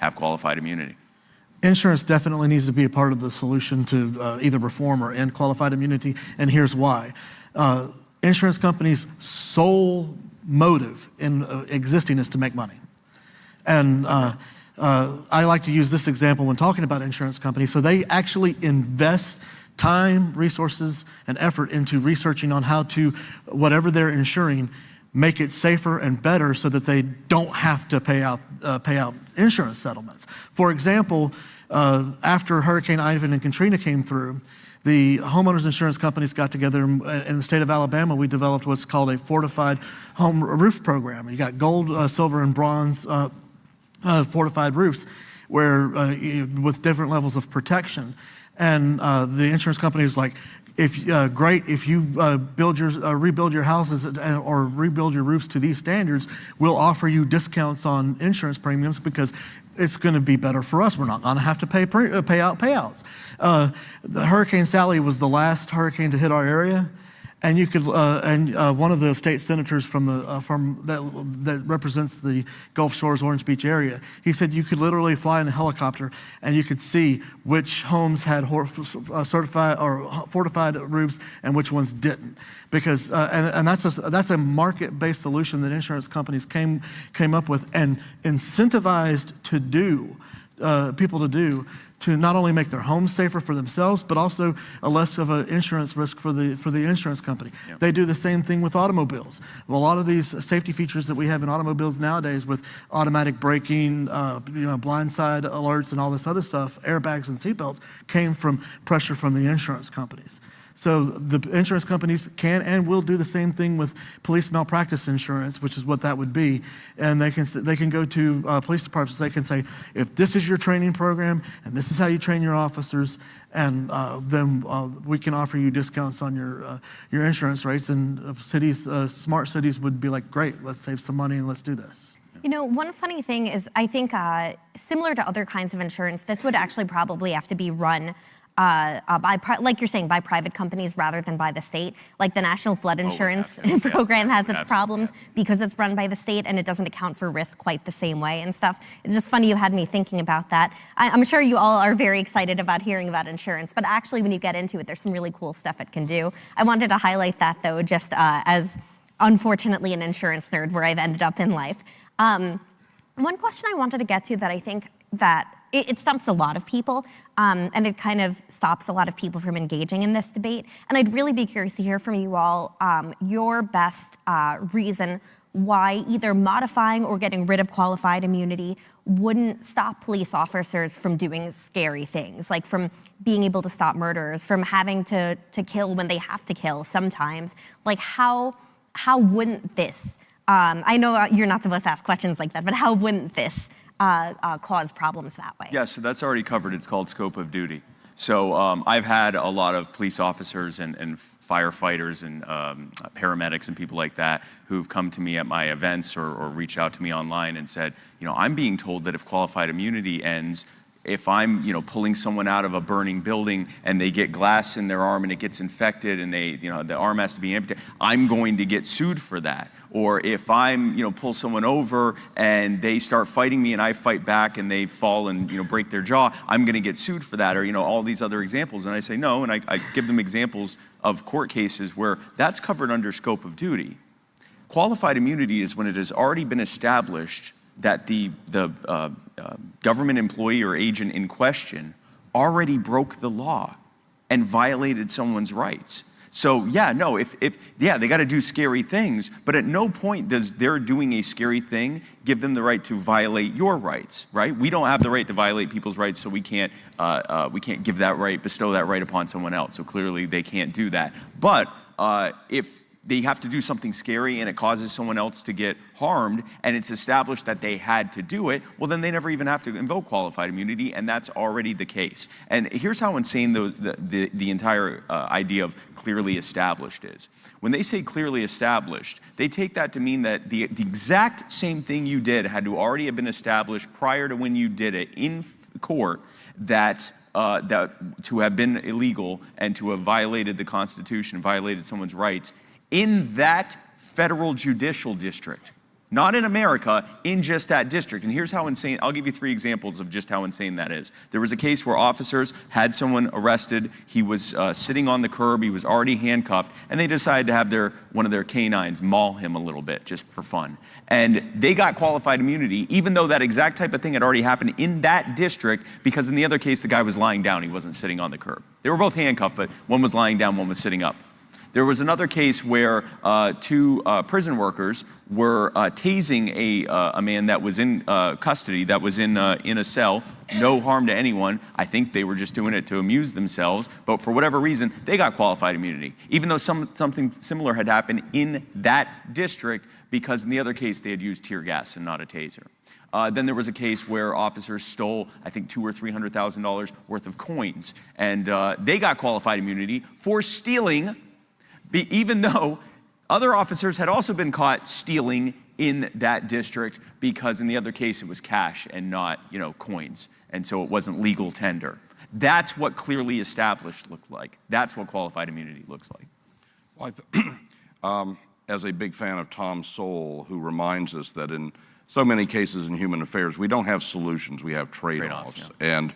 have qualified immunity. Insurance definitely needs to be a part of the solution to either reform or end qualified immunity, and here's why. Insurance companies' sole motive in existing is to make money. And I like to use this example when talking about insurance companies. So they actually invest time, resources, and effort into researching on how to, whatever they're insuring, make it safer and better so that they don't have to pay out insurance settlements. For example, after Hurricane Ivan and Katrina came through, the homeowners insurance companies got together. In the state of Alabama, we developed what's called a fortified home roof program. You got gold, silver, and bronze fortified roofs where with different levels of protection. And the insurance company is like, great, if you rebuild your houses or rebuild your roofs to these standards, we'll offer you discounts on insurance premiums because it's going to be better for us. We're not going to have to pay out payouts. The Hurricane Sally was the last hurricane to hit our area, and you could one of the state senators from that represents the Gulf Shores, Orange Beach area, he said you could literally fly in a helicopter and you could see which homes had certified or fortified roofs and which ones didn't, because and that's a market-based solution that insurance companies came up with and incentivized people to do to not only make their homes safer for themselves, but also a less of an insurance risk for the insurance company. Yeah. They do the same thing with automobiles. Well, a lot of these safety features that we have in automobiles nowadays with automatic braking, blindside alerts and all this other stuff, airbags and seatbelts, came from pressure from the insurance companies. So the insurance companies can and will do the same thing with police malpractice insurance, which is what that would be. And they can go to police departments. They can say, if this is your training program and this is how you train your officers, and then we can offer you discounts on your insurance rates. And cities, smart cities, would be like, great, let's save some money and let's do this. You know, one funny thing is, I think similar to other kinds of insurance, this would actually probably have to be run like you're saying, by private companies rather than by the state. Like the National Flood Insurance program has its problems because it's run by the state and it doesn't account for risk quite the same way and stuff. It's just funny you had me thinking about that. I'm sure you all are very excited about hearing about insurance, but actually when you get into it, there's some really cool stuff it can do. I wanted to highlight that though, just as unfortunately an insurance nerd where I've ended up in life. One question I wanted to get to that I think that it stumps a lot of people, and it kind of stops a lot of people from engaging in this debate. And I'd really be curious to hear from you all your best reason why either modifying or getting rid of qualified immunity wouldn't stop police officers from doing scary things, like from being able to stop murders, from having to kill when they have to kill sometimes. Like how wouldn't this, I know you're not supposed to ask questions like that, but how wouldn't this cause problems that way? Yeah, so that's already covered. It's called scope of duty. So I've had a lot of police officers and firefighters and paramedics and people like that who've come to me at my events or reached out to me online and said, you know, I'm being told that if qualified immunity ends, if I'm, pulling someone out of a burning building and they get glass in their arm and it gets infected and the arm has to be amputated, I'm going to get sued for that. Or if I'm, pull someone over and they start fighting me and I fight back and they fall and, break their jaw, I'm going to get sued for that. Or, all these other examples. And I say no, and I give them examples of court cases where that's covered under scope of duty. Qualified immunity is when it has already been established that the government employee or agent in question already broke the law and violated someone's rights. So yeah, no, they got to do scary things, but at no point does their doing a scary thing give them the right to violate your rights, right? We don't have the right to violate people's rights, so we can't give that right, bestow that right upon someone else. So clearly they can't do that. But if they have to do something scary and it causes someone else to get harmed and it's established that they had to do it, well then they never even have to invoke qualified immunity, and that's already the case. And here's how insane the entire idea of clearly established is. When they say clearly established, they take that to mean that the exact same thing you did had to already have been established prior to when you did it in court, that to have been illegal and to have violated the Constitution, violated someone's rights, in that federal judicial district. not in America, in just that district. And here's how insane, I'll give you 3 examples of just how insane that is. There was a case where officers had someone arrested. He was sitting on the curb, he was already handcuffed, and they decided to have one of their canines maul him a little bit, just for fun. And they got qualified immunity, even though that exact type of thing had already happened in that district, because in the other case, the guy was lying down, he wasn't sitting on the curb. They were both handcuffed, but one was lying down, one was sitting up. There was another case where 2 prison workers were tasing a man that was in custody, that was in a cell. No harm to anyone. I think they were just doing it to amuse themselves. But for whatever reason, they got qualified immunity, even though something similar had happened in that district, because in the other case, they had used tear gas and not a taser. Then there was a case where officers stole, I think, $200,000 or $300,000 worth of coins, and they got qualified immunity for stealing, even though other officers had also been caught stealing in that district, because in the other case it was cash and not, coins, and so it wasn't legal tender. That's what clearly established looked like. That's what qualified immunity looks like. Well, as a big fan of Tom Sowell, who reminds us that in so many cases in human affairs, we don't have solutions, we have trade-offs. Yeah. And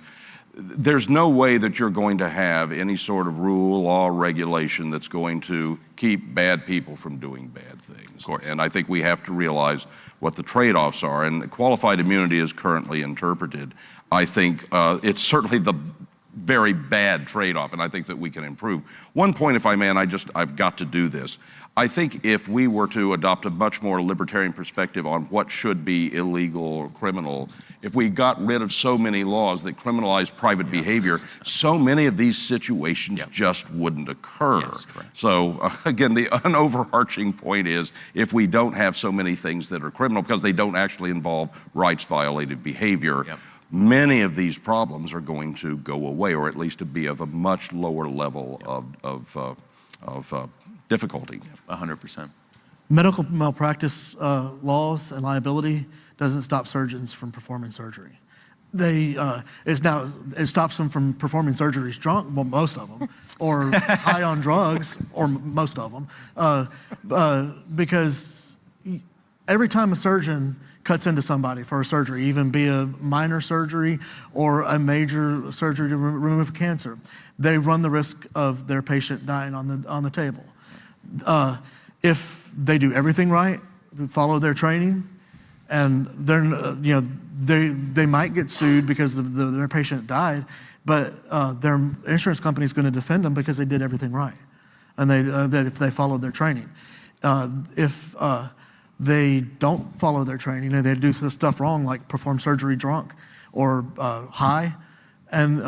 there's no way that you're going to have any sort of rule, law, regulation that's going to keep bad people from doing bad things. Of course. And I think we have to realize what the trade-offs are. And qualified immunity is currently interpreted. I think it's certainly the very bad trade-off, and I think that we can improve. One point, if I may, and I've got to do this. I think if we were to adopt a much more libertarian perspective on what should be illegal or criminal, if we got rid of so many laws that criminalize private behavior, so many of these situations just wouldn't occur. Yes, correct. So again, an overarching point is, if we don't have so many things that are criminal because they don't actually involve rights violated behavior, many of these problems are going to go away, or at least to be of a much lower level of difficulty. 100%. Medical malpractice laws and liability doesn't stop surgeons from performing surgery. It stops them from performing surgeries drunk, well, most of them, or high on drugs, or most of them, because every time a surgeon cuts into somebody for a surgery, even be a minor surgery or a major surgery to remove cancer, they run the risk of their patient dying on the table. If they do everything right, follow their training, and they might get sued because their patient died, but their insurance company is going to defend them because they did everything right, and if they followed their training. If they don't follow their training and they do stuff wrong, like perform surgery drunk or high, and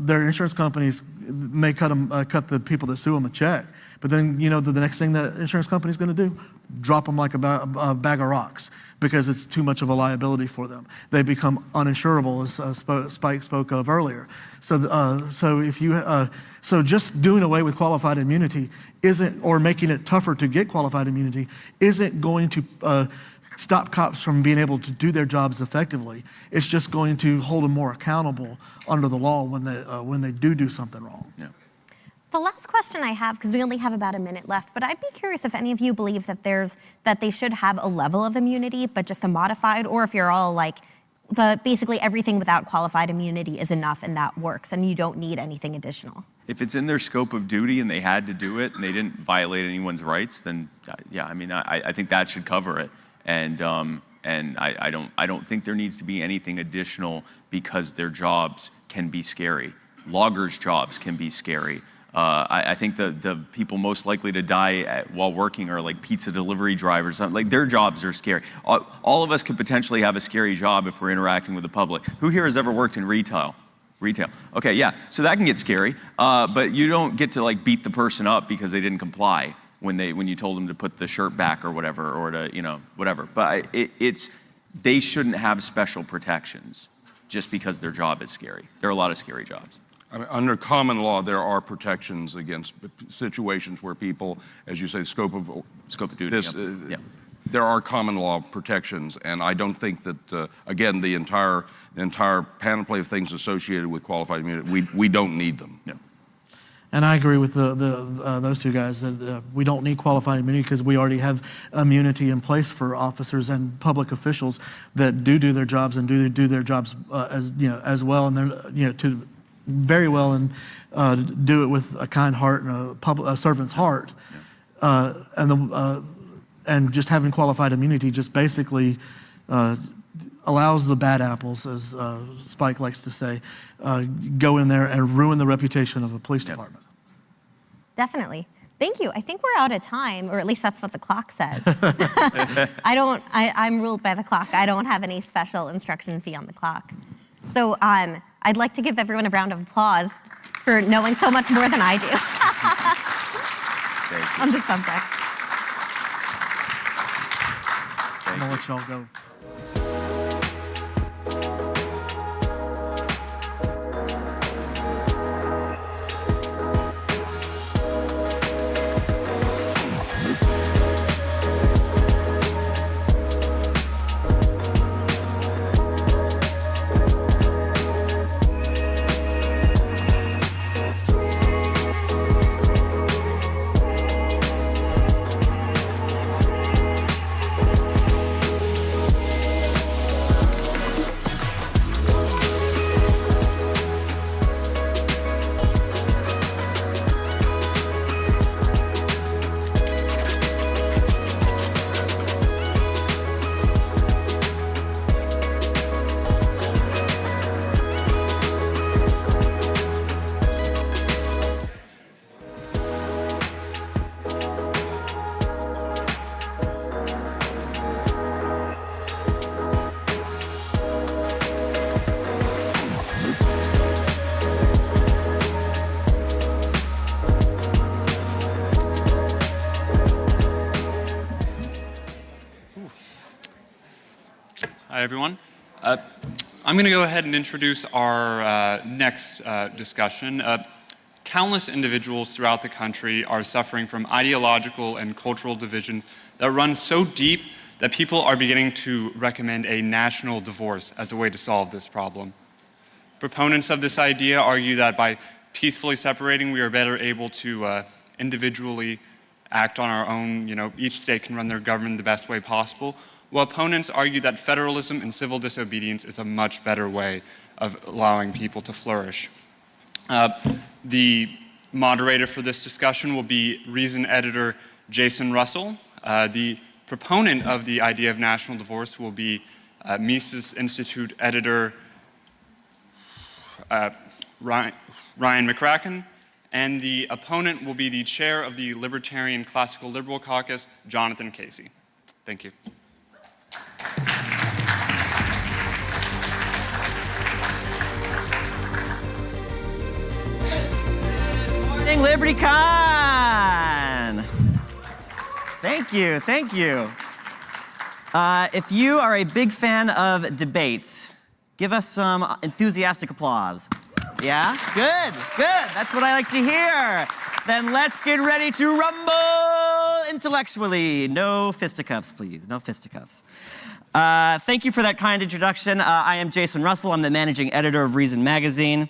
their insurance companies may cut the people that sue them a check. But then, the next thing that insurance company's going to do, drop them like a bag of rocks, because it's too much of a liability for them. They become uninsurable, as Spike spoke of earlier. So just doing away with qualified immunity or making it tougher to get qualified immunity isn't going to stop cops from being able to do their jobs effectively. It's just going to hold them more accountable under the law when they do something wrong. Yeah. The last question I have, because we only have about a minute left, but I'd be curious if any of you believe that they should have a level of immunity, but just a modified, or if you're all like, basically everything without qualified immunity is enough and that works and you don't need anything additional. If it's in their scope of duty and they had to do it and they didn't violate anyone's rights, then I think that should cover it. And I don't think there needs to be anything additional, because their jobs can be scary. Loggers' jobs can be scary. I think the people most likely to die while working are like pizza delivery drivers. Like, their jobs are scary. All of us could potentially have a scary job if we're interacting with the public. Who here has ever worked in retail? Okay, yeah. So that can get scary. But you don't get to beat the person up because they didn't comply when you told them to put the shirt back or whatever, or to whatever. But they shouldn't have special protections just because their job is scary. There are a lot of scary jobs. I mean, under common law, there are protections against situations where people, as you say, scope of duty. There are common law protections, and I don't think that again the entire panoply of things associated with qualified immunity, we don't need them. Yeah. And I agree with those two guys that we don't need qualified immunity because we already have immunity in place for officers and public officials that do their jobs and do their jobs as well, and they're to very well and do it with a kind heart and a servant's heart, and just having qualified immunity just basically allows the bad apples, as Spike likes to say, go in there and ruin the reputation of a police department. Definitely. Thank you. I think we're out of time, or at least that's what the clock says. I'm ruled by the clock. I don't have any special instructions beyond the clock. So I'd like to give everyone a round of applause for knowing so much more than I do on the subject. I'm gonna let y'all go. Hi, everyone. I'm going to go ahead and introduce our next discussion. Countless individuals throughout the country are suffering from ideological and cultural divisions that run so deep that people are beginning to recommend a national divorce as a way to solve this problem. Proponents of this idea argue that by peacefully separating, we are better able to individually act on our own. Each state can run their government the best way possible. While opponents argue that federalism and civil disobedience is a much better way of allowing people to flourish. The moderator for this discussion will be Reason editor Jason Russell. The proponent of the idea of national divorce will be Mises Institute editor Ryan McCracken, and the opponent will be the chair of the Libertarian Classical Liberal Caucus, Jonathan Casey. Thank you. Morning, LibertyCon! Thank you, thank you. If you are a big fan of debates, give us some enthusiastic applause. Yeah? Good, good. That's what I like to hear. Then let's get ready to rumble intellectually. No fisticuffs, please. No fisticuffs. Thank you for that kind introduction. I am Jason Russell. I'm the managing editor of Reason magazine.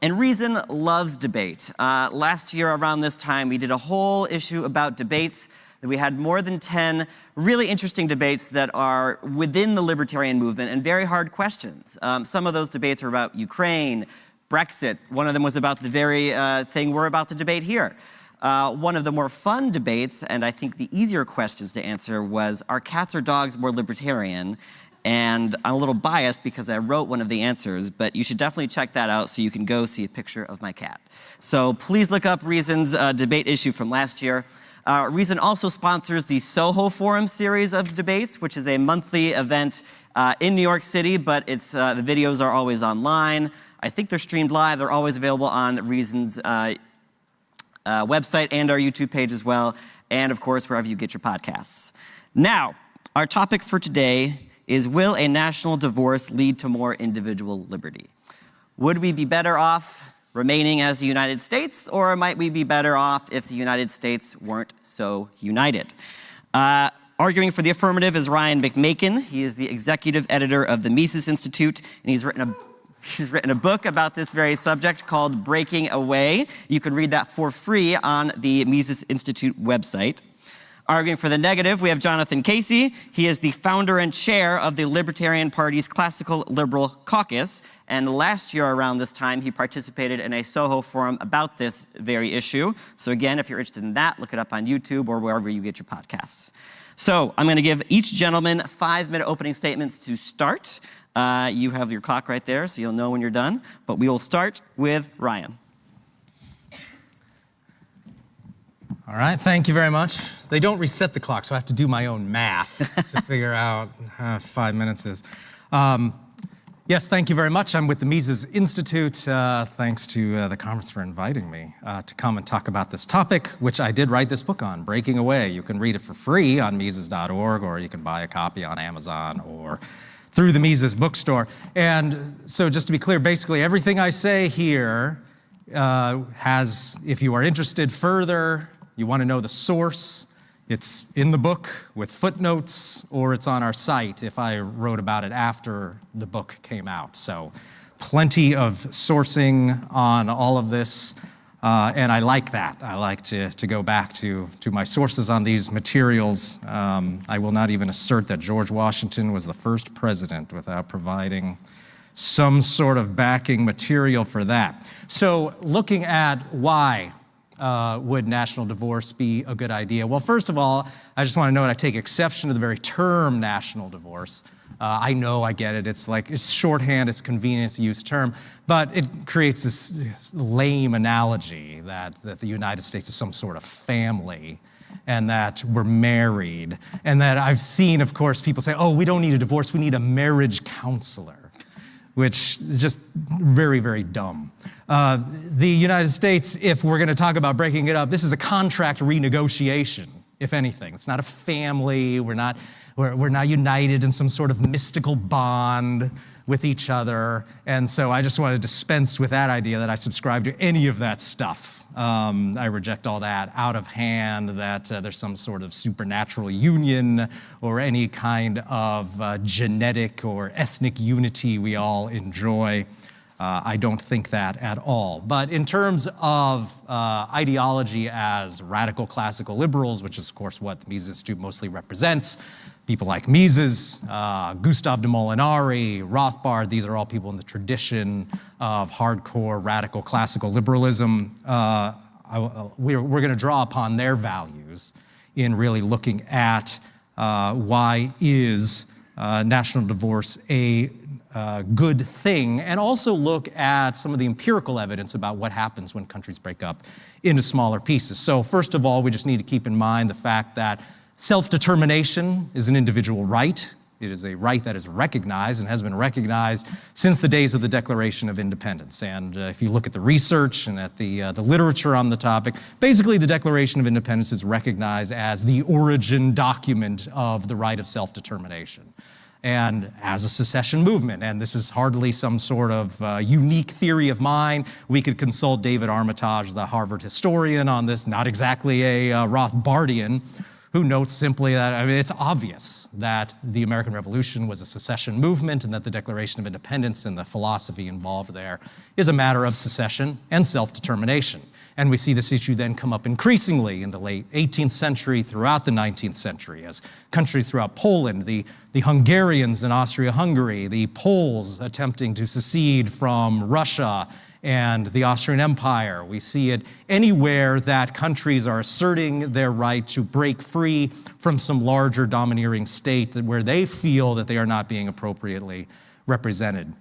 And Reason loves debate. Last year around this time, we did a whole issue about debates. We had more than 10 really interesting debates that are within the libertarian movement and very hard questions. Some of those debates are about Ukraine, Brexit. One of them was about the very thing we're about to debate here. One of the more fun debates, and I think the easier questions to answer, was, are cats or dogs more libertarian? And I'm a little biased because I wrote one of the answers, but you should definitely check that out so you can go see a picture of my cat. So please look up Reason's debate issue from last year. Reason also sponsors the Soho Forum series of debates, which is a monthly event in New York City, but it's the videos are always online. I think they're streamed live. They're always available on Reason's website and our YouTube page as well, and of course, wherever you get your podcasts. Now, our topic for today is, will a national divorce lead to more individual liberty? Would we be better off remaining as the United States, or might we be better off if the United States weren't so united? Arguing for the affirmative is Ryan McMakin. He is the executive editor of the Mises Institute, and he's written a... She's written a book about this very subject called Breaking Away. You can read that for free on the Mises Institute website. Arguing for the negative, we have Jonathan Casey. He is the founder and chair of the Libertarian Party's Classical Liberal Caucus. And last year around this time, he participated in a Soho forum about this very issue. So again, if you're interested in that, look it up on YouTube or wherever you get your podcasts. So I'm going to give each gentleman 5-minute opening statements to start. You have your clock right there, so you'll know when you're done. But we will start with Ryan. All right, thank you very much. They don't reset the clock, so I have to do my own math to figure out how 5 minutes is. Yes, thank you very much. I'm with the Mises Institute. Thanks to the conference for inviting me to come and talk about this topic, which I did write this book on, Breaking Away. You can read it for free on Mises.org, or you can buy a copy on Amazon or through the Mises bookstore. And so just to be clear, basically everything I say here has, if you are interested further, you want to know the source, it's in the book with footnotes, or it's on our site if I wrote about it after the book came out. So plenty of sourcing on all of this, and I like that. I like to go back to my sources on these materials. I will not even assert that George Washington was the first president without providing some sort of backing material for that. So looking at why would national divorce be a good idea? Well, first of all, I just want to note I take exception to the very term national divorce. I know, I get it. It's shorthand, it's convenient, it's a used term, but it creates this lame analogy that the United States is some sort of family and that we're married. And that I've seen, of course, people say, oh, we don't need a divorce, we need a marriage counselor, which is just very, very dumb. The United States, if we're going to talk about breaking it up, this is a contract renegotiation, if anything. It's not a family. We're not united in some sort of mystical bond with each other. And so I just want to dispense with that idea that I subscribe to any of that stuff. I reject all that out of hand, that there's some sort of supernatural union or any kind of genetic or ethnic unity we all enjoy. I don't think that at all. But in terms of ideology as radical classical liberals, which is, of course, what the Mises Institute mostly represents, people like Mises, Gustav de Molinari, Rothbard, these are all people in the tradition of hardcore radical classical liberalism. We're going to draw upon their values in really looking at why is national divorce a good thing, and also look at some of the empirical evidence about what happens when countries break up into smaller pieces. So first of all, we just need to keep in mind the fact that self-determination is an individual right. It is a right that is recognized and has been recognized since the days of the Declaration of Independence. And if you look at the research and at the literature on the topic, basically the Declaration of Independence is recognized as the origin document of the right of self-determination and as a secession movement. And this is hardly some sort of unique theory of mine. We could consult David Armitage, the Harvard historian, on this, not exactly a Rothbardian, who notes simply that, it's obvious that the American Revolution was a secession movement and that the Declaration of Independence and the philosophy involved there is a matter of secession and self-determination. And we see this issue then come up increasingly in the late 18th century, throughout the 19th century, as countries throughout Poland, the Hungarians in Austria-Hungary, the Poles attempting to secede from Russia and the Austrian Empire. We see it anywhere that countries are asserting their right to break free from some larger domineering state where they feel that they are not being appropriately represented.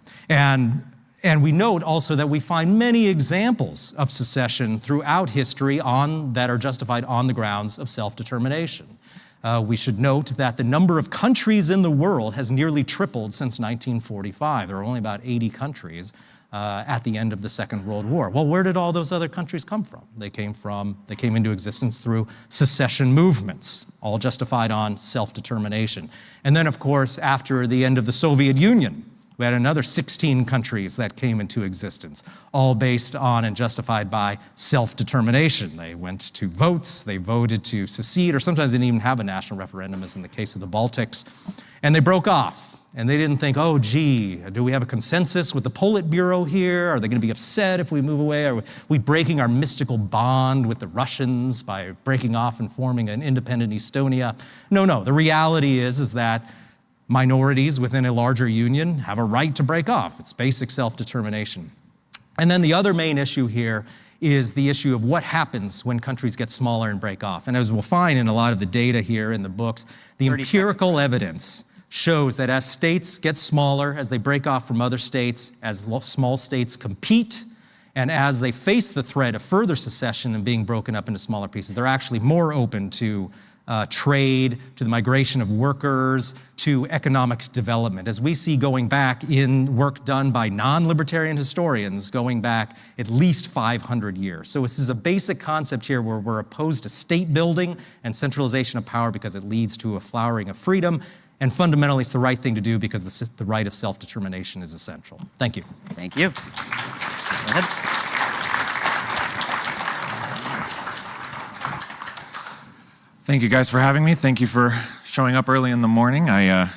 And we note also that we find many examples of secession throughout history that are justified on the grounds of self-determination. We should note that the number of countries in the world has nearly tripled since 1945. There are only about 80 countries at the end of the Second World War. Well, where did all those other countries come from? They came into existence through secession movements, all justified on self-determination. And then, of course, after the end of the Soviet Union, We had another 16 countries that came into existence, all based on and justified by self-determination. They went to votes, they voted to secede, or sometimes they didn't even have a national referendum, as in the case of the Baltics, and they broke off. And they didn't think, oh, gee, do we have a consensus with the Politburo here? Are they going to be upset if we move away? Are we breaking our mystical bond with the Russians by breaking off and forming an independent Estonia? No. The reality is that minorities within a larger union have a right to break off. It's basic self-determination. And then the other main issue here is the issue of what happens when countries get smaller and break off. And as we'll find in a lot of the data here in the books, the empirical evidence shows that as states get smaller, as they break off from other states, as small states compete, and as they face the threat of further secession and being broken up into smaller pieces, they're actually more open to trade, to the migration of workers, to economic development. As we see going back in work done by non-libertarian historians, going back at least 500 years. So this is a basic concept here where we're opposed to state building and centralization of power because it leads to a flowering of freedom. And fundamentally, it's the right thing to do because the right of self-determination is essential. Thank you. Thank you. Go ahead. Thank you guys for having me. Thank you for showing up early in the morning. I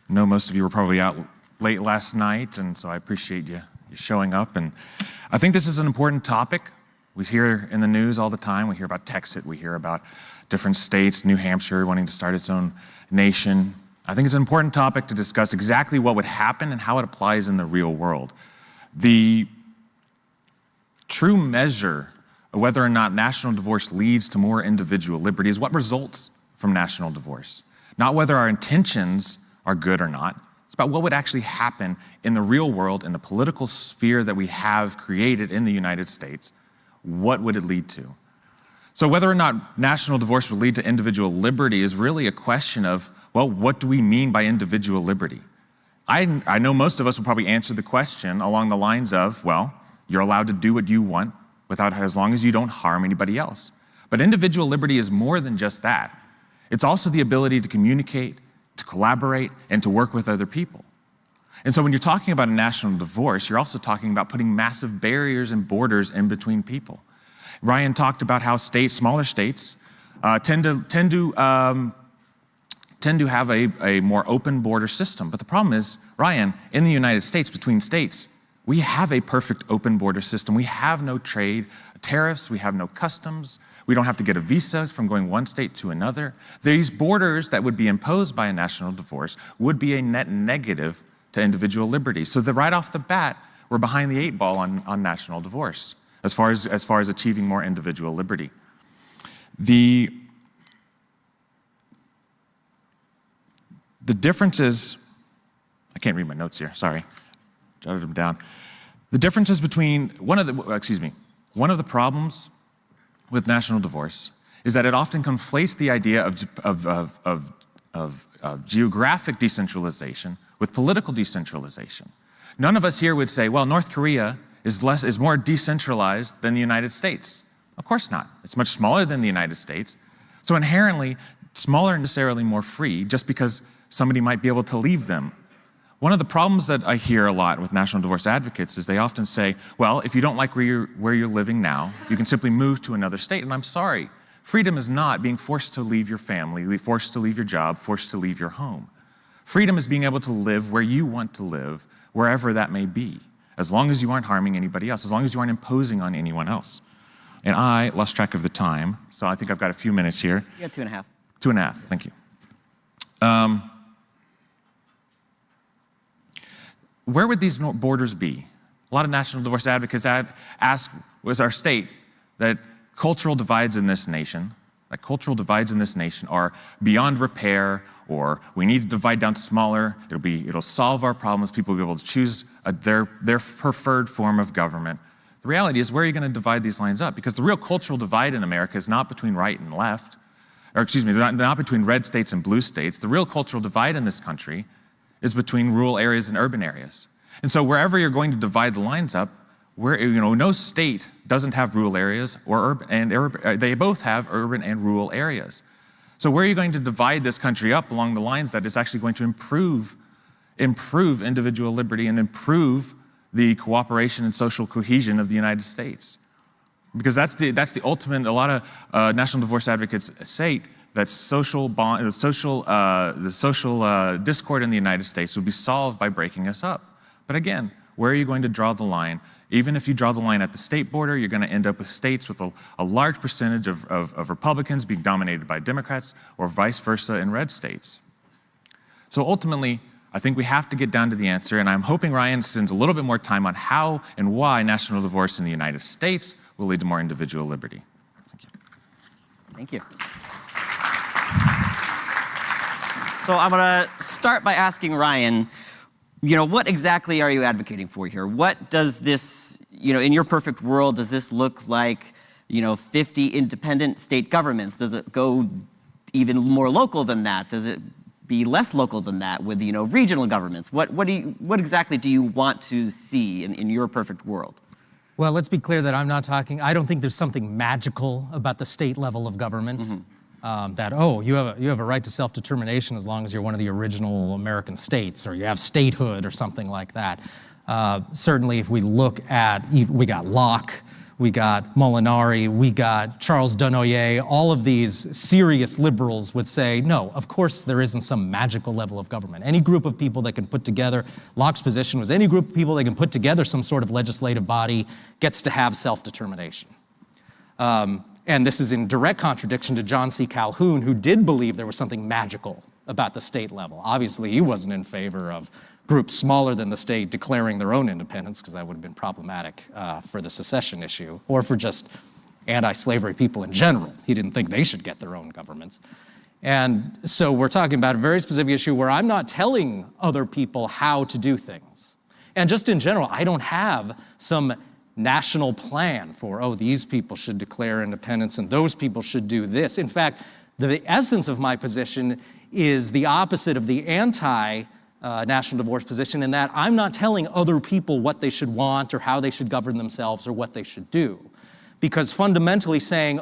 know most of you were probably out late last night, and so I appreciate you showing up. And I think this is an important topic. We hear in the news all the time. We hear about Texas. We hear about different states, New Hampshire wanting to start its own nation. I think it's an important topic to discuss exactly what would happen and how it applies in the real world. The true measure of whether or not national divorce leads to more individual liberty is what results from national divorce. Not whether our intentions are good or not. It's about what would actually happen in the real world, in the political sphere that we have created in the United States. What would it lead to? So whether or not national divorce would lead to individual liberty is really a question of, well, what do we mean by individual liberty? I know most of us will probably answer the question along the lines of, well, you're allowed to do what you want as long as you don't harm anybody else. But individual liberty is more than just that. It's also the ability to communicate, to collaborate, and to work with other people. And so when you're talking about a national divorce, you're also talking about putting massive barriers and borders in between people. Ryan talked about how smaller states, tend to have a more open border system. But the problem is, Ryan, in the United States, between states, we have a perfect open border system. We have no trade tariffs. We have no customs. We don't have to get a visa from going one state to another. These borders that would be imposed by a national divorce would be a net negative to individual liberty. So right off the bat, we're behind the 8 ball on national divorce as far as achieving more individual liberty. The differences, I can't read my notes here, sorry. Jotted them down. The differences between, one of the problems with national divorce is that it often conflates the idea of geographic decentralization with political decentralization. None of us here would say, well, North Korea is more decentralized than the United States. Of course not. It's much smaller than the United States. So inherently, smaller and necessarily more free just because somebody might be able to leave them. One of the problems that I hear a lot with national divorce advocates is they often say, well, if you don't like where you're living now, you can simply move to another state. And I'm sorry, freedom is not being forced to leave your family, forced to leave your job, forced to leave your home. Freedom is being able to live where you want to live, wherever that may be, as long as you aren't harming anybody else, as long as you aren't imposing on anyone else. And I lost track of the time, so I think I've got a few minutes here. You have 2.5. 2.5, thank you. Where would these borders be? A lot of national divorce advocates ask, was our state that cultural divides in this nation are beyond repair, or we need to divide down smaller, it'll solve our problems, people will be able to choose their preferred form of government. The reality is, where are you going to divide these lines up? Because the real cultural divide in America is not between right and left, or excuse me, not between red states and blue states. The real cultural divide in this country is between rural areas and urban areas. And so wherever you're going to divide the lines up, no state doesn't have rural areas or urban, they both have urban and rural areas. So where are you going to divide this country up along the lines that is actually going to improve improve individual liberty and improve the cooperation and social cohesion of the United States. Because that's the ultimate. A lot of national divorce advocates say that the social discord in the United States would be solved by breaking us up. But again, where are you going to draw the line? Even if you draw the line at the state border, you're going to end up with states with a large percentage of Republicans being dominated by Democrats, or vice versa in red states. So ultimately, I think we have to get down to the answer, and I'm hoping Ryan spends a little bit more time on how and why national divorce in the United States will lead to more individual liberty. Thank you. Thank you. So I'm going to start by asking Ryan, what exactly are you advocating for here? What does this, in your perfect world, does this look like, 50 independent state governments? Does it go even more local than that? Does it be less local than that with, regional governments? What exactly do you want to see in your perfect world? Well, let's be clear that I don't think there's something magical about the state level of government. Mm-hmm. You have a right to self-determination as long as you're one of the original American states, or you have statehood or something like that. Certainly, if we look at, we got Locke, we got Molinari, we got Charles Dunoyer, all of these serious liberals would say, no, of course there isn't some magical level of government. Any group of people that can put together, Locke's position was any group of people that can put together some sort of legislative body gets to have self-determination. And this is in direct contradiction to John C. Calhoun, who did believe there was something magical about the state level. Obviously, he wasn't in favor of groups smaller than the state declaring their own independence, because that would have been problematic for the secession issue, or for just anti-slavery people in general. He didn't think they should get their own governments. And so we're talking about a very specific issue where I'm not telling other people how to do things. And just in general, I don't have some national plan for, these people should declare independence and those people should do this. In fact, the essence of my position is the opposite of the anti-national divorce position, in that I'm not telling other people what they should want or how they should govern themselves or what they should do. Because fundamentally saying,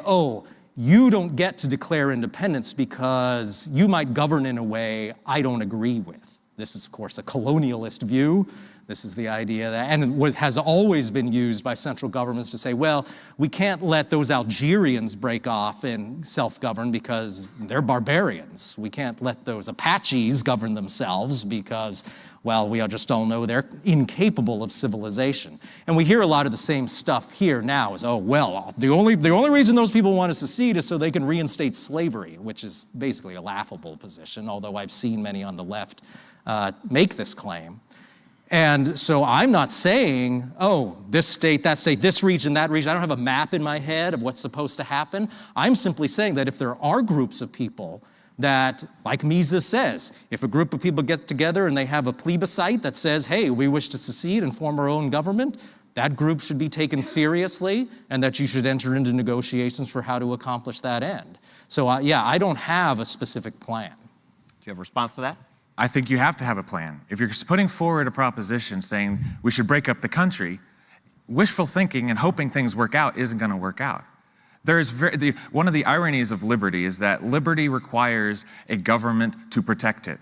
you don't get to declare independence because you might govern in a way I don't agree with. This is, of course, a colonialist view. This is the idea that, and has always been used by central governments to say, well, we can't let those Algerians break off and self-govern because they're barbarians. We can't let those Apaches govern themselves because, well, we just all know they're incapable of civilization. And we hear a lot of the same stuff here now is, the only reason those people want to secede is so they can reinstate slavery, which is basically a laughable position, although I've seen many on the left make this claim. And so I'm not saying, this state, that state, this region, that region. I don't have a map in my head of what's supposed to happen. I'm simply saying that if there are groups of people that, like Mises says, if a group of people get together and they have a plebiscite that says, hey, we wish to secede and form our own government, that group should be taken seriously, and that you should enter into negotiations for how to accomplish that end. So I don't have a specific plan. Do you have a response to that? I think you have to have a plan. If you're putting forward a proposition saying we should break up the country, wishful thinking and hoping things work out isn't going to work out. One of the ironies of liberty is that liberty requires a government to protect it.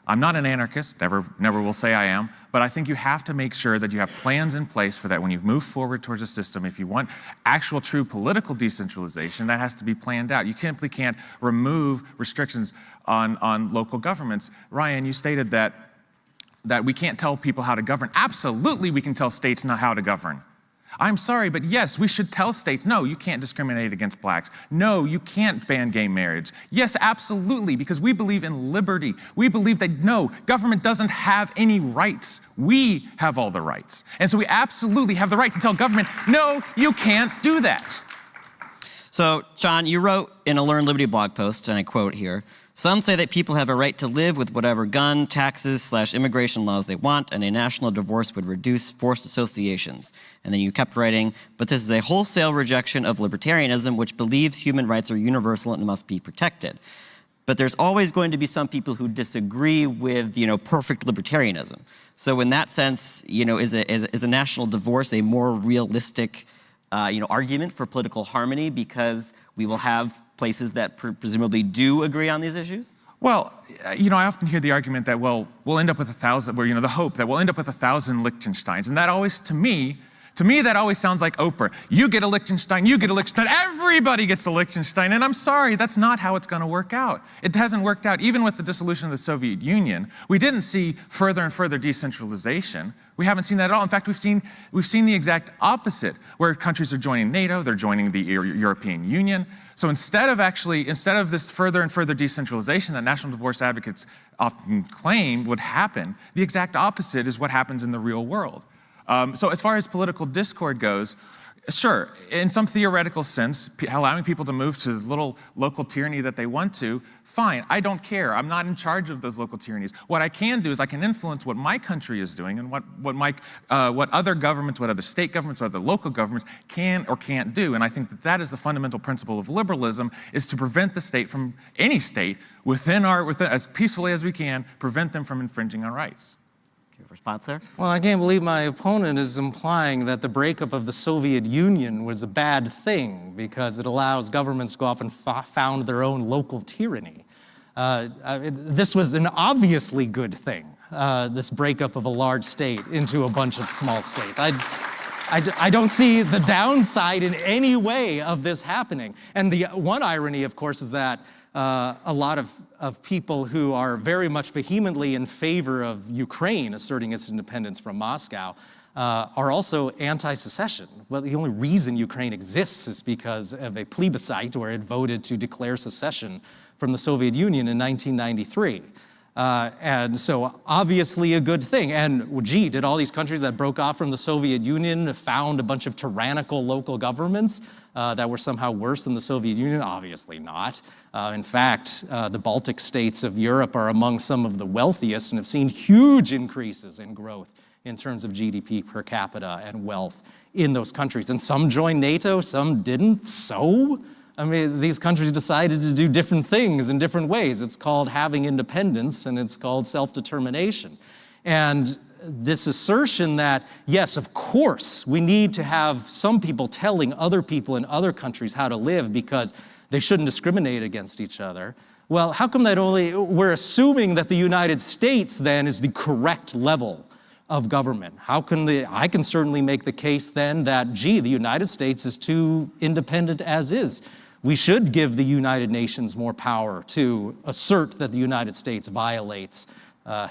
I'm not an anarchist, never will say I am, but I think you have to make sure that you have plans in place for that when you move forward towards a system. If you want actual true political decentralization, that has to be planned out. You simply can't remove restrictions on local governments. Ryan, you stated that we can't tell people how to govern. Absolutely, we can tell states not how to govern. I'm sorry, but yes, we should tell states, no, you can't discriminate against blacks. No, you can't ban gay marriage. Yes, absolutely, because we believe in liberty. We believe that, no, government doesn't have any rights. We have all the rights. And so we absolutely have the right to tell government, no, you can't do that. So, John, you wrote in a Learn Liberty blog post, and I quote here, "Some say that people have a right to live with whatever gun, taxes, / immigration laws they want, and a national divorce would reduce forced associations." And then you kept writing, "But this is a wholesale rejection of libertarianism, which believes human rights are universal and must be protected. But there's always going to be some people who disagree with, perfect libertarianism. So in that sense, is a national divorce a more realistic argument for political harmony because we will have places that presumably do agree on these issues?" Well, I often hear the argument that, well, we'll end up with 1,000, the hope that we'll end up with 1,000 Liechtensteins. And that always, to me, that always sounds like Oprah. You get a Liechtenstein, you get a Liechtenstein, everybody gets a Liechtenstein. And I'm sorry, that's not how it's going to work out. It hasn't worked out. Even with the dissolution of the Soviet Union, we didn't see further and further decentralization. We haven't seen that at all. In fact, we've seen the exact opposite, where countries are joining NATO, they're joining the European Union. So instead of this further and further decentralization that national divorce advocates often claim would happen, the exact opposite is what happens in the real world. So as far as political discord goes, sure, in some theoretical sense, allowing people to move to the little local tyranny that they want to, fine, I don't care. I'm not in charge of those local tyrannies. What I can do is I can influence what my country is doing and what other governments, what other state governments, what other local governments can or can't do. And I think that is the fundamental principle of liberalism, is to prevent the state from, any state, within as peacefully as we can, prevent them from infringing on rights. Response there? Well, I can't believe my opponent is implying that the breakup of the Soviet Union was a bad thing because it allows governments to go off and found their own local tyranny. This was an obviously good thing, this breakup of a large state into a bunch of small states. I don't see the downside in any way of this happening. And the one irony, of course, is that a lot of people who are very much vehemently in favor of Ukraine asserting its independence from Moscow are also anti-secession. Well, the only reason Ukraine exists is because of a plebiscite where it voted to declare secession from the Soviet Union in 1993. And so obviously a good thing. And gee, did all these countries that broke off from the Soviet Union found a bunch of tyrannical local governments that were somehow worse than the Soviet Union? Obviously not. In fact, the Baltic states of Europe are among some of the wealthiest and have seen huge increases in growth in terms of GDP per capita and wealth in those countries. And some joined NATO, some didn't. So? I mean, these countries decided to do different things in different ways. It's called having independence, and it's called self-determination. And this assertion that, yes, of course, we need to have some people telling other people in other countries how to live because they shouldn't discriminate against each other. Well, how come we're assuming that the United States then is the correct level of government? I can certainly make the case then that, gee, the United States is too independent as is. We should give the United Nations more power to assert that the United States violates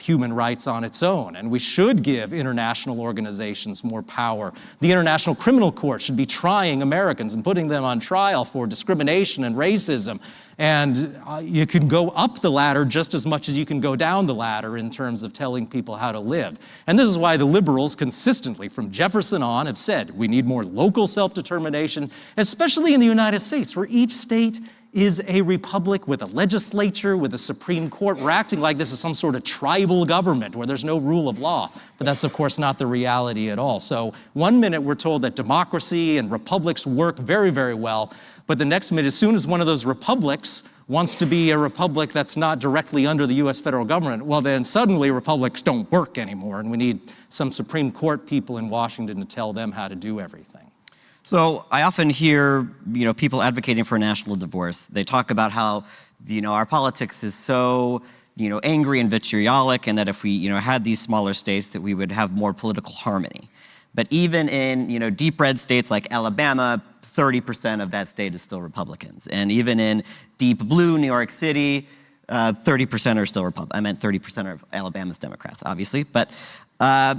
human rights on its own. And we should give international organizations more power. The International Criminal Court should be trying Americans and putting them on trial for discrimination and racism. And you can go up the ladder just as much as you can go down the ladder in terms of telling people how to live. And this is why the liberals consistently, from Jefferson on, have said we need more local self-determination, especially in the United States, where each state is a republic with a legislature, with a Supreme Court. We're acting like this is some sort of tribal government where there's no rule of law. But that's, of course, not the reality at all. So one minute we're told that democracy and republics work very, very well. But the next minute, as soon as one of those republics wants to be a republic that's not directly under the U.S. federal government, well, then suddenly republics don't work anymore. And we need some Supreme Court people in Washington to tell them how to do everything. So I often hear, people advocating for a national divorce. They talk about how, our politics is so, angry and vitriolic, and that if we, had these smaller states, that we would have more political harmony. But even in, deep red states like Alabama, 30% of that state is still Republicans. And even in deep blue New York City, 30% are still Republicans. I meant 30% of Alabama's Democrats, obviously. But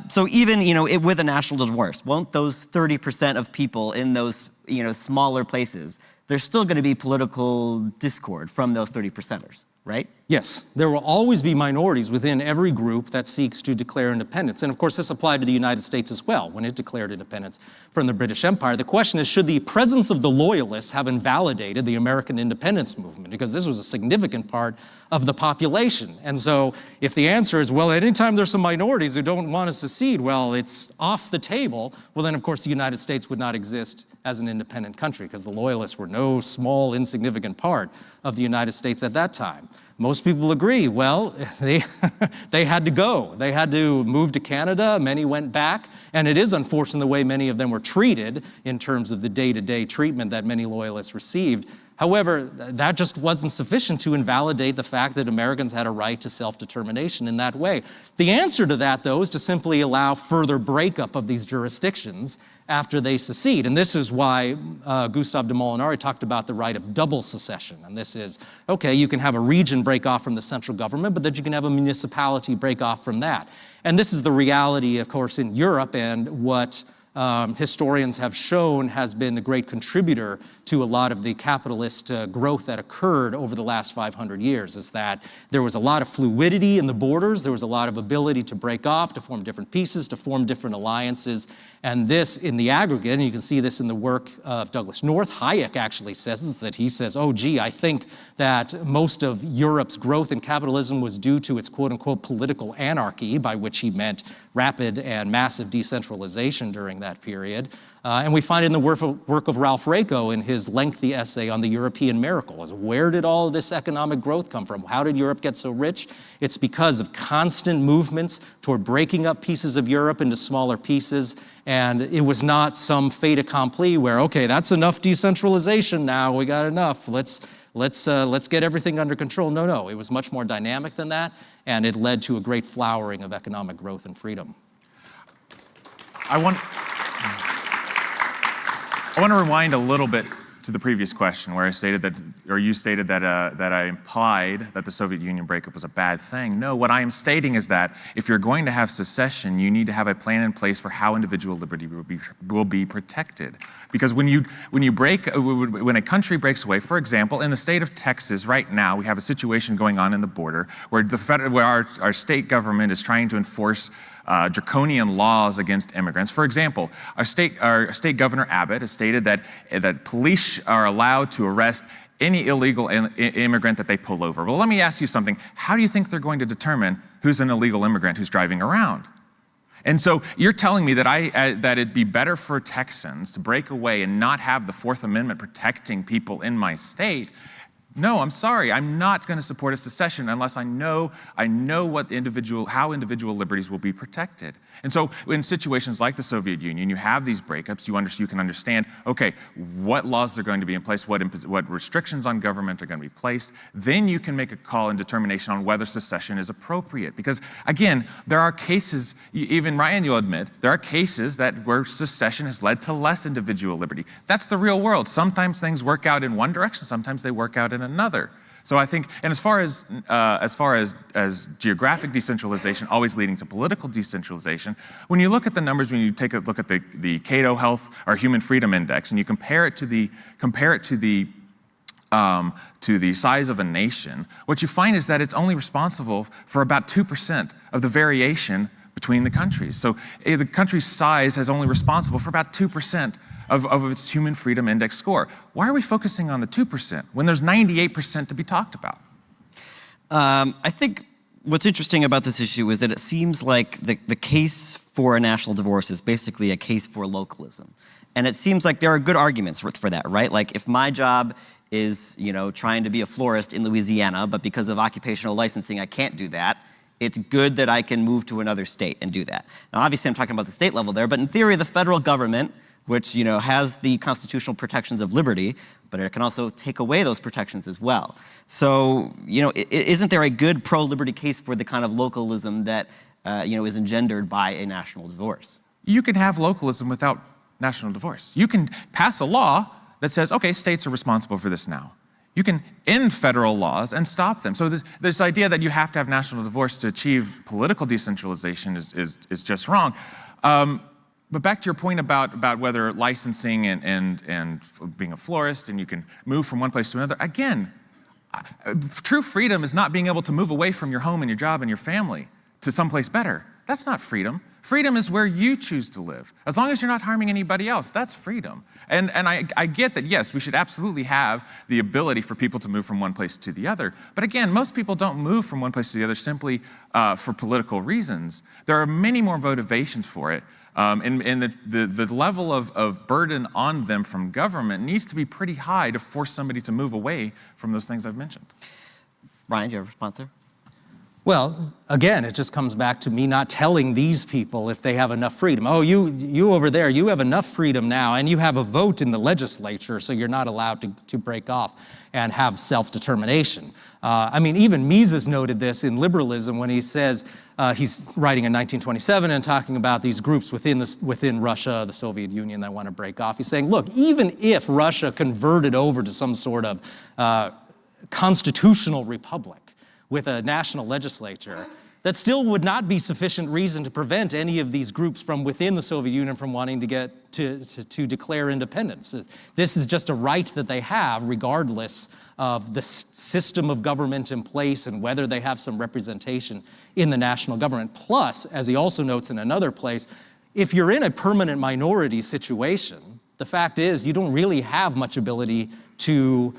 so even, with a national divorce, won't those 30% of people in those, smaller places, there's still going to be political discord from those 30%ers, right? Yes, there will always be minorities within every group that seeks to declare independence. And of course, this applied to the United States as well when it declared independence from the British Empire. The question is, should the presence of the Loyalists have invalidated the American independence movement? Because this was a significant part of the population. And so if the answer is, well, anytime there's some minorities who don't want to secede, well, it's off the table, well, then of course the United States would not exist as an independent country because the Loyalists were no small, insignificant part of the United States at that time. Most people agree, well, they had to go. They had to move to Canada. Many went back. And it is unfortunate the way many of them were treated in terms of the day-to-day treatment that many Loyalists received. However, that just wasn't sufficient to invalidate the fact that Americans had a right to self-determination in that way. The answer to that, though, is to simply allow further breakup of these jurisdictions after they secede. And this is why Gustave de Molinari talked about the right of double secession. And this is, okay, you can have a region break off from the central government, but that you can have a municipality break off from that. And this is the reality, of course, in Europe, and what historians have shown has been the great contributor to a lot of the capitalist growth that occurred over the last 500 years, is that there was a lot of fluidity in the borders, there was a lot of ability to break off, to form different pieces, to form different alliances, and this in the aggregate, and you can see this in the work of Douglas North, Hayek actually says this, that he says, oh gee, I think that most of Europe's growth in capitalism was due to its quote-unquote political anarchy, by which he meant rapid and massive decentralization during that period. And we find it in the work of Ralph Raico in his lengthy essay on the European miracle. Is where did all of this economic growth come from? How did Europe get so rich? It's because of constant movements toward breaking up pieces of Europe into smaller pieces. And it was not some fait accompli where, okay, that's enough decentralization now, we got enough, let's get everything under control. No, it was much more dynamic than that, and it led to a great flowering of economic growth and freedom. I want to rewind a little bit to the previous question where I stated that, or you stated that, that I implied that the Soviet Union breakup was a bad thing. No, what I am stating is that if you're going to have secession, you need to have a plan in place for how individual liberty will be protected. Because when a country breaks away, for example, in the state of Texas right now, we have a situation going on in the border where our state government is trying to enforce draconian laws against immigrants. For example, our state governor Abbott has stated that police are allowed to arrest any illegal immigrant that they pull over. Well, let me ask you something. How do you think they're going to determine who's an illegal immigrant who's driving around? And so you're telling me that that it'd be better for Texans to break away and not have the Fourth Amendment protecting people in my state? No, I'm sorry. I'm not going to support a secession unless I know how individual liberties will be protected. And so in situations like the Soviet Union, you have these breakups, you can understand, okay, what laws are going to be in place, what restrictions on government are going to be placed. Then you can make a call and determination on whether secession is appropriate. Because again, there are cases, even Ryan, you'll admit, there are cases where secession has led to less individual liberty. That's the real world. Sometimes things work out in one direction, sometimes they work out in another. So I think, and as far as geographic decentralization always leading to political decentralization, when you look at the numbers, when you take a look at the Cato Health or Human Freedom Index, and you compare it to the size of a nation, what you find is that it's only responsible for about 2% of the variation between the countries. So the country's size is only responsible for about 2% of its Human Freedom Index score. Why are we focusing on the 2% when there's 98% to be talked about? I think what's interesting about this issue is that it seems like the case for a national divorce is basically a case for localism. And it seems like there are good arguments for that, right? Like if my job is, trying to be a florist in Louisiana, but because of occupational licensing, I can't do that, it's good that I can move to another state and do that. Now, obviously, I'm talking about the state level there, but in theory, the federal government, which has the constitutional protections of liberty, but it can also take away those protections as well. So, isn't there a good pro-liberty case for the kind of localism that is engendered by a national divorce? You can have localism without national divorce. You can pass a law that says, okay, states are responsible for this now. You can end federal laws and stop them. So this idea that you have to have national divorce to achieve political decentralization is just wrong. But back to your point about whether licensing and being a florist and you can move from one place to another, again, true freedom is not being able to move away from your home and your job and your family to someplace better. That's not freedom. Freedom is where you choose to live. As long as you're not harming anybody else, that's freedom. And I get that, yes, we should absolutely have the ability for people to move from one place to the other. But again, most people don't move from one place to the other simply for political reasons. There are many more motivations for it. And the level of burden on them from government needs to be pretty high to force somebody to move away from those things I've mentioned. Ryan, do you have a response there? Well, again, it just comes back to me not telling these people if they have enough freedom. Oh, you over there, you have enough freedom now, and you have a vote in the legislature, so you're not allowed to break off and have self-determination. I mean, even Mises noted this in Liberalism when he says, he's writing in 1927 and talking about these groups within Russia, the Soviet Union, that want to break off. He's saying, look, even if Russia converted over to some sort of constitutional republic with a national legislature, that still would not be sufficient reason to prevent any of these groups from within the Soviet Union from wanting to get to declare independence. This is just a right that they have regardless of the system of government in place and whether they have some representation in the national government. Plus, as he also notes in another place, if you're in a permanent minority situation, the fact is you don't really have much ability to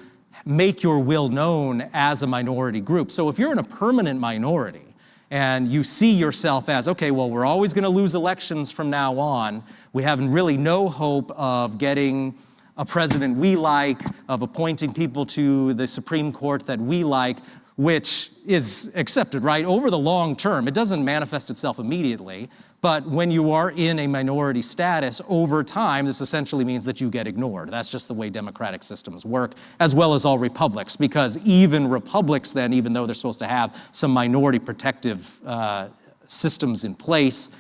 make your will known as a minority group. So if you're in a permanent minority and you see yourself as, okay, well, we're always going to lose elections from now on, we have really no hope of getting a president we like, of appointing people to the Supreme Court that we like, which is accepted, right? Over the long term, it doesn't manifest itself immediately, but when you are in a minority status, over time, this essentially means that you get ignored. That's just the way democratic systems work, as well as all republics, because even republics then, even though they're supposed to have some minority protective systems in place,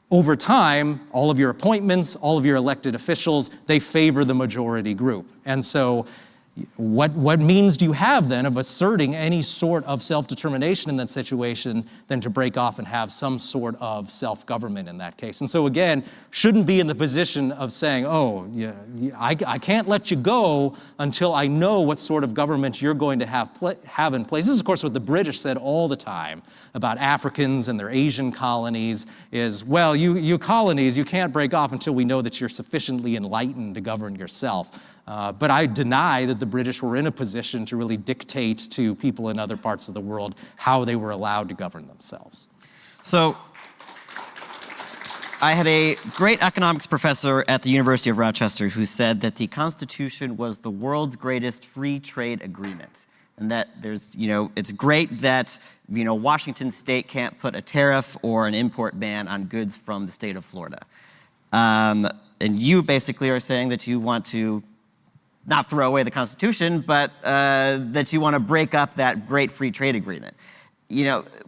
over time, all of your appointments, all of your elected officials, they favor the majority group. And so what means do you have then of asserting any sort of self-determination in that situation than to break off and have some sort of self-government in that case? And so again, shouldn't be in the position of saying, oh, yeah, I can't let you go until I know what sort of government you're going to have in place. This is, of course, what the British said all the time about Africans and their Asian colonies is, well, you colonies, you can't break off until we know that you're sufficiently enlightened to govern yourself. But I deny that the British were in a position to really dictate to people in other parts of the world how they were allowed to govern themselves. So I had a great economics professor at the University of Rochester who said that the Constitution was the world's greatest free trade agreement. And that there's, it's great that, Washington state can't put a tariff or an import ban on goods from the state of Florida. And you basically are saying that you want to not throw away the Constitution, but that you want to break up that great free trade agreement.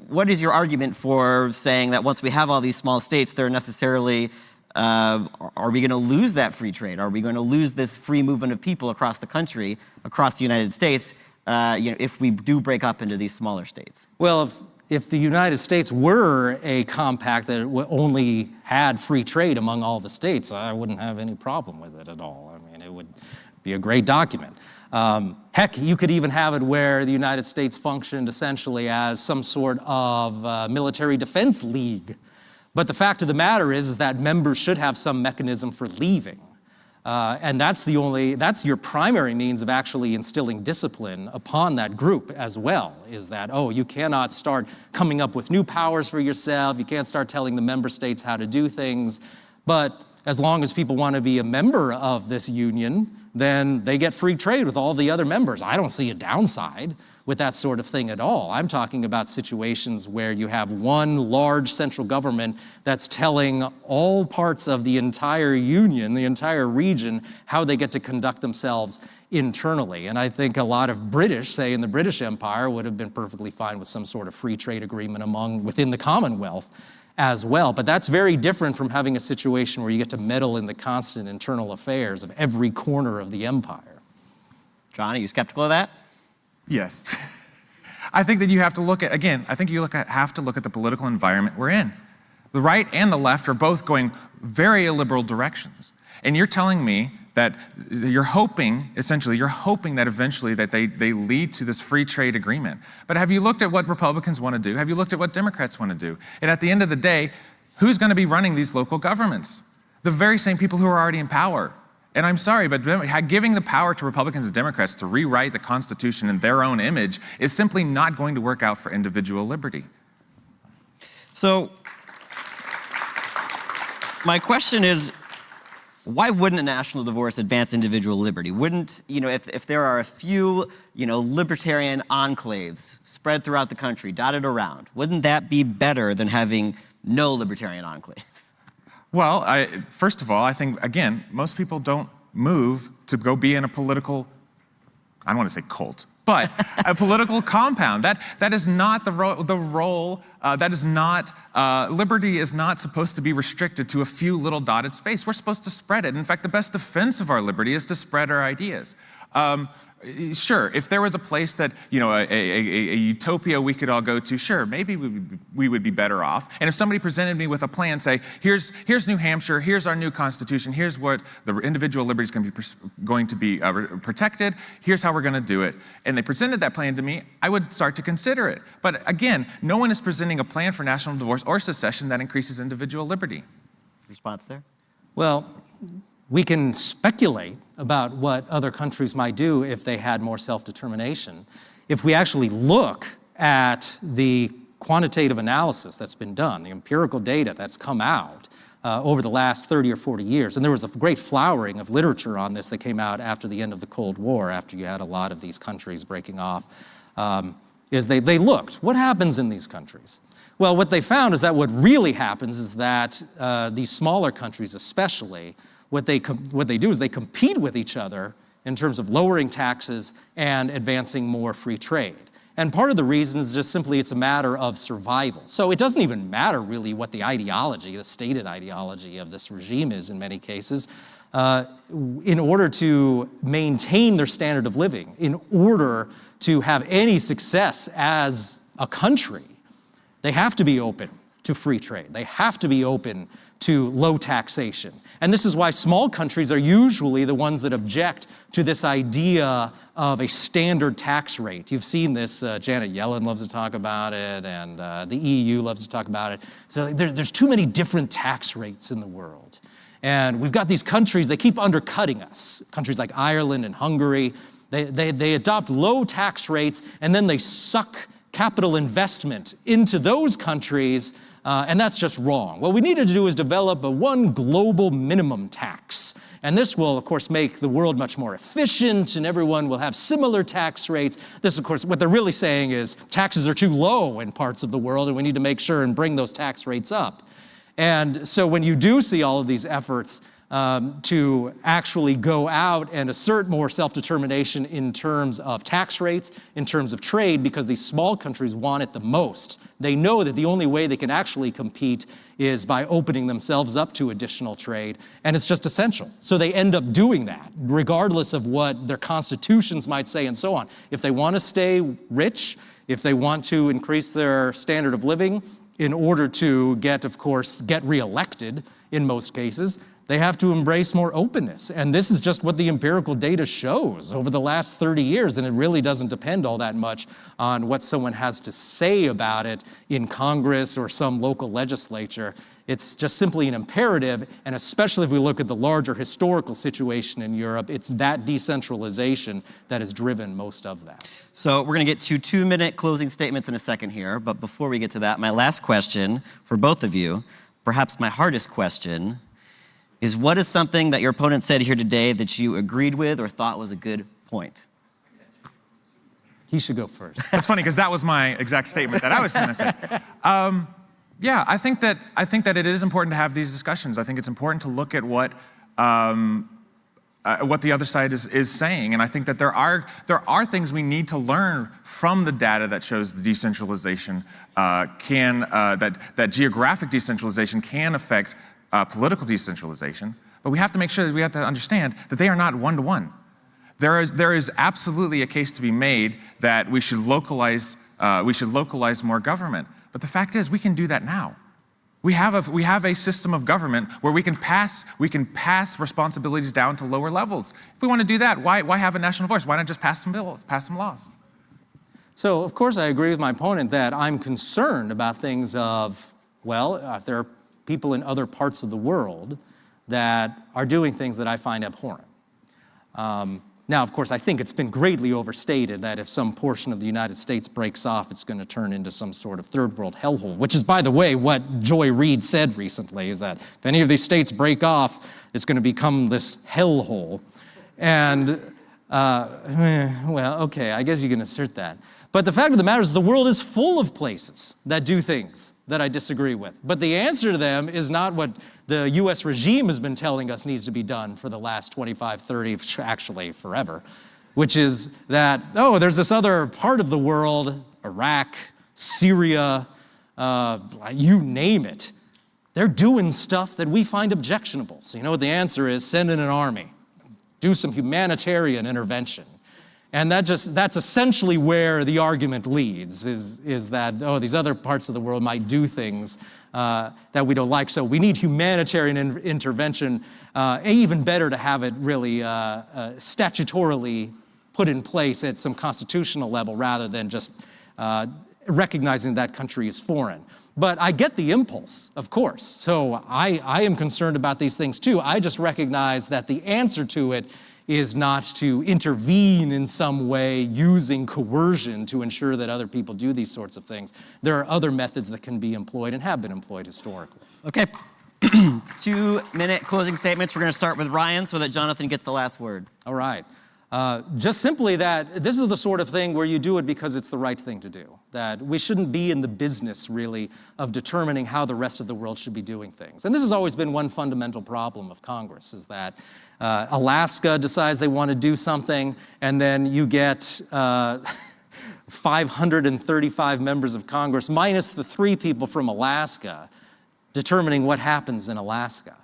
What is your argument for saying that once we have all these small states, they're necessarily, are we going to lose that free trade? Are we going to lose this free movement of people across the country, across the United States, if we do break up into these smaller states? Well, if the United States were a compact that only had free trade among all the states, I wouldn't have any problem with it at all. I mean, it would be a great document. Heck, you could even have it where the United States functioned essentially as some sort of military defense league. But the fact of the matter is that members should have some mechanism for leaving. And that's your primary means of actually instilling discipline upon that group as well, is that, oh, you cannot start coming up with new powers for yourself, you can't start telling the member states how to do things, but as long as people want to be a member of this union, then they get free trade with all the other members. I don't see a downside with that sort of thing at all. I'm talking about situations where you have one large central government that's telling all parts of the entire union, the entire region, how they get to conduct themselves internally. And I think a lot of British, say in the British Empire, would have been perfectly fine with some sort of free trade agreement within the Commonwealth as well. But that's very different from having a situation where you get to meddle in the constant internal affairs of every corner of the empire. John, are you skeptical of that? Yes. I think that you have to look at, again, I think you have to look at the political environment we're in. The right and the left are both going very illiberal directions. And you're telling me that you're hoping that eventually that they lead to this free trade agreement. But have you looked at what Republicans want to do? Have you looked at what Democrats want to do? And at the end of the day, who's going to be running these local governments? The very same people who are already in power. And I'm sorry, but giving the power to Republicans and Democrats to rewrite the Constitution in their own image is simply not going to work out for individual liberty. So, my question is, Why wouldn't a national divorce advance individual liberty? Wouldn't, if there are a few, libertarian enclaves spread throughout the country, dotted around, wouldn't that be better than having no libertarian enclaves? Well, first of all, I think, again, most people don't move to go be in a political, I don't want to say cult, but a political compound. That is not the role, that is not, liberty is not supposed to be restricted to a few little dotted space. We're supposed to spread it. In fact, the best defense of our liberty is to spread our ideas. Sure, if there was a place that, a utopia we could all go to, sure, maybe we would be better off. And if somebody presented me with a plan, say, here's New Hampshire, here's our new constitution, here's what the individual liberty is going to be protected, here's how we're going to do it, and they presented that plan to me, I would start to consider it. But again, no one is presenting a plan for national divorce or secession that increases individual liberty. Response there? Well, we can speculate about what other countries might do if they had more self-determination. If we actually look at the quantitative analysis that's been done, the empirical data that's come out over the last 30 or 40 years, and there was a great flowering of literature on this that came out after the end of the Cold War, after you had a lot of these countries breaking off, is they looked, what happens in these countries? Well, what they found is that what really happens is that these smaller countries especially, what they do is they compete with each other in terms of lowering taxes and advancing more free trade. And part of the reason is just simply it's a matter of survival. So it doesn't even matter really what the ideology, the stated ideology of this regime is in many cases. In order to maintain their standard of living, in order to have any success as a country, they have to be open to free trade. They have to be open to low taxation. And this is why small countries are usually the ones that object to this idea of a standard tax rate. You've seen this, Janet Yellen loves to talk about it, and the EU loves to talk about it. So there's too many different tax rates in the world. And we've got these countries, they keep undercutting us. Countries like Ireland and Hungary, they adopt low tax rates, and then they suck capital investment into those countries, and that's just wrong. What we need to do is develop one global minimum tax. And this will, of course, make the world much more efficient, and everyone will have similar tax rates. This, of course, what they're really saying is taxes are too low in parts of the world, and we need to make sure and bring those tax rates up. And so when you do see all of these efforts to actually go out and assert more self-determination in terms of tax rates, in terms of trade, because these small countries want it the most. They know that the only way they can actually compete is by opening themselves up to additional trade, and it's just essential. So they end up doing that, regardless of what their constitutions might say and so on. If they want to stay rich, if they want to increase their standard of living in order to get reelected in most cases, they have to embrace more openness. And this is just what the empirical data shows over the last 30 years, and it really doesn't depend all that much on what someone has to say about it in Congress or some local legislature. It's just simply an imperative, and especially if we look at the larger historical situation in Europe, it's that decentralization that has driven most of that. So we're going to get to 2-minute closing statements in a second here, but before we get to that, my last question for both of you, perhaps my hardest question, is what is something that your opponent said here today that you agreed with or thought was a good point? He should go first. That's funny because that was my exact statement that I was going to say. Yeah, I think that it is important to have these discussions. I think it's important to look at what the other side is saying, and I think that there are things we need to learn from the data that shows the decentralization that geographic decentralization can affect political decentralization, but we have to make sure that we have to understand that they are not one-to-one. There is absolutely a case to be made that we should localize more government. But the fact is, we can do that now. We have a system of government where we can pass responsibilities down to lower levels. If we want to do that, why have a national voice? Why not just pass some bills, pass some laws? So, of course, I agree with my opponent that I'm concerned about things of, well, if there are people in other parts of the world that are doing things that I find abhorrent. Now, of course, I think it's been greatly overstated that if some portion of the United States breaks off, it's going to turn into some sort of third world hellhole, which is, by the way, what Joy Reid said recently, is that if any of these states break off, it's going to become this hellhole. And, well, okay, I guess you can assert that. But the fact of the matter is the world is full of places that do things that I disagree with. But the answer to them is not what the US regime has been telling us needs to be done for the last 25, 30, actually forever, which is that, oh, there's this other part of the world, Iraq, Syria, you name it. They're doing stuff that we find objectionable. So you know what the answer is? Send in an army. Do some humanitarian intervention. And that's essentially where the argument leads, is that, oh, these other parts of the world might do things that we don't like. So we need humanitarian intervention, even better to have it really statutorily put in place at some constitutional level rather than just recognizing that country is foreign. But I get the impulse, of course. So I am concerned about these things too. I just recognize that the answer to it is not to intervene in some way using coercion to ensure that other people do these sorts of things. There are other methods that can be employed and have been employed historically. Okay, 2-minute closing statements. We're going to start with Ryan so that Jonathan gets the last word. All right. Just simply that this is the sort of thing where you do it because it's the right thing to do. That we shouldn't be in the business, really, of determining how the rest of the world should be doing things. And this has always been one fundamental problem of Congress, is that Alaska decides they want to do something, and then you get 535 members of Congress, minus the 3 people from Alaska, determining what happens in Alaska.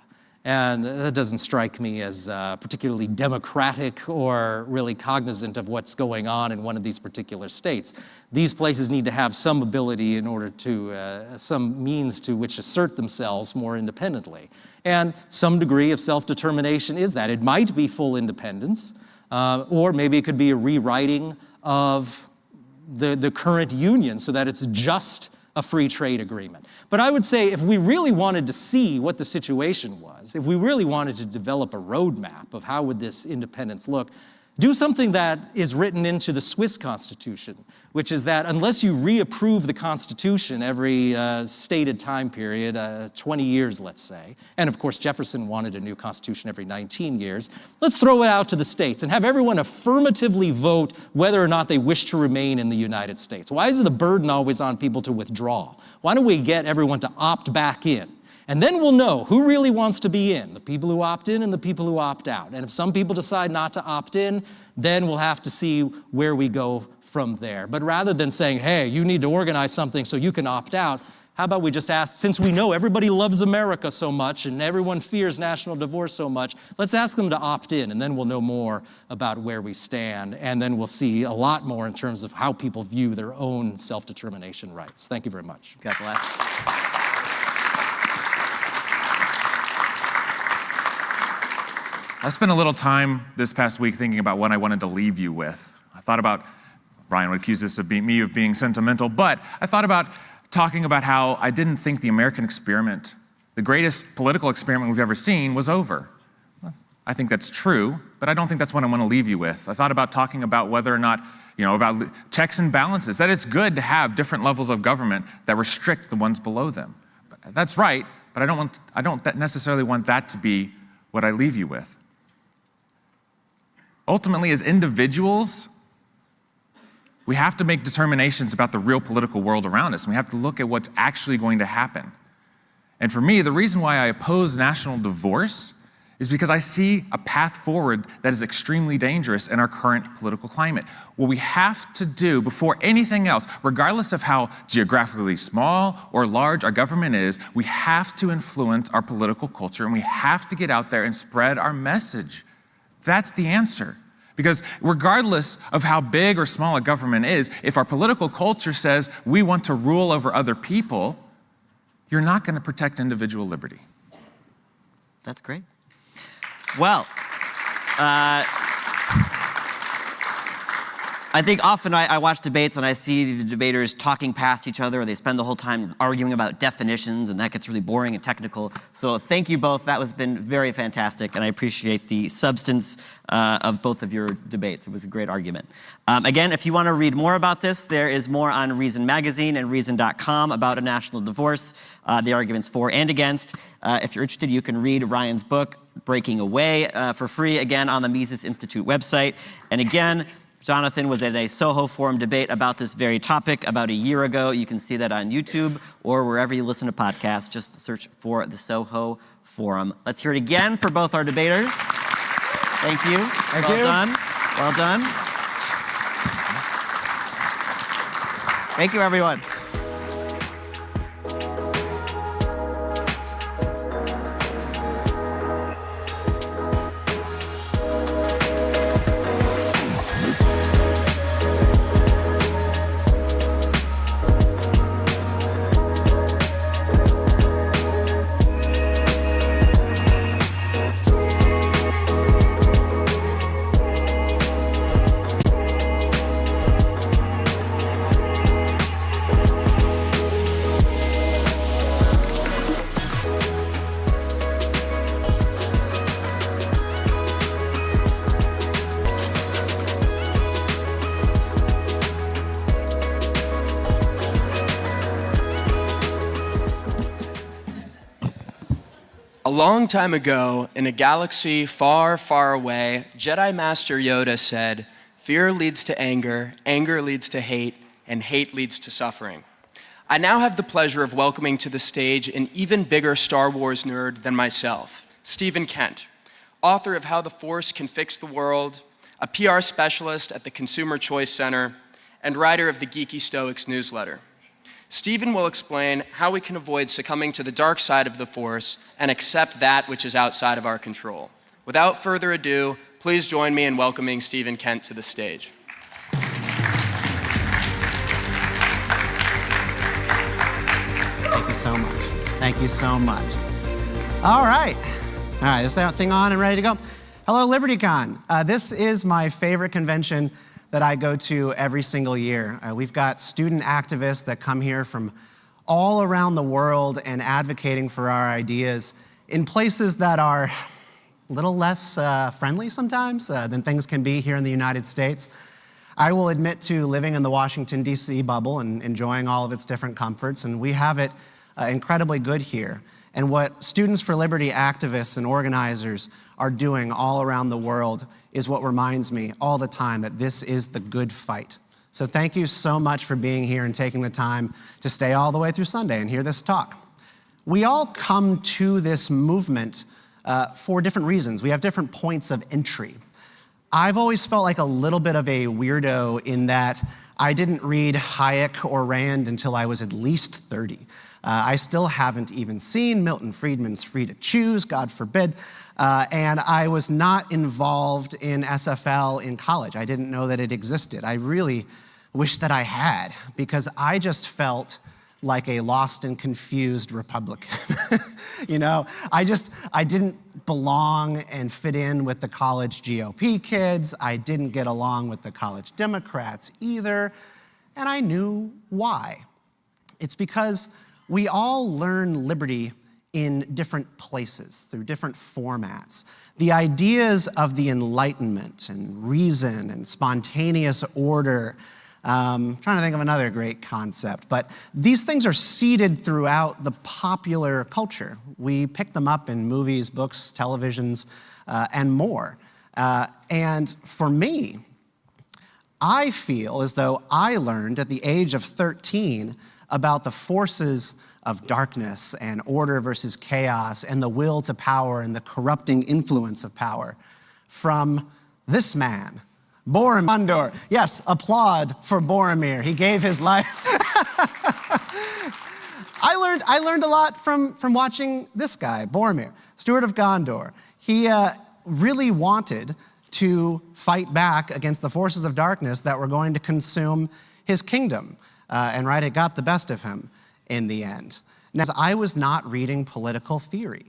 And that doesn't strike me as particularly democratic or really cognizant of what's going on in one of these particular states. These places need to have some ability in order to, some means to which assert themselves more independently. And some degree of self-determination is that. It might be full independence, or maybe it could be a rewriting of the current union so that it's just a free trade agreement. But I would say if we really wanted to see what the situation was, if we really wanted to develop a roadmap of how would this independence look, do something that is written into the Swiss Constitution, which is that unless you reapprove the Constitution every stated time period, 20 years, let's say, and of course Jefferson wanted a new Constitution every 19 years, let's throw it out to the states and have everyone affirmatively vote whether or not they wish to remain in the United States. Why is the burden always on people to withdraw? Why don't we get everyone to opt back in? And then we'll know who really wants to be in, the people who opt in and the people who opt out. And if some people decide not to opt in, then we'll have to see where we go from there. But rather than saying, hey, you need to organize something so you can opt out, how about we just ask, since we know everybody loves America so much and everyone fears national divorce so much, let's ask them to opt in, and then we'll know more about where we stand, and then we'll see a lot more in terms of how people view their own self-determination rights. Thank you very much. Got the last. I spent a little time this past week thinking about what I wanted to leave you with. I thought about, Ryan would accuse this of me of being sentimental, but I thought about talking about how I didn't think the American experiment, the greatest political experiment we've ever seen, was over. I think that's true, but I don't think that's what I want to leave you with. I thought about talking about whether or not, about checks and balances, that it's good to have different levels of government that restrict the ones below them. That's right, but I don't necessarily want that to be what I leave you with. Ultimately, as individuals, we have to make determinations about the real political world around us, and we have to look at what's actually going to happen. And for me, the reason why I oppose national divorce is because I see a path forward that is extremely dangerous in our current political climate. What we have to do before anything else, regardless of how geographically small or large our government is, we have to influence our political culture, and we have to get out there and spread our message. That's the answer. Because regardless of how big or small a government is, if our political culture says we want to rule over other people, you're not going to protect individual liberty. That's great. Well, I think often I watch debates and I see the debaters talking past each other, or they spend the whole time arguing about definitions, and that gets really boring and technical. So thank you both. That has been very fantastic, and I appreciate the substance of both of your debates. It was a great argument. Again, if you want to read more about this, there is more on Reason Magazine and Reason.com about a national divorce, the arguments for and against. If you're interested, you can read Ryan's book, Breaking Away, for free, again, on the Mises Institute website. And again, Jonathan was at a Soho Forum debate about this very topic about a year ago. You can see that on YouTube or wherever you listen to podcasts. Just search for the Soho Forum. Let's hear it again for both our debaters. Thank you. Well done. Well done. Thank you, everyone. A long time ago, in a galaxy far, far away, Jedi Master Yoda said, "Fear leads to anger, anger leads to hate, and hate leads to suffering." I now have the pleasure of welcoming to the stage an even bigger Star Wars nerd than myself, Stephen Kent, author of How the Force Can Fix the World, a PR specialist at the Consumer Choice Center, and writer of the Geeky Stoics newsletter. Stephen will explain how we can avoid succumbing to the dark side of the Force and accept that which is outside of our control. Without further ado, please join me in welcoming Stephen Kent to the stage. Thank you so much. Thank you so much. All right. All right, is that thing on and ready to go? Hello, LibertyCon. This is my favorite convention that I go to every single year. We've got student activists that come here from all around the world and advocating for our ideas in places that are a little less friendly sometimes than things can be here in the United States. I will admit to living in the Washington, D.C. bubble and enjoying all of its different comforts, and we have it incredibly good here. And what Students for Liberty activists and organizers are doing all around the world is what reminds me all the time that this is the good fight. So thank you so much for being here and taking the time to stay all the way through Sunday and hear this talk. We all come to this movement for different reasons. We have different points of entry. I've always felt like a little bit of a weirdo in that I didn't read Hayek or Rand until I was at least 30. I still haven't even seen Milton Friedman's Free to Choose, God forbid, and I was not involved in SFL in college. I didn't know that it existed. I really wish that I had, because I just felt like a lost and confused Republican. You know, I didn't belong and fit in with the college GOP kids. I didn't get along with the college Democrats either, and I knew why. It's because we all learn liberty in different places, through different formats. The ideas of the Enlightenment and reason and spontaneous order, trying to think of another great concept, but these things are seeded throughout the popular culture. We pick them up in movies, books, televisions, and more. And for me, I feel as though I learned at the age of 13 about the forces of darkness and order versus chaos and the will to power and the corrupting influence of power from this man, Boromir. Yes, applaud for Boromir. He gave his life. I learned a lot from watching this guy, Boromir, Steward of Gondor. He really wanted to fight back against the forces of darkness that were going to consume his kingdom. And right, it got the best of him in the end. Now, I was not reading political theory.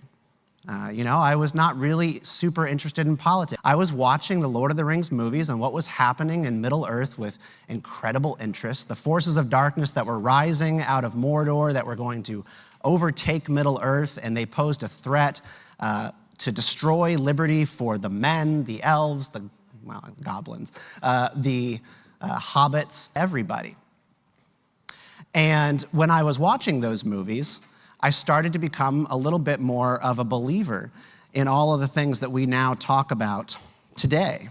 I was not really super interested in politics. I was watching the Lord of the Rings movies and what was happening in Middle-earth with incredible interest. The forces of darkness that were rising out of Mordor that were going to overtake Middle-earth, and they posed a threat to destroy liberty for the men, the elves, the goblins, the hobbits, everybody. And when I was watching those movies, I started to become a little bit more of a believer in all of the things that we now talk about today.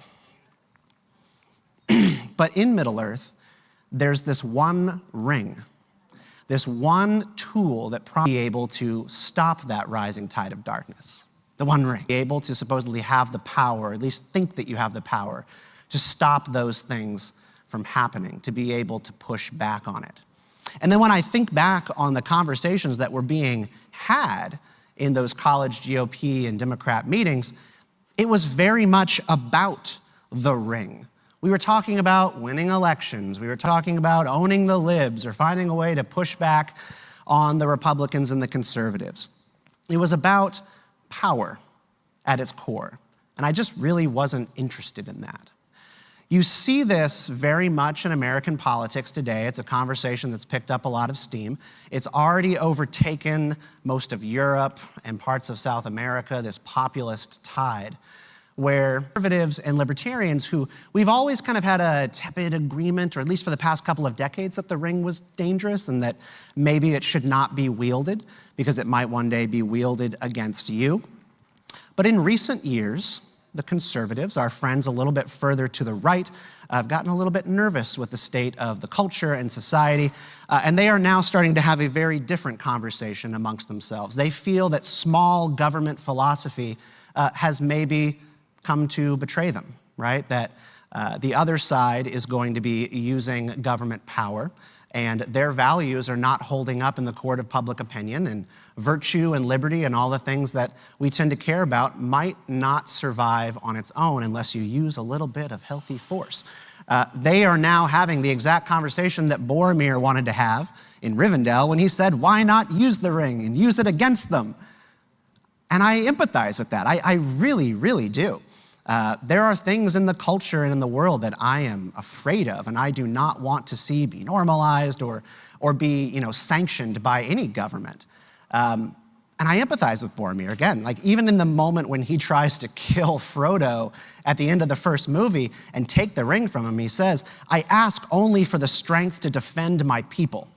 But in Middle-earth, there's this one ring, this one tool that probably be able to stop that rising tide of darkness. The one ring. Be able to supposedly have the power, or at least think that you have the power, to stop those things from happening, to be able to push back on it. And then when I think back on the conversations that were being had in those college GOP and Democrat meetings, it was very much about the ring. We were talking about winning elections. We were talking about owning the libs or finding a way to push back on the Republicans and the conservatives. It was about power at its core. And I just really wasn't interested in that. You see this very much in American politics today. It's a conversation that's picked up a lot of steam. It's already overtaken most of Europe and parts of South America, this populist tide, where conservatives and libertarians, who we've always kind of had a tepid agreement, or at least for the past couple of decades, that the ring was dangerous and that maybe it should not be wielded because it might one day be wielded against you. But in recent years, the conservatives, our friends a little bit further to the right, have gotten a little bit nervous with the state of the culture and society, and they are now starting to have a very different conversation amongst themselves. They feel that small government philosophy has maybe come to betray them, right? That the other side is going to be using government power, and their values are not holding up in the court of public opinion, and virtue and liberty and all the things that we tend to care about might not survive on its own unless you use a little bit of healthy force. They are now having the exact conversation that Boromir wanted to have in Rivendell when he said, why not use the ring and use it against them? And I empathize with that. I really, really do. There are things in the culture and in the world that I am afraid of and I do not want to see be normalized or be sanctioned by any government. And I empathize with Boromir. Again, like even in the moment when he tries to kill Frodo at the end of the first movie and take the ring from him, he says, I ask only for the strength to defend my people.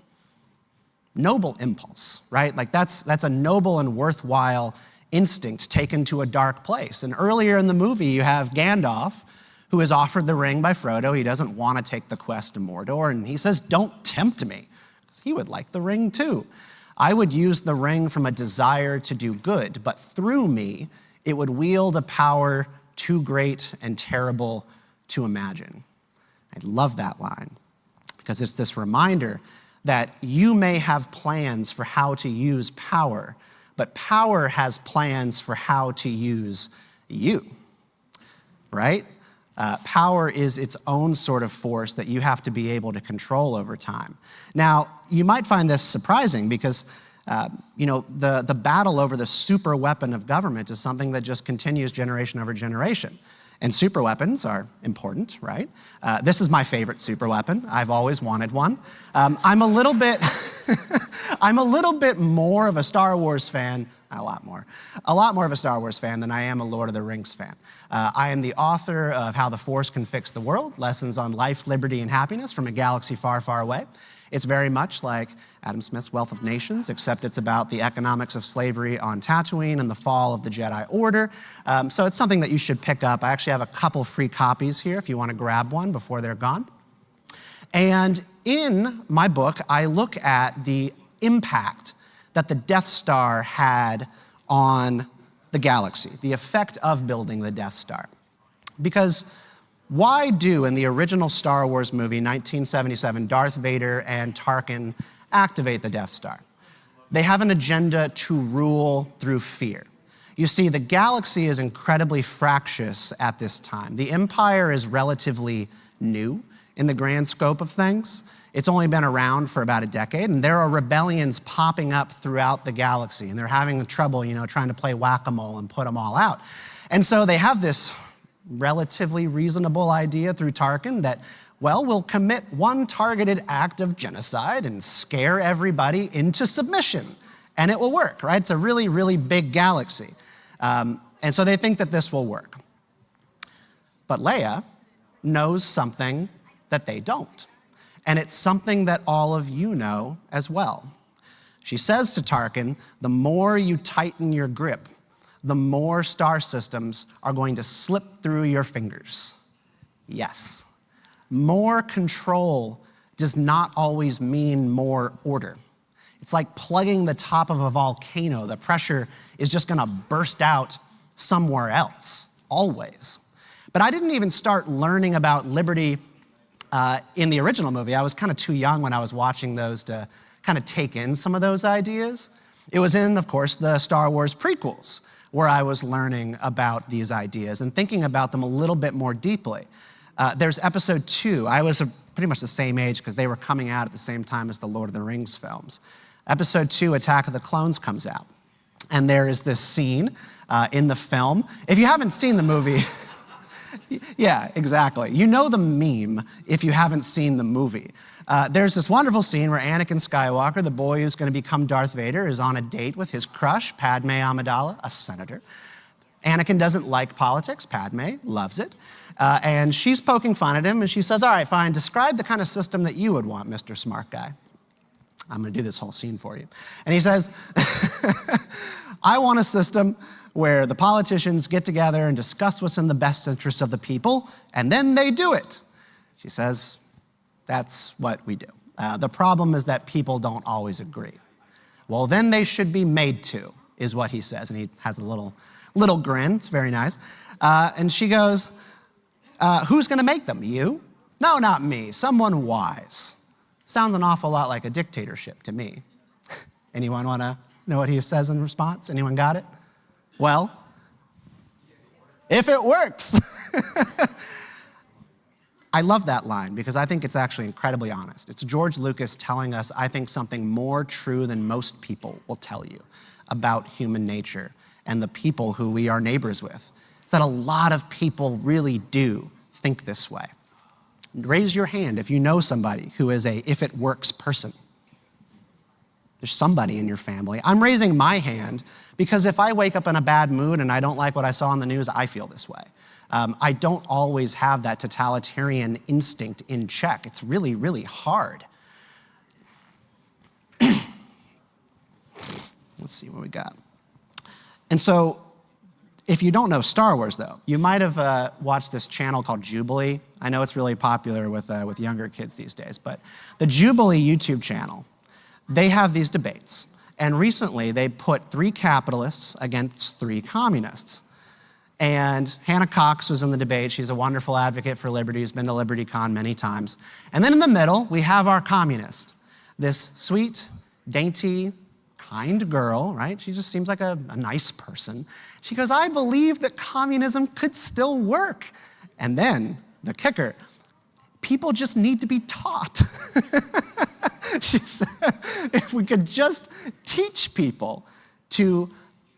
Noble impulse, right? Like that's a noble and worthwhile instinct taken to a dark place. And earlier in the movie, you have Gandalf, who is offered the ring by Frodo. He doesn't want to take the quest to Mordor, and he says, don't tempt me, because he would like the ring too. I would use the ring from a desire to do good, but through me, it would wield a power too great and terrible to imagine. I love that line, because it's this reminder that you may have plans for how to use power, but power has plans for how to use you, right? Power is its own sort of force that you have to be able to control over time. Now, you might find this surprising because, the battle over the super weapon of government is something that just continues generation over generation. And super weapons are important, right? This is my favorite super weapon. I've always wanted one. I'm a little bit more of a Star Wars fan, a lot more of a Star Wars fan than I am a Lord of the Rings fan. I am the author of How the Force Can Fix the World, Lessons on Life, Liberty, and Happiness from a Galaxy Far, Far Away. It's very much like Adam Smith's Wealth of Nations, except it's about the economics of slavery on Tatooine and the fall of the Jedi Order. So it's something that you should pick up. I actually have a couple free copies here if you want to grab one before they're gone. And in my book, I look at the impact that the Death Star had on the galaxy, the effect of building the Death Star. Because why do, in the original Star Wars movie, 1977, Darth Vader and Tarkin activate the Death Star? They have an agenda to rule through fear. You see, the galaxy is incredibly fractious at this time. The Empire is relatively new. in the grand scope of things. It's only been around for about a decade, and there are rebellions popping up throughout the galaxy, and they're having trouble, trying to play whack-a-mole and put them all out. And so they have this relatively reasonable idea through Tarkin that, well, we'll commit one targeted act of genocide and scare everybody into submission, and it will work, right? It's a really, really big galaxy. And so they think that this will work. But Leia knows something that they don't. And it's something that all of you know as well. She says to Tarkin, the more you tighten your grip, the more star systems are going to slip through your fingers. Yes, more control does not always mean more order. It's like plugging the top of a volcano. The pressure is just gonna burst out somewhere else, always. But I didn't even start learning about liberty in the original movie. I was kind of too young when I was watching those to kind of take in some of those ideas. It was in, of course, the Star Wars prequels where I was learning about these ideas and thinking about them a little bit more deeply. There's episode 2. I was pretty much the same age because they were coming out at the same time as the Lord of the Rings films. Episode 2, Attack of the Clones, comes out. And there is this scene in the film. If you haven't seen the movie, yeah, exactly. You know the meme if you haven't seen the movie. There's this wonderful scene where Anakin Skywalker, the boy who's going to become Darth Vader, is on a date with his crush, Padme Amidala, a senator. Anakin doesn't like politics. Padme loves it. And she's poking fun at him, and she says, all right, fine, describe the kind of system that you would want, Mr. Smart Guy. I'm going to do this whole scene for you. And he says, I want a system where the politicians get together and discuss what's in the best interest of the people, and then they do it. She says, that's what we do. The problem is that people don't always agree. Well, then they should be made to, is what he says. And he has a little grin. It's very nice. And she goes, who's going to make them? You? No, not me. Someone wise. Sounds an awful lot like a dictatorship to me. Anyone want to know what he says in response? Anyone got it? Well, if it works. I love that line because I think it's actually incredibly honest. It's George Lucas telling us, I think, something more true than most people will tell you about human nature and the people who we are neighbors with. It's that a lot of people really do think this way. Raise your hand if you know somebody who is a if it works person. There's somebody in your family. I'm raising my hand because if I wake up in a bad mood and I don't like what I saw on the news, I feel this way. I don't always have that totalitarian instinct in check. It's really, really hard. Let's see what we got. And so, if you don't know Star Wars, though, you might have watched this channel called Jubilee. I know it's really popular with younger kids these days, but the Jubilee YouTube channel, they have these debates. And recently, they put 3 capitalists against 3 communists. And Hannah Cox was in the debate. She's a wonderful advocate for liberty, who's been to LibertyCon many times. And then in the middle, we have our communist, this sweet, dainty, kind girl, right? She just seems like a nice person. She goes, I believe that communism could still work. And then, the kicker, people just need to be taught. She said, if we could just teach people to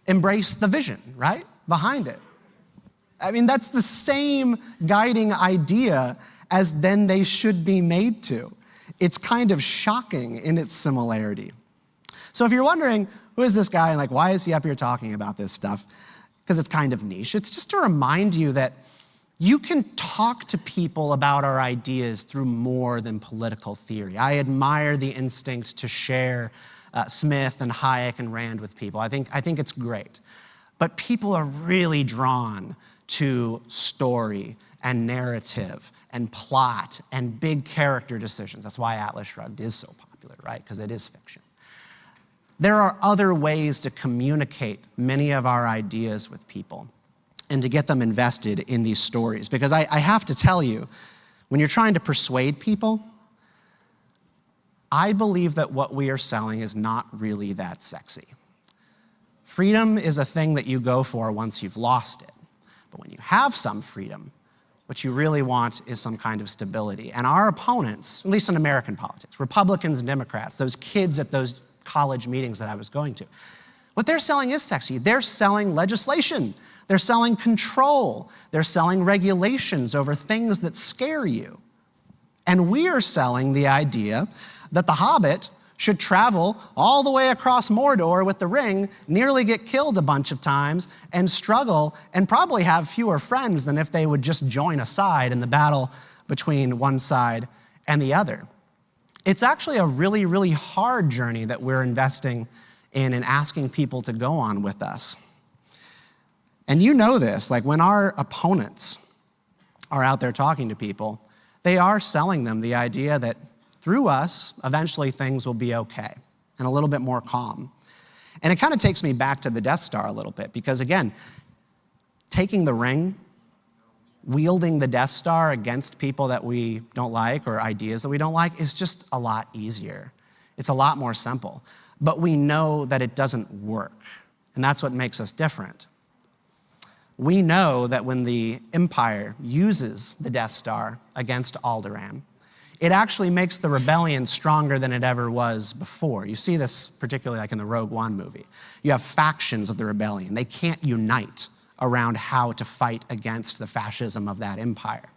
embrace the vision, right, behind it. I mean, that's the same guiding idea as then they should be made to. It's kind of shocking in its similarity. So if you're wondering, who is this guy and like, why is he up here talking about this stuff? Because it's kind of niche. It's just to remind you that you can talk to people about our ideas through more than political theory. I admire the instinct to share Smith and Hayek and Rand with people. I think it's great. But people are really drawn to story and narrative and plot and big character decisions. That's why Atlas Shrugged is so popular, right? Because it is fiction. There are other ways to communicate many of our ideas with people and to get them invested in these stories. Because I have to tell you, when you're trying to persuade people, I believe that what we are selling is not really that sexy. Freedom is a thing that you go for once you've lost it. But when you have some freedom, What you really want is some kind of stability. And our opponents, at least in American politics, Republicans and Democrats, those kids at those college meetings that I was going to, what they're selling is sexy. They're selling legislation. They're selling control. They're selling regulations over things that scare you. And we are selling the idea that the Hobbit should travel all the way across Mordor with the ring, nearly get killed a bunch of times, and struggle, and probably have fewer friends than if they would just join a side in the battle between one side and the other. It's actually a really, really hard journey that we're investing in and asking people to go on with us. And you know this, like when our opponents are out there talking to people, they are selling them the idea that through us, eventually things will be okay and a little bit more calm. And it kind of takes me back to the Death Star a little bit because again, taking the ring, wielding the Death Star against people that we don't like or ideas that we don't like is just a lot easier. It's a lot more simple. But we know that it doesn't work. And that's what makes us different. We know that when the Empire uses the Death Star against Alderaan, it actually makes the rebellion stronger than it ever was before. You see this particularly like in the Rogue One movie. You have factions of the rebellion. They can't unite around how to fight against the fascism of that empire.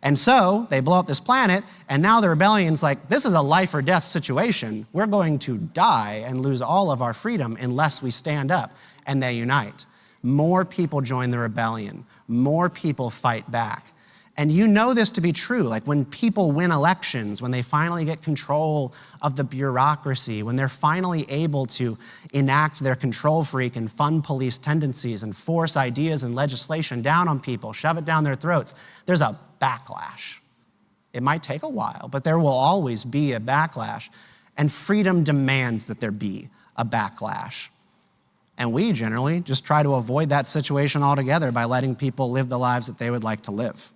And so they blow up this planet, and now the rebellion's like, this is a life or death situation. We're going to die and lose all of our freedom unless we stand up, and they unite. More people join the rebellion. More people fight back. And you know this to be true, like when people win elections, when they finally get control of the bureaucracy, when they're finally able to enact their control freak and fund police tendencies and force ideas and legislation down on people, shove it down their throats, there's a backlash. It might take a while, but there will always be a backlash. And freedom demands that there be a backlash. And we generally just try to avoid that situation altogether by letting people live the lives that they would like to live.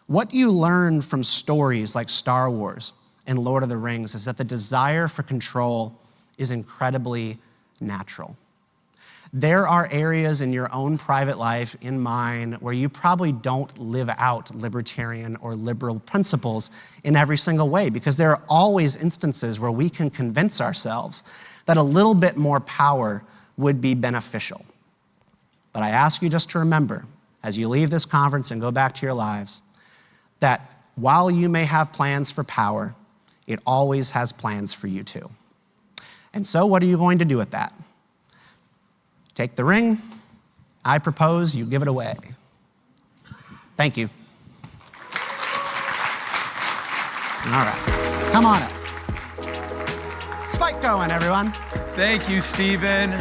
What you learn from stories like Star Wars and Lord of the Rings is that the desire for control is incredibly natural. There are areas in your own private life, in mine, where you probably don't live out libertarian or liberal principles in every single way, because there are always instances where we can convince ourselves that a little bit more power would be beneficial. But I ask you just to remember, as you leave this conference and go back to your lives, that while you may have plans for power, it always has plans for you too. And so what are you going to do with that? Take the ring. I propose you give it away. Thank you. All right, come on up. Spike going, everyone. Thank you, Stephen.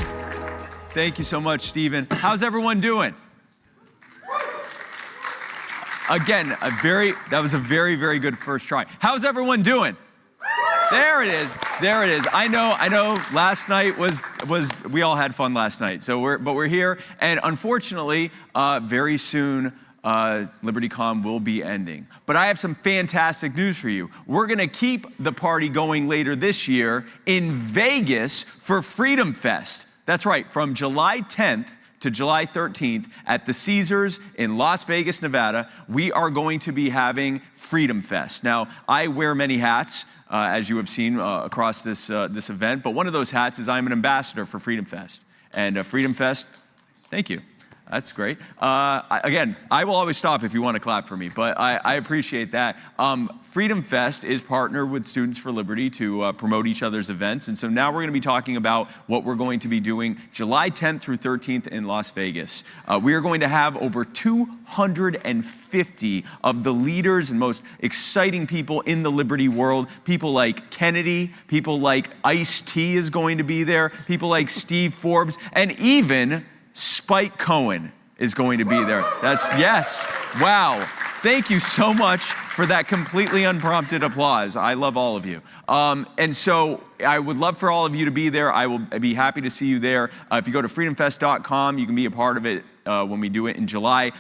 Thank you so much, Stephen. How's everyone doing? Again, that was a very, very good first try. How's everyone doing? There it is. There it is. I know. Last night was we all had fun last night. So we're here, and unfortunately, very soon, LibertyCon will be ending. But I have some fantastic news for you. We're gonna keep the party going later this year in Vegas for Freedom Fest. That's right, from July 10th to July 13th at the Caesars in Las Vegas, Nevada, we are going to be having Freedom Fest. Now, I wear many hats, as you have seen across this event, but one of those hats is I'm an ambassador for Freedom Fest. And Freedom Fest, thank you. That's great. Again, I will always stop if you want to clap for me, but I appreciate that. Freedom Fest is partnered with Students for Liberty to promote each other's events. And so now we're going to be talking about what we're going to be doing July 10th through 13th in Las Vegas. We are going to have over 250 of the leaders and most exciting people in the Liberty world. People like Kennedy, people like Ice-T is going to be there, people like Steve Forbes, and even Spike Cohen is going to be there. Yes. Wow. Thank you so much for that completely unprompted applause. I love all of you. And so I would love for all of you to be there. I will be happy to see you there. If you go to freedomfest.com, you can be a part of it when we do it in July.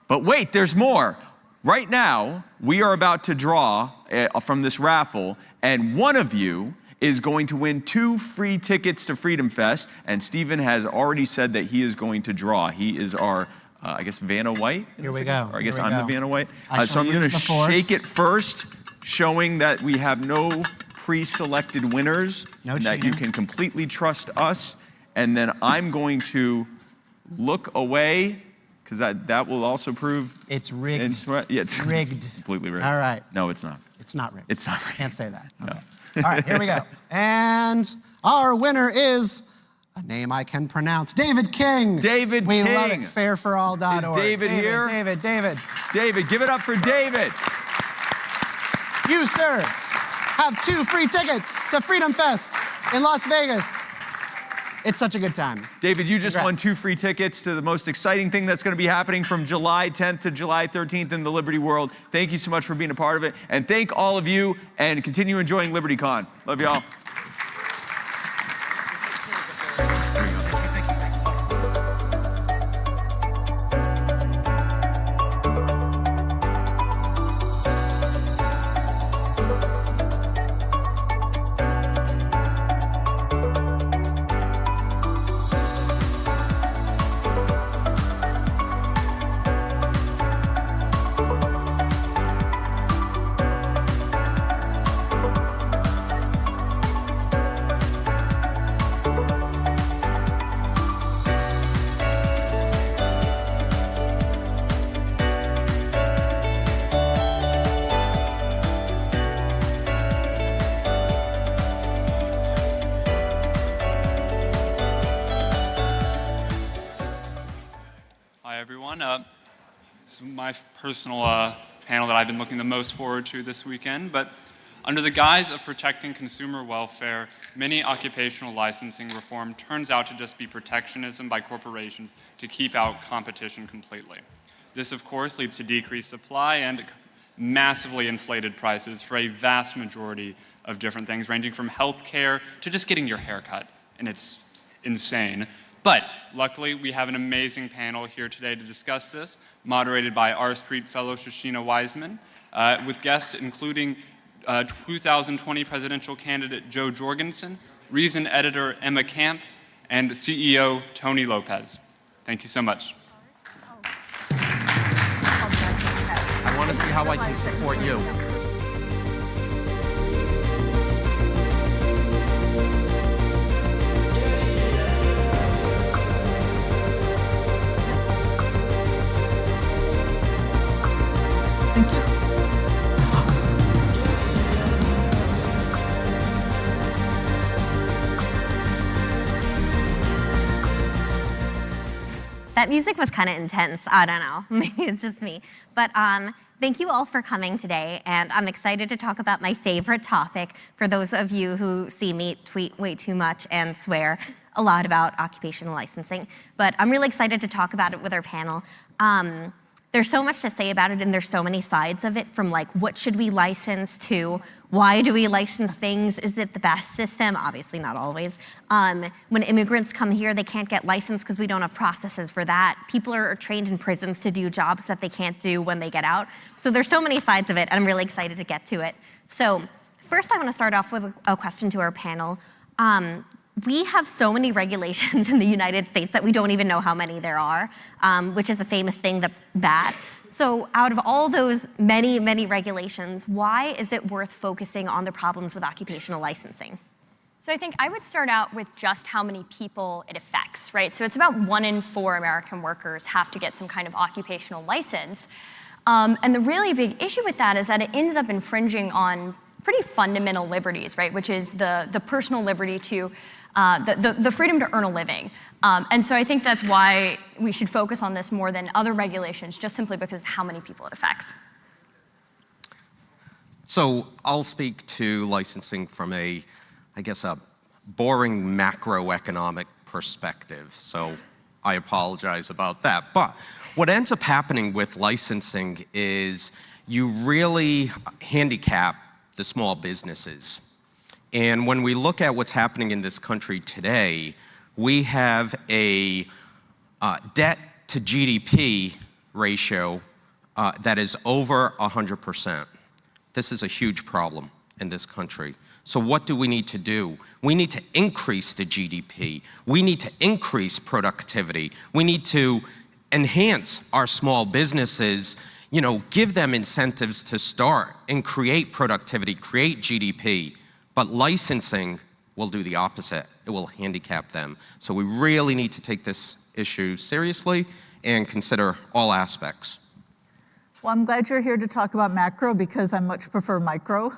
But wait, there's more. Right now, we are about to draw from this raffle, and one of you is going to win 2 free tickets to Freedom Fest, and Stephen has already said that he is going to draw. He is our I guess, Vanna White. Here we go. Or I guess Here we I'm go. the Vanna White. I So I'm shall going use to the force. shake it first, showing that we have no pre-selected winners. No and that you cheating. can completely trust us. And then I'm going to look away, because that will also prove... It's rigged. Yeah, it's Rigged. completely rigged. All right. No, it's not. It's not rigged. It's not rigged. Can't say that. No. Okay. All right, here we go. And our winner is a name I can pronounce, David King. David we King. love it. Fairforall.org. Is David here? David. David, give it up for David. You, sir, have 2 free tickets to Freedom Fest in Las Vegas. It's such a good time. David, you just won Congrats. 2 free tickets to the most exciting thing that's going to be happening from July 10th to July 13th in the Liberty World. Thank you so much for being a part of it. And thank all of you, and continue enjoying LibertyCon. Love y'all. Hi, everyone. This is my personal panel that I've been looking the most forward to this weekend. But under the guise of protecting consumer welfare, many occupational licensing reform turns out to just be protectionism by corporations to keep out competition completely. This, of course, leads to decreased supply and massively inflated prices for a vast majority of different things, ranging from healthcare to just getting your hair cut. And it's insane. But luckily, we have an amazing panel here today to discuss this, moderated by R Street fellow Shoshana Wiseman, with guests including 2020 presidential candidate Joe Jorgensen, Reason editor Emma Camp, and CEO Tony Lopez. Thank you so much. I want to see how I can support you. Thank you. That music was kind of intense. I don't know. Maybe it's just me. But thank you all for coming today. And I'm excited to talk about my favorite topic for those of you who see me tweet way too much and swear a lot about occupational licensing. But I'm really excited to talk about it with our panel. There's so much to say about it, and there's so many sides of it, from like, what should we license, to why do we license things? Is it the best system? Obviously not always. When immigrants come here, they can't get licensed because we don't have processes for that. People are trained in prisons to do jobs that they can't do when they get out. So there's so many sides of it, and I'm really excited to get to it. So first, I want to start off with a question to our panel. We have so many regulations in the United States that we don't even know how many there are, which is a famous thing that's bad. So out of all those many, many regulations, why is it worth focusing on the problems with occupational licensing? So I think I would start out with just how many people it affects, right? So it's about 1 in 4 American workers have to get some kind of occupational license. And the really big issue with that is that it ends up infringing on pretty fundamental liberties, right? Which is the personal liberty to, the freedom to earn a living. And so I think that's why we should focus on this more than other regulations, just simply because of how many people it affects. So I'll speak to licensing from a boring macroeconomic perspective. So I apologize about that. But what ends up happening with licensing is you really handicap the small businesses. And when we look at what's happening in this country today, we have a debt to GDP ratio that is over 100%. This is a huge problem in this country. So what do we need to do? We need to increase the GDP. We need to increase productivity. We need to enhance our small businesses, give them incentives to start and create productivity, create GDP. But licensing will do the opposite. It will handicap them. So we really need to take this issue seriously and consider all aspects. Well, I'm glad you're here to talk about macro because I much prefer micro.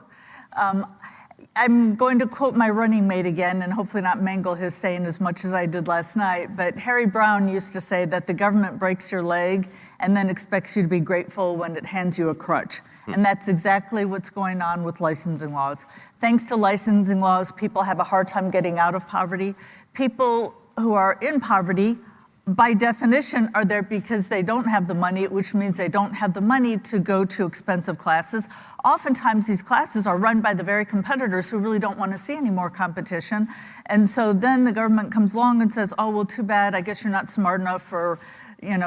I'm going to quote my running mate again and hopefully not mangle his saying as much as I did last night, but Harry Brown used to say that the government breaks your leg and then expects you to be grateful when it hands you a crutch. And that's exactly what's going on with licensing laws. Thanks to licensing laws, people have a hard time getting out of poverty. People who are in poverty, by definition, are there because they don't have the money, which means they don't have the money to go to expensive classes. Oftentimes, these classes are run by the very competitors who really don't want to see any more competition. And so then the government comes along and says, oh, well, too bad, I guess you're not smart enough or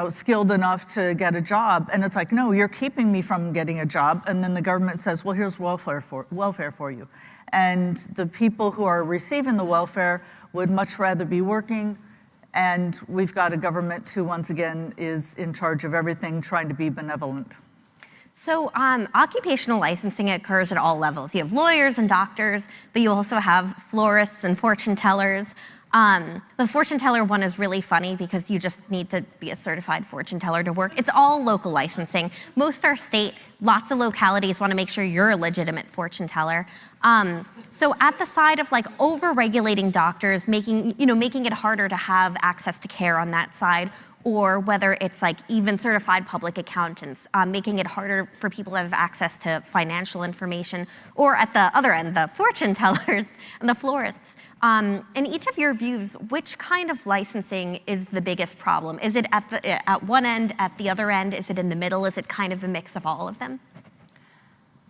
skilled enough to get a job. And it's like, no, you're keeping me from getting a job. And then the government says, well, here's welfare for you. And the people who are receiving the welfare would much rather be working. And we've got a government who, once again, is in charge of everything, trying to be benevolent. So occupational licensing occurs at all levels. You have lawyers and doctors, but you also have florists and fortune tellers. The fortune teller one is really funny because you just need to be a certified fortune teller to work. It's all local licensing. Most are state, lots of localities want to make sure you're a legitimate fortune teller. So at the side of over-regulating doctors, making it harder to have access to care on that side, or whether it's even certified public accountants, making it harder for people to have access to financial information, or at the other end, the fortune tellers and the florists. In each of your views, which kind of licensing is the biggest problem? Is it at one end, at the other end? Is it in the middle? Is it kind of a mix of all of them?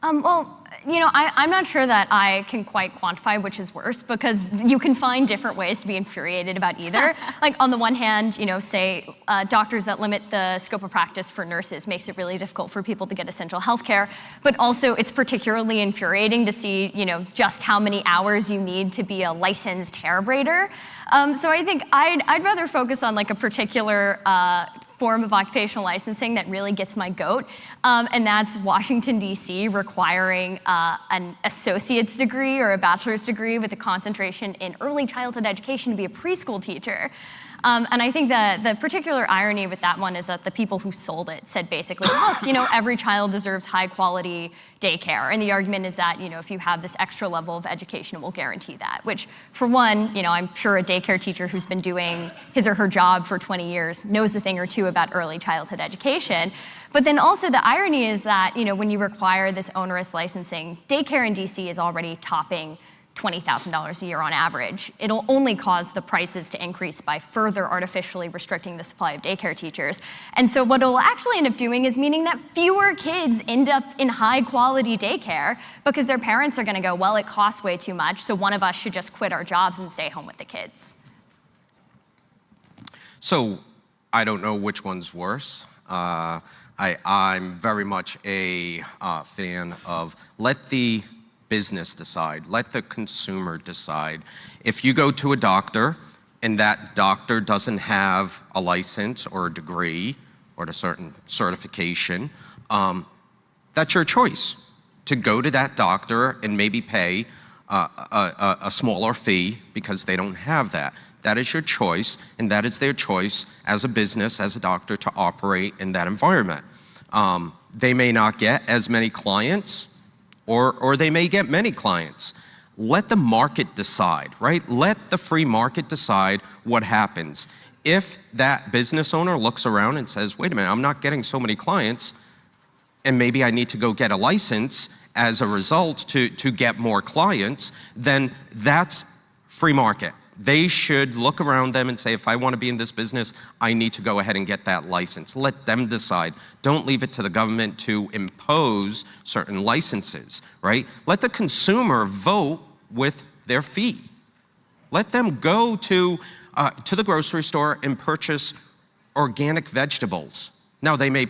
Well, I'm not sure that I can quite quantify which is worse because you can find different ways to be infuriated about either. On the one hand, say doctors that limit the scope of practice for nurses makes it really difficult for people to get essential health care, but also it's particularly infuriating to see, just how many hours you need to be a licensed hair braider. So I think I'd rather focus on a particular form of occupational licensing that really gets my goat, and that's Washington, D.C. requiring an associate's degree or a bachelor's degree with a concentration in early childhood education to be a preschool teacher. And I think the particular irony with that one is that the people who sold it said basically, look, every child deserves high quality daycare. And the argument is that, if you have this extra level of education, it will guarantee that, which for one, I'm sure a daycare teacher who's been doing his or her job for 20 years knows a thing or two about early childhood education. But then also the irony is that, when you require this onerous licensing, daycare in DC is already topping $20,000 a year on average. It'll only cause the prices to increase by further artificially restricting the supply of daycare teachers. And so what it'll actually end up doing is meaning that fewer kids end up in high quality daycare because their parents are gonna go, well, it costs way too much, so one of us should just quit our jobs and stay home with the kids. So I don't know which one's worse. I'm very much a fan of let the business decide, let the consumer decide. If you go to a doctor and that doctor doesn't have a license or a degree or a certain certification, that's your choice to go to that doctor and maybe pay a smaller fee because they don't have that. That is your choice, and that is their choice as a business, as a doctor, to operate in that environment. They may not get as many clients, or they may get many clients. Let the market decide, right? Let the free market decide what happens. If that business owner looks around and says, wait a minute, I'm not getting so many clients, and maybe I need to go get a license as a result to get more clients, then that's free market. They should look around them and say, if I want to be in this business, I need to go ahead and get that license. Let them decide. Don't leave it to the government to impose certain licenses, right? Let the consumer vote with their feet. Let them go to the grocery store and purchase organic vegetables. Now, they may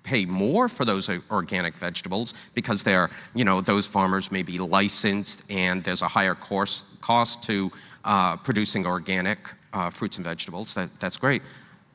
pay more for those organic vegetables because they're, those farmers may be licensed and there's a higher cost to producing organic fruits and vegetables. That's great.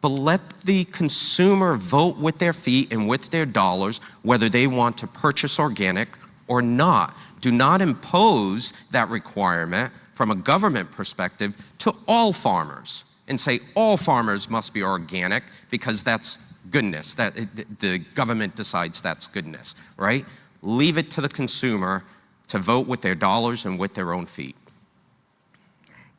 but let the consumer vote with their feet and with their dollars whether they want to purchase organic or not. Do not impose that requirement from a government perspective to all farmers and say all farmers must be organic because that's goodness, that the government decides that's goodness, right? Leave it to the consumer to vote with their dollars and with their own feet.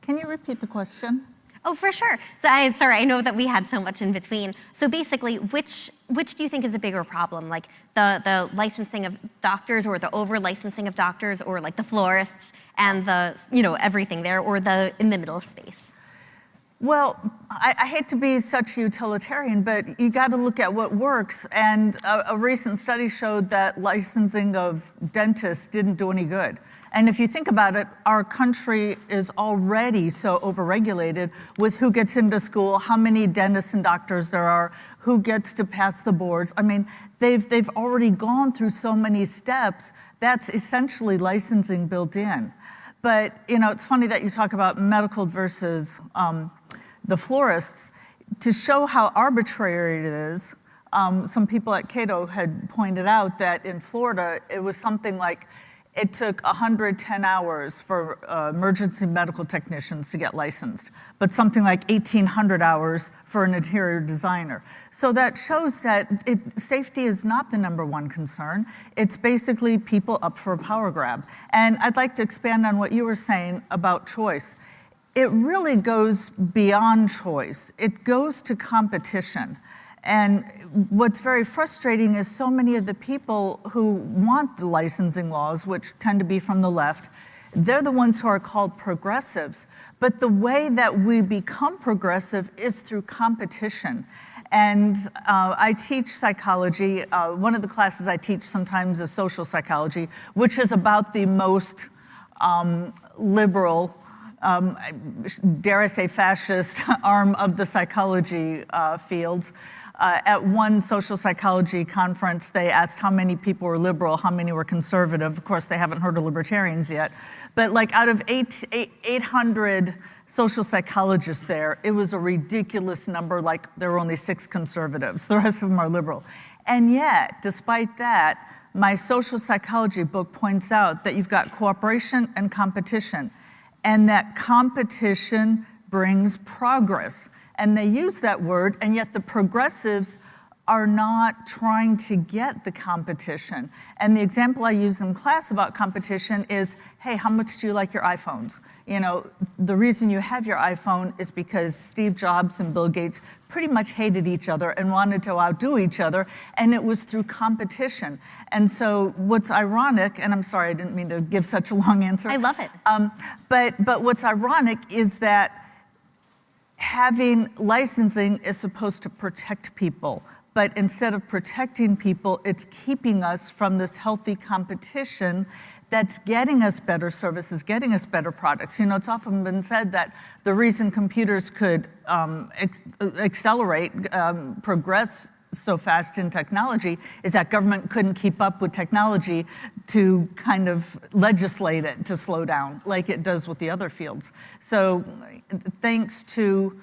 Can you repeat the question? Oh, for sure. So sorry, I know that we had so much in between. So basically, which do you think is a bigger problem? Like the licensing of doctors, or the over-licensing of doctors, or like the florists and the, everything there, or the in the middle space? Well, I hate to be such a utilitarian, but you got to look at what works. And a recent study showed that licensing of dentists didn't do any good. And if you think about it, our country is already so overregulated with who gets into school, how many dentists and doctors there are, who gets to pass the boards. I mean, they've already gone through so many steps. That's essentially licensing built in. But, it's funny that you talk about medical versus the florists. To show how arbitrary it is, some people at Cato had pointed out that in Florida, it was something like it took 110 hours for emergency medical technicians to get licensed, but something like 1,800 hours for an interior designer. So that shows that safety is not the #1 concern. It's basically people up for a power grab. And I'd like to expand on what you were saying about choice. It really goes beyond choice. It goes to competition. And what's very frustrating is so many of the people who want the licensing laws, which tend to be from the left, they're the ones who are called progressives. But the way that we become progressive is through competition. And I teach psychology. One of the classes I teach sometimes is social psychology, which is about the most liberal, dare I say fascist arm of the psychology fields. At one social psychology conference, they asked how many people were liberal, how many were conservative. Of course, they haven't heard of libertarians yet. But like out of 800 social psychologists there, it was a ridiculous number, like there were only 6 conservatives. The rest of them are liberal. And yet, despite that, my social psychology book points out that you've got cooperation and competition, and that competition brings progress. And they use that word, and yet the progressives are not trying to get the competition. And the example I use in class about competition is, hey, how much do you like your iPhones? The reason you have your iPhone is because Steve Jobs and Bill Gates pretty much hated each other and wanted to outdo each other, and it was through competition. And so what's ironic, and I'm sorry, I didn't mean to give such a long answer. I love it. But what's ironic is that having licensing is supposed to protect people, but instead of protecting people, it's keeping us from this healthy competition that's getting us better services, getting us better products. It's often been said that the reason computers could accelerate, progress so fast in technology is that government couldn't keep up with technology to kind of legislate it to slow down like it does with the other fields. So thanks to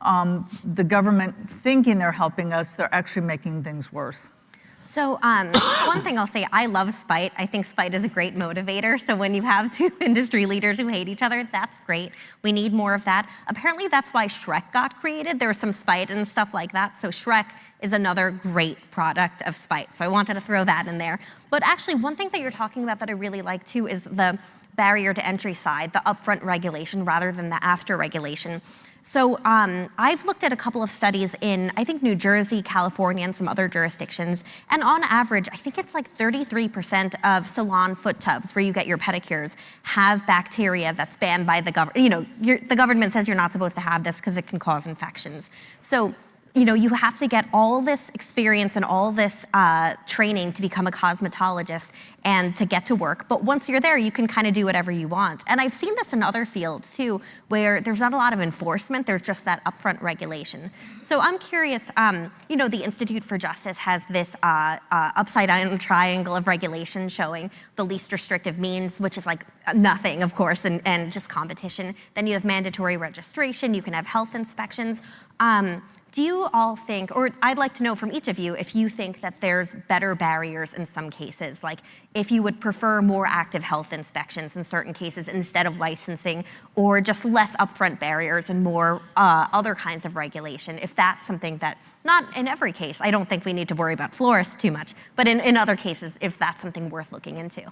the government thinking they're helping us, they're actually making things worse. So one thing I'll say, I love spite. I think spite is a great motivator. So when you have 2 industry leaders who hate each other, that's great. We need more of that. Apparently that's why Shrek got created. There was some spite and stuff like that. So Shrek is another great product of spite. So I wanted to throw that in there. But actually, one thing that you're talking about that I really like too is the barrier to entry side, the upfront regulation rather than the after regulation. So I've looked at a couple of studies in, I think, New Jersey, California, and some other jurisdictions. And on average, I think it's like 33% of salon foot tubs where you get your pedicures have bacteria that's banned by the government. The government says you're not supposed to have this because it can cause infections. So you have to get all this experience and all this training to become a cosmetologist and to get to work. But once you're there, you can kind of do whatever you want. And I've seen this in other fields too, where there's not a lot of enforcement, there's just that upfront regulation. So I'm curious, the Institute for Justice has this upside down triangle of regulation showing the least restrictive means, which is like nothing, of course, and just competition. Then you have mandatory registration, you can have health inspections. do you all think, or I'd like to know from each of you, if you think that there's better barriers in some cases, like if you would prefer more active health inspections in certain cases instead of licensing, or just less upfront barriers and more other kinds of regulation, if that's something that, not in every case, I don't think we need to worry about florists too much, but in other cases, if that's something worth looking into.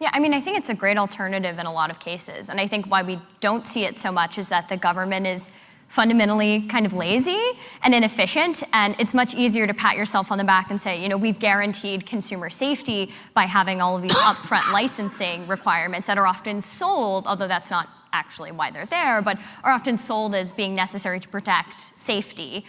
Yeah, I mean, I think it's a great alternative in a lot of cases. And I think why we don't see it so much is that the government is fundamentally kind of lazy and inefficient, and it's much easier to pat yourself on the back and say, you know, we've guaranteed consumer safety by having all of these upfront licensing requirements that are often sold, although that's not actually why they're there, but are often sold as being necessary to protect safety.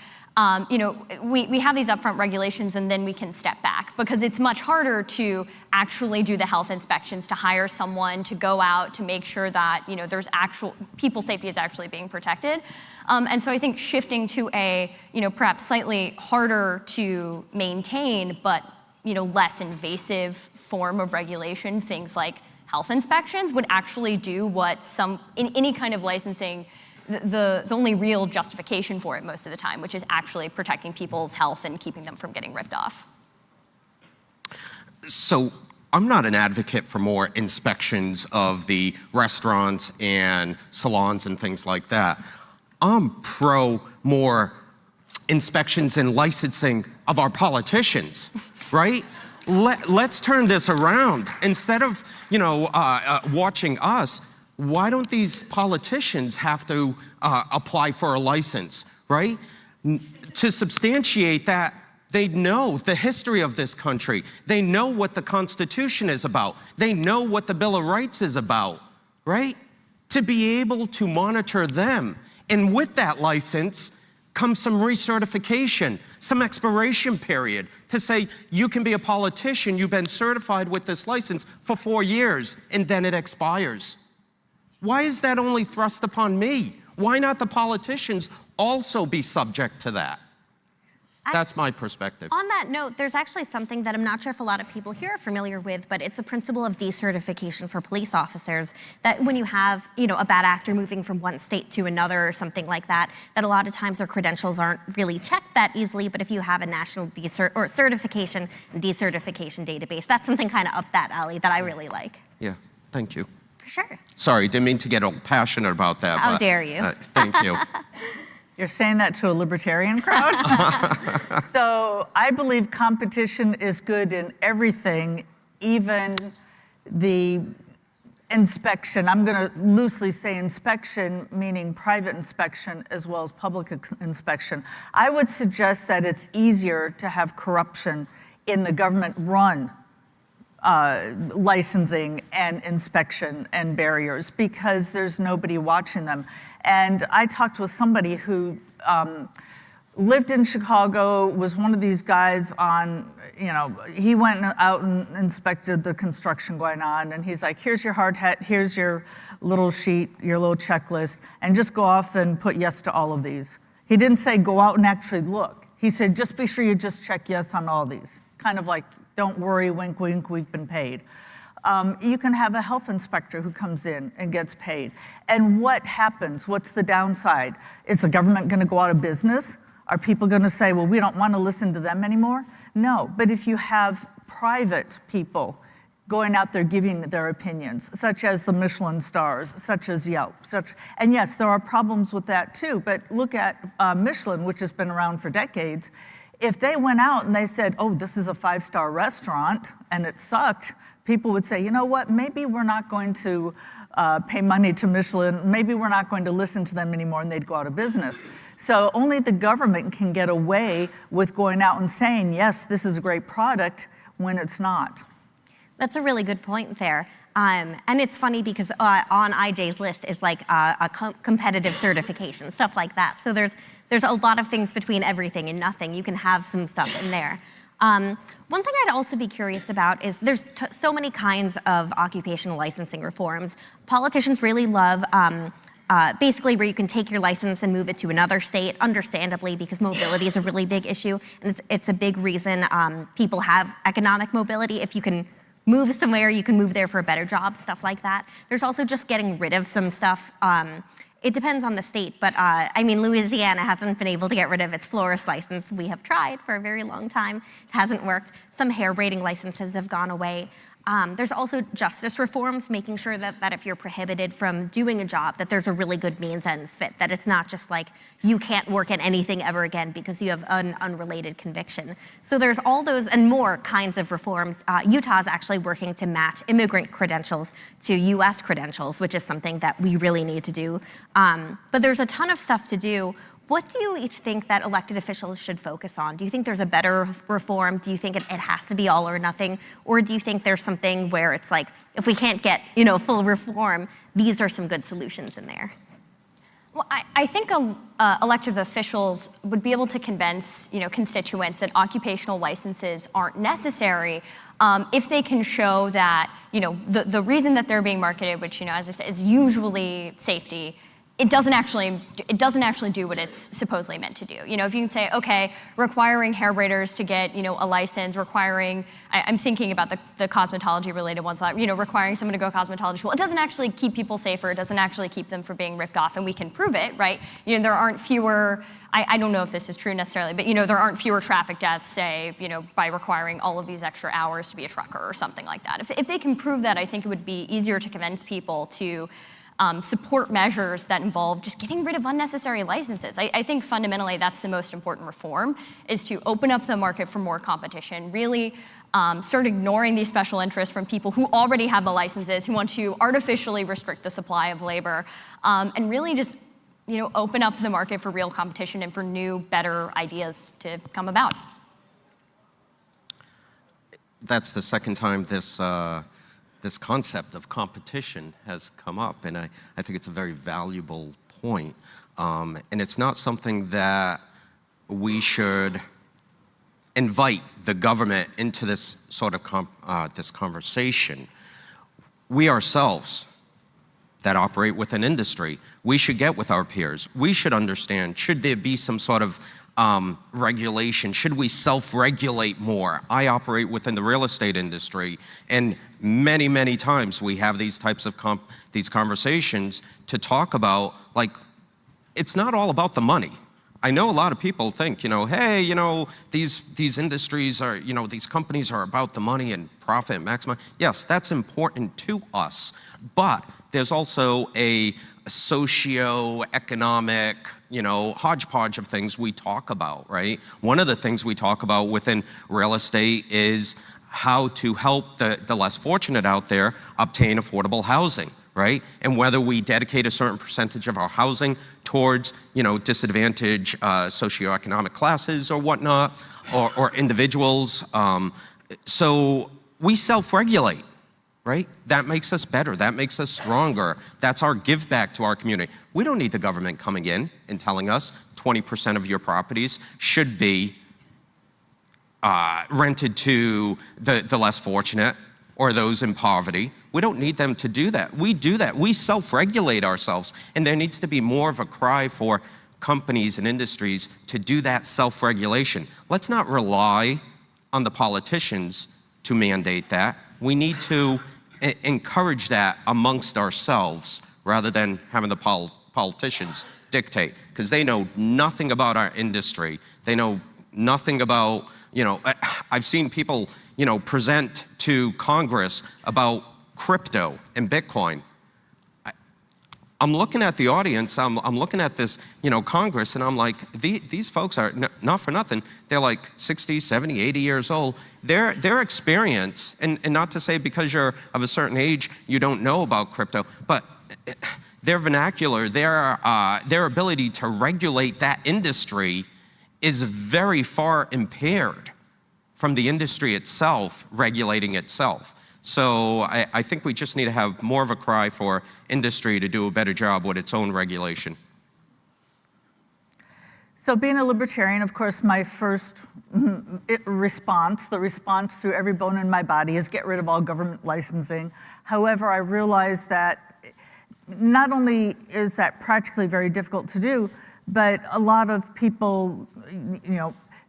You know, we have these upfront regulations and then we can step back because it's much harder to actually do the health inspections, to hire someone, to go out, to make sure that, you know, there's actual, people's safety is actually being protected. And so I think shifting to a, you know, perhaps slightly harder to maintain, but, you know, less invasive form of regulation, things like health inspections, would actually do what in any kind of licensing, the only real justification for it most of the time, which is actually protecting people's health and keeping them from getting ripped off. So I'm not an advocate for more inspections of the restaurants and salons and things like that. I'm pro more inspections and licensing of our politicians, right? Let's turn this around. Instead of, you know, watching us, why don't these politicians have to apply for a license, right? To substantiate that, they know the history of this country. They know what the Constitution is about. They know what the Bill of Rights is about, right? To be able to monitor them. And with that license comes some recertification, some expiration period to say, you can be a politician, you've been certified with this license for 4 years, and then it expires. Why is that only thrust upon me? Why not the politicians also be subject to that? That's my perspective. On that note, there's actually something that I'm not sure if a lot of people here are familiar with, but it's the principle of decertification for police officers, that when you have, you know, a bad actor moving from one state to another or something like that, that a lot of times their credentials aren't really checked that easily, but if you have a national certification and decertification database, that's something kind of up that alley that I really like. Yeah, thank you. For sure. Sorry, didn't mean to get all passionate about that. How dare you. Thank you. You're saying that to a libertarian crowd? So I believe competition is good in everything, even the inspection. I'm going to loosely say inspection, meaning private inspection as well as public inspection. I would suggest that it's easier to have corruption in the government-run licensing and inspection and barriers because there's nobody watching them. And I talked with somebody who lived in Chicago, was one of these guys on, you know, he went out and inspected the construction going on, and he's like, here's your hard hat, here's your little sheet, your little checklist, and just go off and put yes to all of these. He didn't say go out and actually look. He said, just be sure you just check yes on all these. Kind of like, don't worry, wink, wink, we've been paid. You can have a health inspector who comes in and gets paid. And what happens? What's the downside? Is the government going to go out of business? Are people going to say, well, we don't want to listen to them anymore? No, but if you have private people going out there giving their opinions, such as the Michelin stars, such as Yelp, and yes, there are problems with that too, but look at Michelin, which has been around for decades. If they went out and they said, oh, this is a 5-star restaurant, and it sucked, people would say, you know what, maybe we're not going to pay money to Michelin, maybe we're not going to listen to them anymore, and they'd go out of business. So only the government can get away with going out and saying, yes, this is a great product, when it's not. That's a really good point there. And it's funny because on IJ's list is like a competitive certification, stuff like that. So there's a lot of things between everything and nothing. You can have some stuff in there. One thing I'd also be curious about is there's so many kinds of occupational licensing reforms. Politicians really love basically where you can take your license and move it to another state, understandably, because mobility is a really big issue. And it's a big reason people have economic mobility. If you can move somewhere, you can move there for a better job, stuff like that. There's also just getting rid of some stuff it depends on the state, but I mean, Louisiana hasn't been able to get rid of its florist license. We have tried for a very long time. It hasn't worked. Some hair braiding licenses have gone away. There's also justice reforms, making sure that if you're prohibited from doing a job, that there's a really good means ends fit, that it's not just like you can't work at anything ever again because you have an unrelated conviction. So there's all those and more kinds of reforms. Utah's actually working to match immigrant credentials to US credentials, which is something that we really need to do. But there's a ton of stuff to do. What do you each think that elected officials should focus on? Do you think there's a better reform? Do you think it has to be all or nothing? Or do you think there's something where it's like, if we can't get, full reform, these are some good solutions in there? Well, I think elected officials would be able to convince, constituents that occupational licenses aren't necessary if they can show that, the reason that they're being marketed, which, as I said, is usually safety, it doesn't actually do what it's supposedly meant to do. If you can say, okay, requiring hair braiders to get, a license, I'm thinking about the cosmetology related ones, requiring someone to go to cosmetology school. It doesn't actually keep people safer. It doesn't actually keep them from being ripped off, and we can prove it, right? There aren't fewer, I don't know if this is true necessarily, but there aren't fewer traffic deaths, say, by requiring all of these extra hours to be a trucker or something like that. If they can prove that, I think it would be easier to convince people to support measures that involve just getting rid of unnecessary licenses. I think fundamentally that's the most important reform, is to open up the market for more competition, really start ignoring these special interests from people who already have the licenses, who want to artificially restrict the supply of labor, and really just open up the market for real competition and for new, better ideas to come about. That's the second time this concept of competition has come up, and I think it's a very valuable point. And it's not something that we should invite the government into this sort of this conversation. We ourselves that operate within industry, we should get with our peers. We should understand, should there be some sort of regulation? Should we self-regulate more? I operate within the real estate industry, and many, many times we have these types of these conversations to talk about, like, it's not all about the money. I know a lot of people think, hey, these industries are, these companies are about the money and profit and maximize. Yes, that's important to us, but there's also a socio-economic, hodgepodge of things we talk about, right? One of the things we talk about within real estate is how to help the less fortunate out there obtain affordable housing, right? And whether we dedicate a certain percentage of our housing towards, disadvantaged socioeconomic classes or whatnot, or individuals. So we self-regulate, right? That makes us better. That makes us stronger. That's our give back to our community. We don't need the government coming in and telling us 20% of your properties should be rented to the less fortunate or those in poverty. We don't need them to do that. We do that. We self-regulate ourselves, and there needs to be more of a cry for companies and industries to do that self-regulation. Let's not rely on the politicians to mandate that. We need to encourage that amongst ourselves rather than having the politicians dictate, because they know nothing about our industry. They know nothing about, I've seen people, present to Congress about crypto and Bitcoin. I'm looking at the audience, I'm looking at this, Congress, and I'm like, these folks are, not for nothing, they're like 60, 70, 80 years old. Their experience, and not to say because you're of a certain age, you don't know about crypto, but their vernacular, their ability to regulate that industry is very far impaired from the industry itself regulating itself. So I think we just need to have more of a cry for industry to do a better job with its own regulation. So being a libertarian, of course, my first response, the response through every bone in my body, is get rid of all government licensing. However, I realize that not only is that practically very difficult to do, but a lot of people,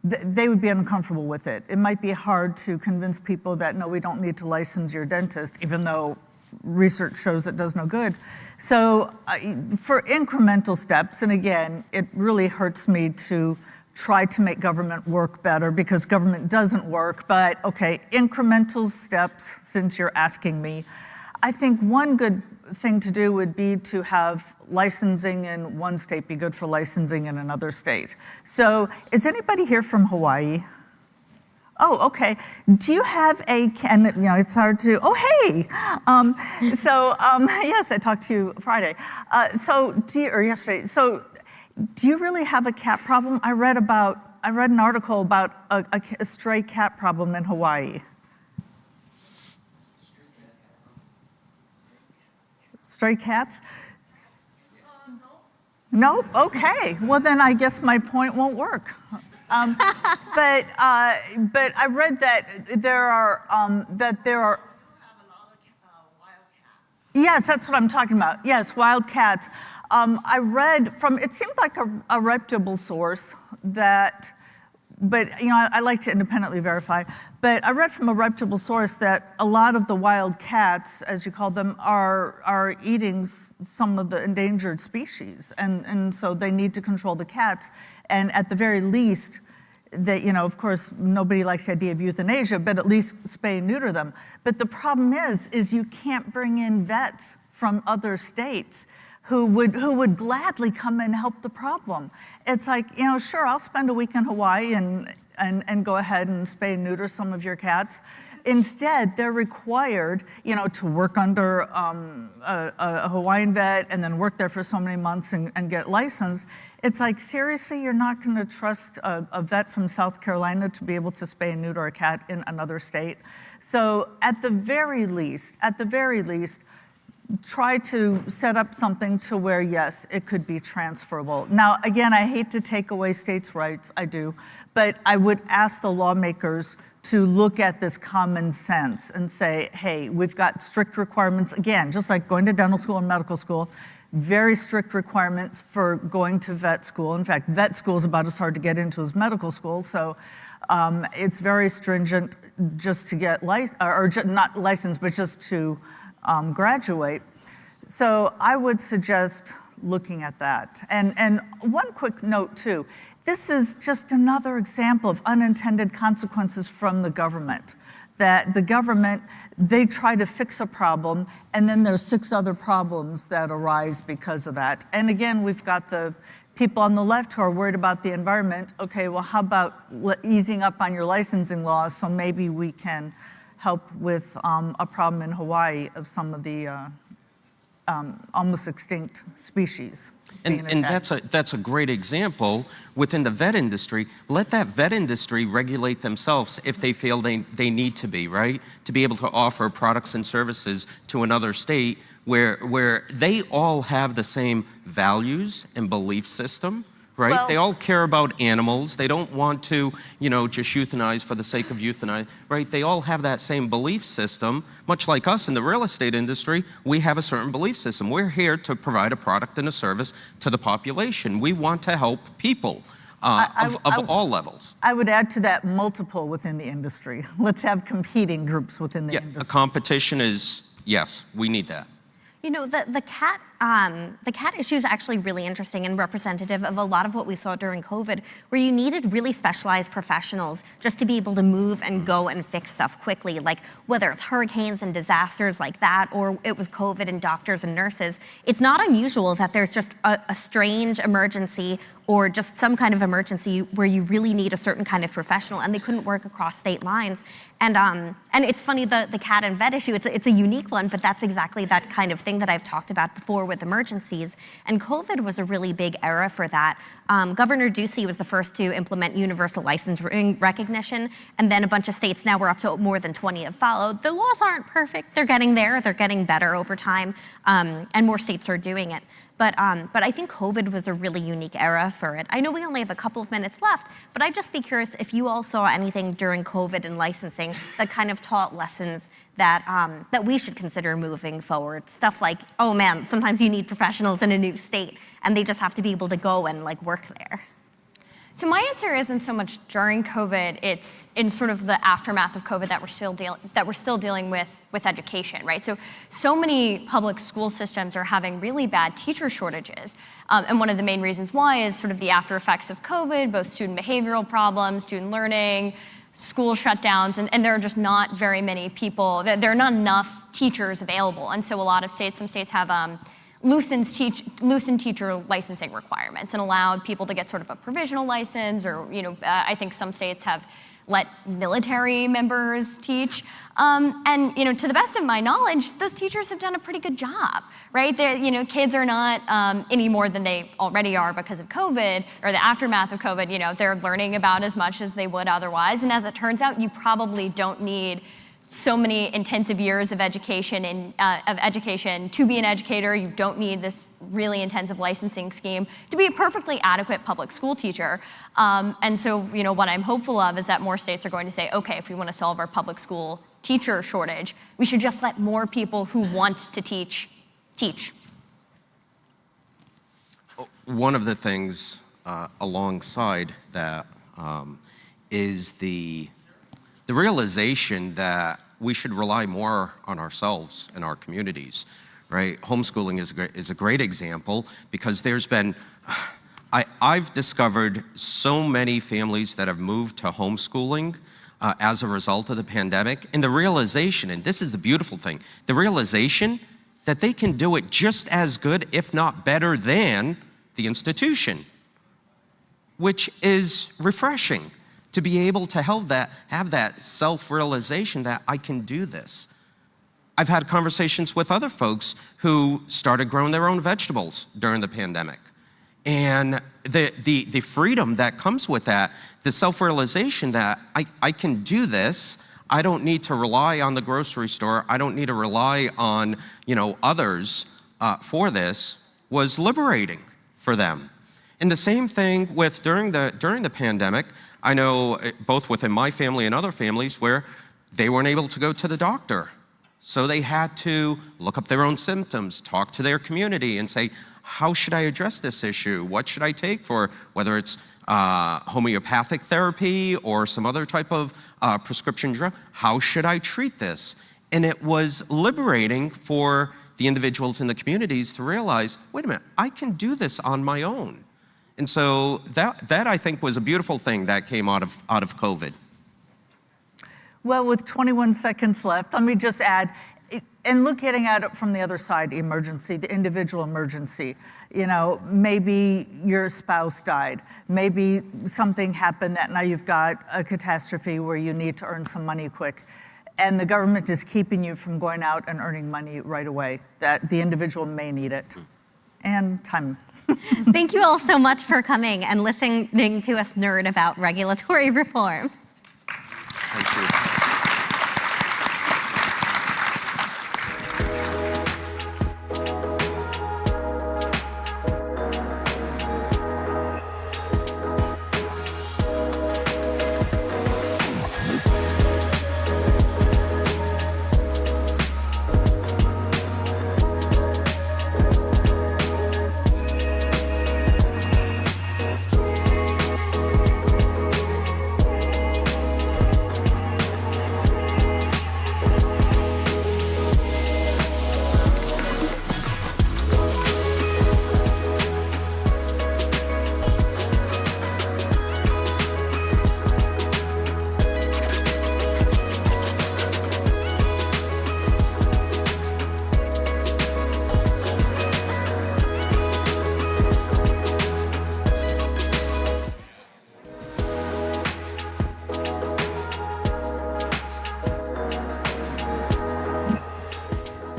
they would be uncomfortable with it. It might be hard to convince people that, no, we don't need to license your dentist, even though research shows it does no good. So for incremental steps, and again, it really hurts me to try to make government work better because government doesn't work, but okay, incremental steps, since you're asking me. I think one good thing to do would be to have licensing in one state be good for licensing in another state. So is anybody here from Hawaii? Oh, okay. Do you have and you know, it's hard to, oh, hey. Yes, I talked to you Friday. Or yesterday. So do you really have a cat problem? I read an article about a stray cat problem in Hawaii. Stray cats? Nope. Okay. Well, then I guess my point won't work. But I read that there are Yes, that's what I'm talking about. Yes, wild cats. I read from, it seemed like a reputable source but you know, I like to independently verify, but I read from a reputable source that a lot of the wild cats, as you call them, are eating some of the endangered species. And so they need to control the cats. And at the very least, you know, of course, nobody likes the idea of euthanasia, but at least spay and neuter them. But the problem is you can't bring in vets from other states who would gladly come and help the problem. It's like, you know, sure, I'll spend a week in Hawaii and go ahead and spay and neuter some of your cats. Instead, they're required, you know, to work under a Hawaiian vet and then work there for so many months and get licensed. It's like, seriously, you're not going to trust a vet from South Carolina to be able to spay and neuter a cat in another state? So at the very least, try to set up something to where, yes, it could be transferable. Now, again, I hate to take away states' rights, I do, but I would ask the lawmakers to look at this common sense and say, hey, we've got strict requirements, again, just like going to dental school and medical school, very strict requirements for going to vet school. In fact, vet school is about as hard to get into as medical school, so it's very stringent just to get not licensed, but just to graduate. So I would suggest looking at that. And one quick note too, this is just another example of unintended consequences from the government. That the government, they try to fix a problem, and then there's 6 other problems that arise because of that. And again, we've got the people on the left who are worried about the environment. Okay, well, how about easing up on your licensing laws so maybe we can help with a problem in Hawaii of some of the almost extinct species. And that's a great example within the vet industry. Let that vet industry regulate themselves if they feel they need to be, right? To be able to offer products and services to another state where they all have the same values and belief system, right? Well, they all care about animals. They don't want to, you know, just euthanize for the sake of euthanize, right? They all have that same belief system. Much like us in the real estate industry, we have a certain belief system. We're here to provide a product and a service to the population. We want to help people of all levels. I would add to that multiple within the industry. Let's have competing groups within the industry. A competition is, yes, we need that. You know, the cat issue is actually really interesting and representative of a lot of what we saw during COVID, where you needed really specialized professionals just to be able to move and go and fix stuff quickly, like whether it's hurricanes and disasters like that, or it was COVID and doctors and nurses. It's not unusual that there's just a strange emergency or just some kind of emergency where you really need a certain kind of professional, and they couldn't work across state lines. And it's funny, the cat and vet issue, it's a unique one, but that's exactly that kind of thing that I've talked about before with emergencies. And COVID was a really big era for that. Governor Ducey was the first to implement universal license recognition, and then a bunch of states, now we're up to more than 20, have followed. The laws aren't perfect, they're getting there, they're getting better over time, and more states are doing it. But I think COVID was a really unique era for it. I know we only have a couple of minutes left, but I'd just be curious if you all saw anything during COVID and licensing that kind of taught lessons that we should consider moving forward. Stuff like, oh man, sometimes you need professionals in a new state, and they just have to be able to go and like work there. So my answer isn't so much during COVID, it's in sort of the aftermath of COVID that we're still dealing with education, right? So many public school systems are having really bad teacher shortages. And one of the main reasons why is sort of the after effects of COVID, both student behavioral problems, student learning, school shutdowns, and there are just not very many people, there are not enough teachers available. And so a lot of states, some states have loosened teacher licensing requirements and allowed people to get sort of a provisional license, or I think some states have let military members teach. And to the best of my knowledge, those teachers have done a pretty good job, right? Kids are not any more than they already are because of COVID or the aftermath of COVID. They're learning about as much as they would otherwise. And as it turns out, you probably don't need so many intensive years of education to be an educator. You don't need this really intensive licensing scheme to be a perfectly adequate public school teacher. And so, what I'm hopeful of is that more states are going to say, okay, if we want to solve our public school teacher shortage, we should just let more people who want to teach. One of the things alongside that is the realization that we should rely more on ourselves and our communities, right? Homeschooling is a great example, because there's been, I've discovered so many families that have moved to homeschooling as a result of the pandemic, and the realization, and this is the beautiful thing, the realization that they can do it just as good, if not better than the institution, which is refreshing. To be able to have that self-realization that I can do this. I've had conversations with other folks who started growing their own vegetables during the pandemic. And the freedom that comes with that, the self-realization that I can do this, I don't need to rely on the grocery store, I don't need to rely on others for this, was liberating for them. And the same thing with during the pandemic. I know both within my family and other families where they weren't able to go to the doctor. So they had to look up their own symptoms, talk to their community and say, how should I address this issue? What should I take for, whether it's homeopathic therapy or some other type of prescription drug? How should I treat this? And it was liberating for the individuals in the communities to realize, wait a minute, I can do this on my own. And so that I think was a beautiful thing that came out of COVID. Well, with 21 seconds left, let me just add, and looking at it from the other side, emergency, the individual emergency. Maybe your spouse died. Maybe something happened that now you've got a catastrophe where you need to earn some money quick. And the government is keeping you from going out and earning money right away, that the individual may need it. And time. Thank you all so much for coming and listening to us nerd about regulatory reform. Thank you.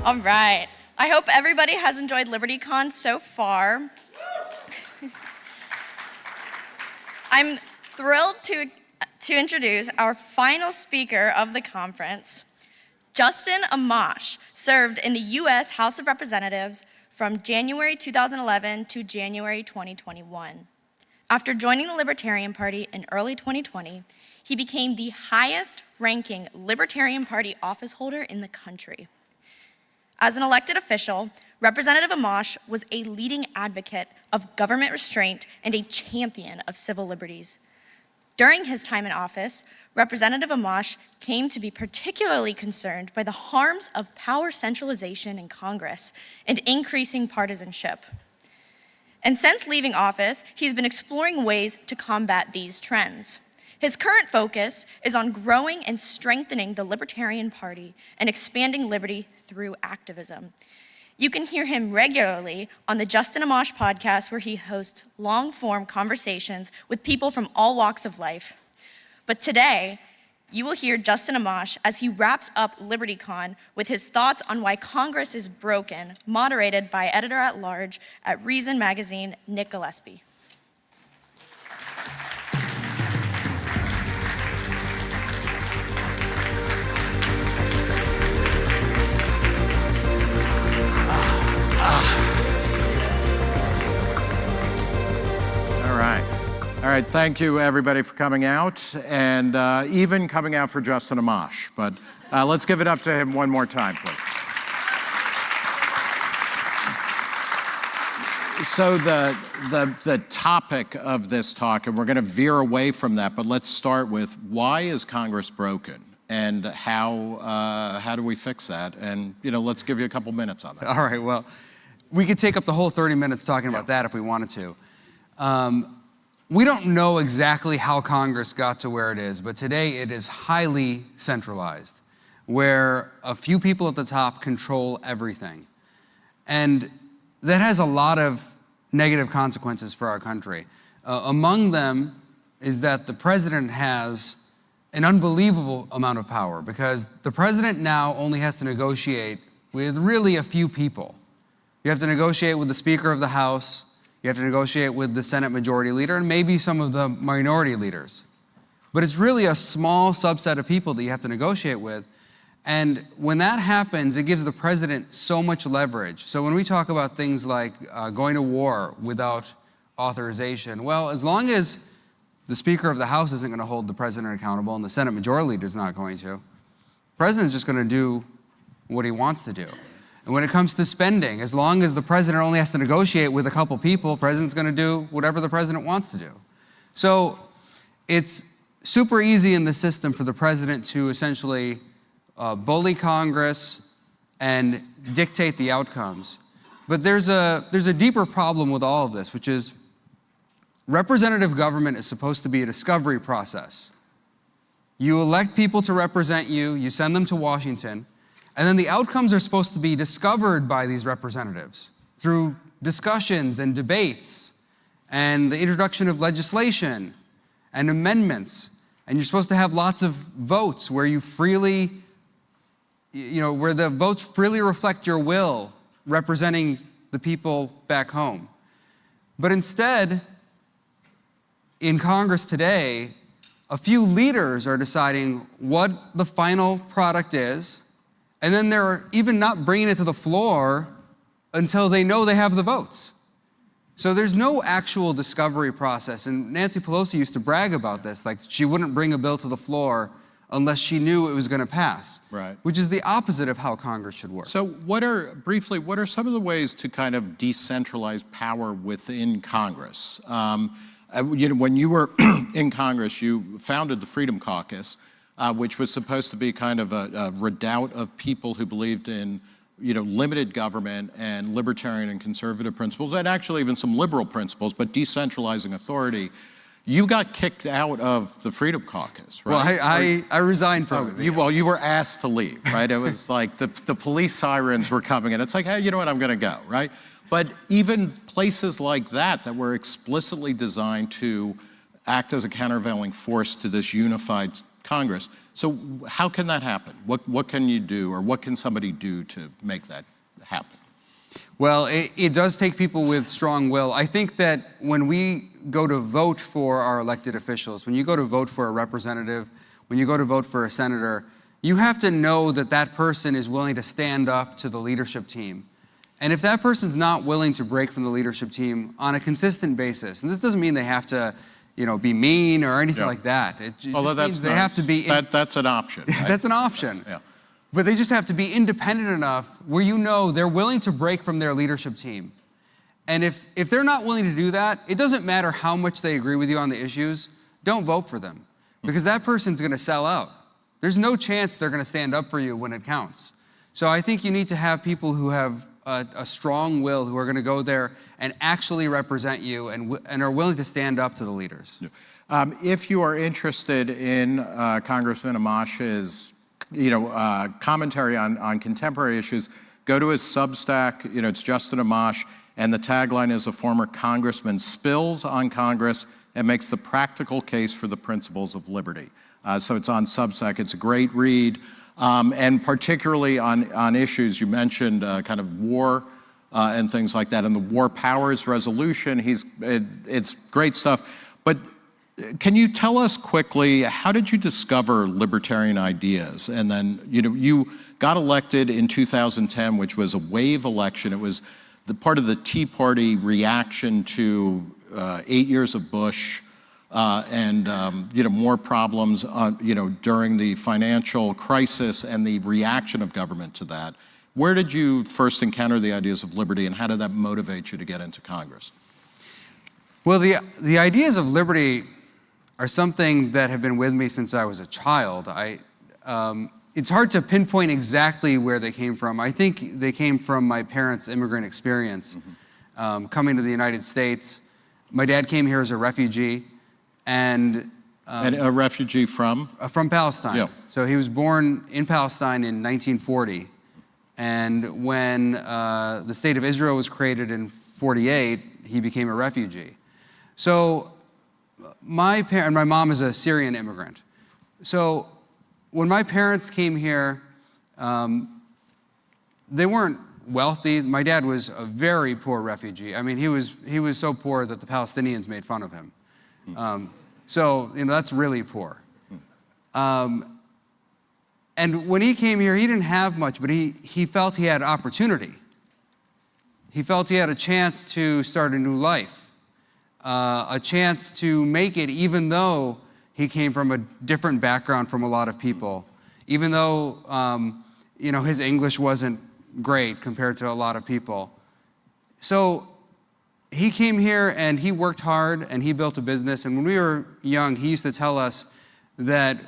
All right. I hope everybody has enjoyed LibertyCon so far. I'm thrilled to introduce our final speaker of the conference. Justin Amash served in the U.S. House of Representatives from January 2011 to January 2021. After joining the Libertarian Party in early 2020, he became the highest-ranking Libertarian Party office holder in the country. As an elected official, Representative Amash was a leading advocate of government restraint and a champion of civil liberties. During his time in office, Representative Amash came to be particularly concerned by the harms of power centralization in Congress and increasing partisanship. And since leaving office, he's been exploring ways to combat these trends. His current focus is on growing and strengthening the Libertarian Party and expanding liberty through activism. You can hear him regularly on the Justin Amash podcast, where he hosts long-form conversations with people from all walks of life. But today, you will hear Justin Amash as he wraps up LibertyCon with his thoughts on why Congress is broken, moderated by editor-at-large at Reason Magazine, Nick Gillespie. All right, thank you everybody for coming out, and even coming out for Justin Amash. But let's give it up to him one more time, please. So the topic of this talk, and we're going to veer away from that, but let's start with, why is Congress broken? And how do we fix that? And let's give you a couple minutes on that. All right, well, we could take up the whole 30 minutes talking about that if we wanted to. We don't know exactly how Congress got to where it is, but today it is highly centralized, where a few people at the top control everything. And that has a lot of negative consequences for our country. Among them is that the president has an unbelievable amount of power, because the president now only has to negotiate with really a few people. You have to negotiate with the Speaker of the House, you have to negotiate with the Senate Majority Leader, and maybe some of the minority leaders. But it's really a small subset of people that you have to negotiate with. And when that happens, it gives the president so much leverage. So when we talk about things like going to war without authorization, well, as long as the Speaker of the House isn't going to hold the president accountable and the Senate Majority Leader is not going to, the president's just going to do what he wants to do. And when it comes to spending, as long as the president only has to negotiate with a couple people, the president's going to do whatever the president wants to do. So it's super easy in the system for the president to essentially bully Congress and dictate the outcomes. But there's a deeper problem with all of this, which is representative government is supposed to be a discovery process. You elect people to represent you, you send them to Washington, and then the outcomes are supposed to be discovered by these representatives through discussions and debates and the introduction of legislation and amendments. And you're supposed to have lots of votes where you freely, where the votes freely reflect your will, representing the people back home. But instead, in Congress today, a few leaders are deciding what the final product is, and then they're even not bringing it to the floor until they know they have the votes. So there's no actual discovery process. And Nancy Pelosi used to brag about this, like she wouldn't bring a bill to the floor unless she knew it was going to pass. Right. Which is the opposite of how Congress should work. So what are some of the ways to kind of decentralize power within Congress? When you were in Congress, you founded the Freedom Caucus, which was supposed to be kind of a redoubt of people who believed in limited government and libertarian and conservative principles, and actually even some liberal principles, but decentralizing authority. You got kicked out of the Freedom Caucus, right? Well, I resigned from it. Well, you were asked to leave, right? It was like the police sirens were coming, and it's like, hey, you know what, I'm going to go, right? But even places like that were explicitly designed to act as a countervailing force to this unified Congress. So how can that happen? What can you do, or what can somebody do to make that happen? Well, it does take people with strong will. I think that when we go to vote for our elected officials, when you go to vote for a representative, when you go to vote for a senator, you have to know that that person is willing to stand up to the leadership team. And if that person's not willing to break from the leadership team on a consistent basis, and this doesn't mean they have to be mean or anything like that. It just means they have to be... That's an option, right? That's an option. Yeah. But they just have to be independent enough where they're willing to break from their leadership team. And if they're not willing to do that, it doesn't matter how much they agree with you on the issues, don't vote for them, because that person's gonna sell out. There's no chance they're gonna stand up for you when it counts. So I think you need to have people who have a strong will, who are gonna go there and actually represent you and are willing to stand up to the leaders. If you are interested in Congressman Amash's, commentary on contemporary issues, go to his Substack. It's Justin Amash, and the tagline is, "A former congressman spills on Congress and makes the practical case for the principles of liberty." So it's on Substack. It's a great read, and particularly on issues you mentioned, kind of war and things like that, and the War Powers Resolution. It's great stuff. But can you tell us quickly, how did you discover libertarian ideas? And then, you got elected in 2010, which was a wave election. It was the part of the Tea Party reaction to 8 years of Bush and more problems during the financial crisis and the reaction of government to that. Where did you first encounter the ideas of liberty, and how did that motivate you to get into Congress? Well, the ideas of liberty are something that have been with me since I was a child. It's hard to pinpoint exactly where they came from. I think they came from my parents' immigrant experience, coming to the United States. My dad came here as a refugee, and a refugee from? From Palestine. Yeah. So he was born in Palestine in 1940, and when the state of Israel was created in 48, he became a refugee. So my mom is a Syrian immigrant. So when my parents came here, they weren't wealthy. My dad was a very poor refugee. I mean, he was so poor that the Palestinians made fun of him. So that's really poor. And when he came here, he didn't have much, but he felt he had opportunity. He felt he had a chance to start a new life, a chance to make it, even though he came from a different background from a lot of people, even though his English wasn't great compared to a lot of people. So he came here and he worked hard and he built a business. And when we were young, he used to tell us that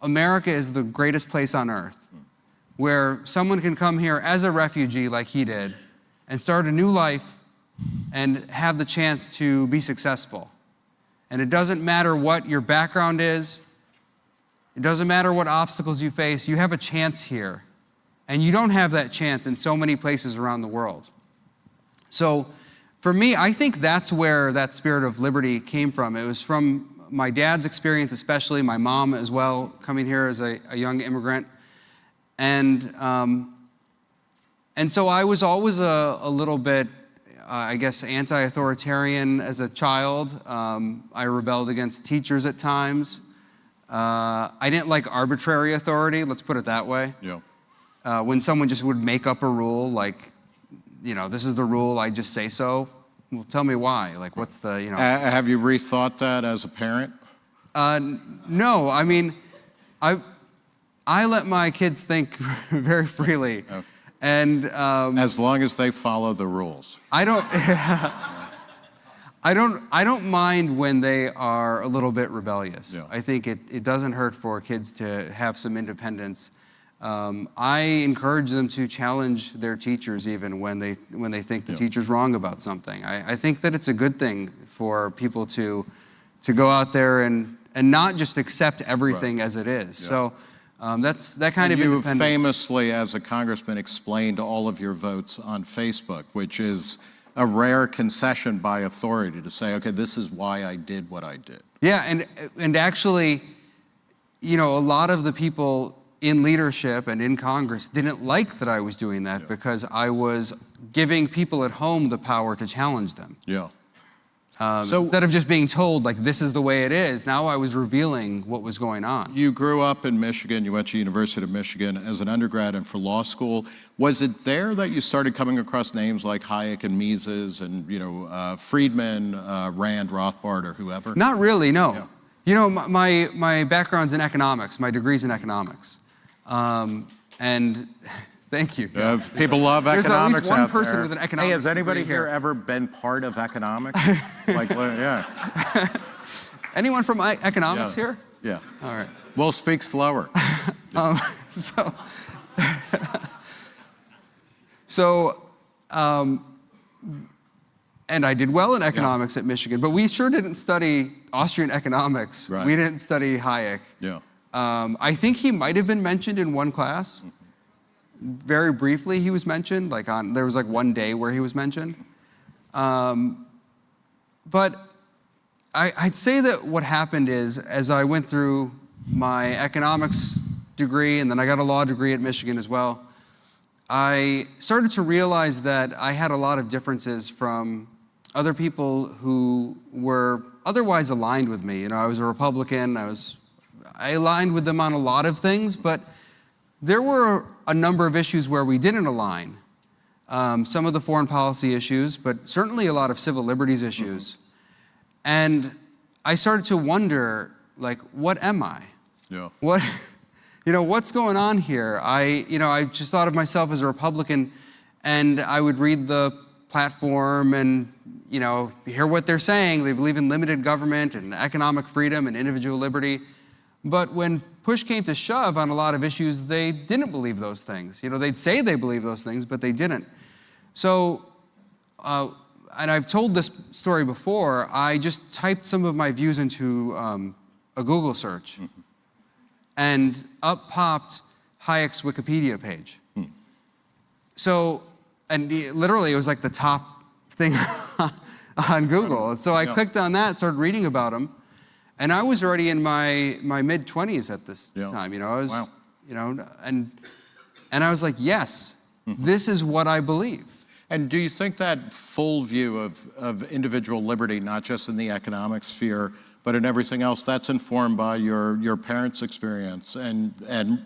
America is the greatest place on earth, where someone can come here as a refugee like he did and start a new life and have the chance to be successful. And it doesn't matter what your background is. It doesn't matter what obstacles you face. You have a chance here. And you don't have that chance in so many places around the world. So for me, I think that's where that spirit of liberty came from. It was from my dad's experience, especially my mom as well, coming here as a young immigrant. And so I was always a little bit, I guess, anti-authoritarian as a child. I rebelled against teachers at times. I didn't like arbitrary authority, let's put it that way. Yeah. When someone just would make up a rule, like, this is the rule, I just say so. Well, tell me why. Like, what's the, Have you rethought that as a parent? No, I mean, I let my kids think very freely. Okay. And as long as they follow the rules. I don't mind when they are a little bit rebellious. Yeah. I think it doesn't hurt for kids to have some independence. I encourage them to challenge their teachers even when they think the teacher's wrong about something. I think that it's a good thing for people to go out there and not just accept everything as it is. Yeah. So that's that kind of independence. You famously, as a congressman, explained all of your votes on Facebook, which is a rare concession by authority to say, okay, this is why I did what I did. Yeah, and actually, a lot of the people in leadership and in Congress didn't like that I was doing that because I was giving people at home the power to challenge them. Yeah. So instead of just being told, like, this is the way it is, now I was revealing what was going on. You grew up in Michigan. You went to University of Michigan as an undergrad and for law school. Was it there that you started coming across names like Hayek and Mises and, Friedman, Rand, Rothbard, or whoever? Not really, no. Yeah. My background's in economics. My degree's in economics. And Thank you. People love There's economics at least one out person there. with an economics Hey, has anybody degree here here. ever been part of economics? Yeah. Anyone from economics Yeah. here? Yeah. All right. We'll speak slower. And I did well in economics at Michigan, but we sure didn't study Austrian economics. Right. We didn't study Hayek. Yeah. I think he might have been mentioned in one class. Very briefly, he was mentioned. There was one day where he was mentioned. But I'd say that what happened is, as I went through my economics degree, and then I got a law degree at Michigan as well, I started to realize that I had a lot of differences from other people who were otherwise aligned with me. I was a Republican. I aligned with them on a lot of things, but there were a number of issues where we didn't align. Some of the foreign policy issues, but certainly a lot of civil liberties issues. And I started to wonder, what am I? Yeah. What's going on here? I just thought of myself as a Republican, and I would read the platform and, hear what they're saying. They believe in limited government and economic freedom and individual liberty. But when push came to shove on a lot of issues, they didn't believe those things. They'd say they believe those things, but they didn't. So, and I've told this story before, I just typed some of my views into a Google search. And up popped Hayek's Wikipedia page. So, and literally it was the top thing on Google. So I clicked on that, started reading about him, and I was already in my mid-20s at this time. I was, and I was like, yes, this is what I believe. And do you think that full view of individual liberty, not just in the economic sphere, but in everything else, that's informed by your parents' experience and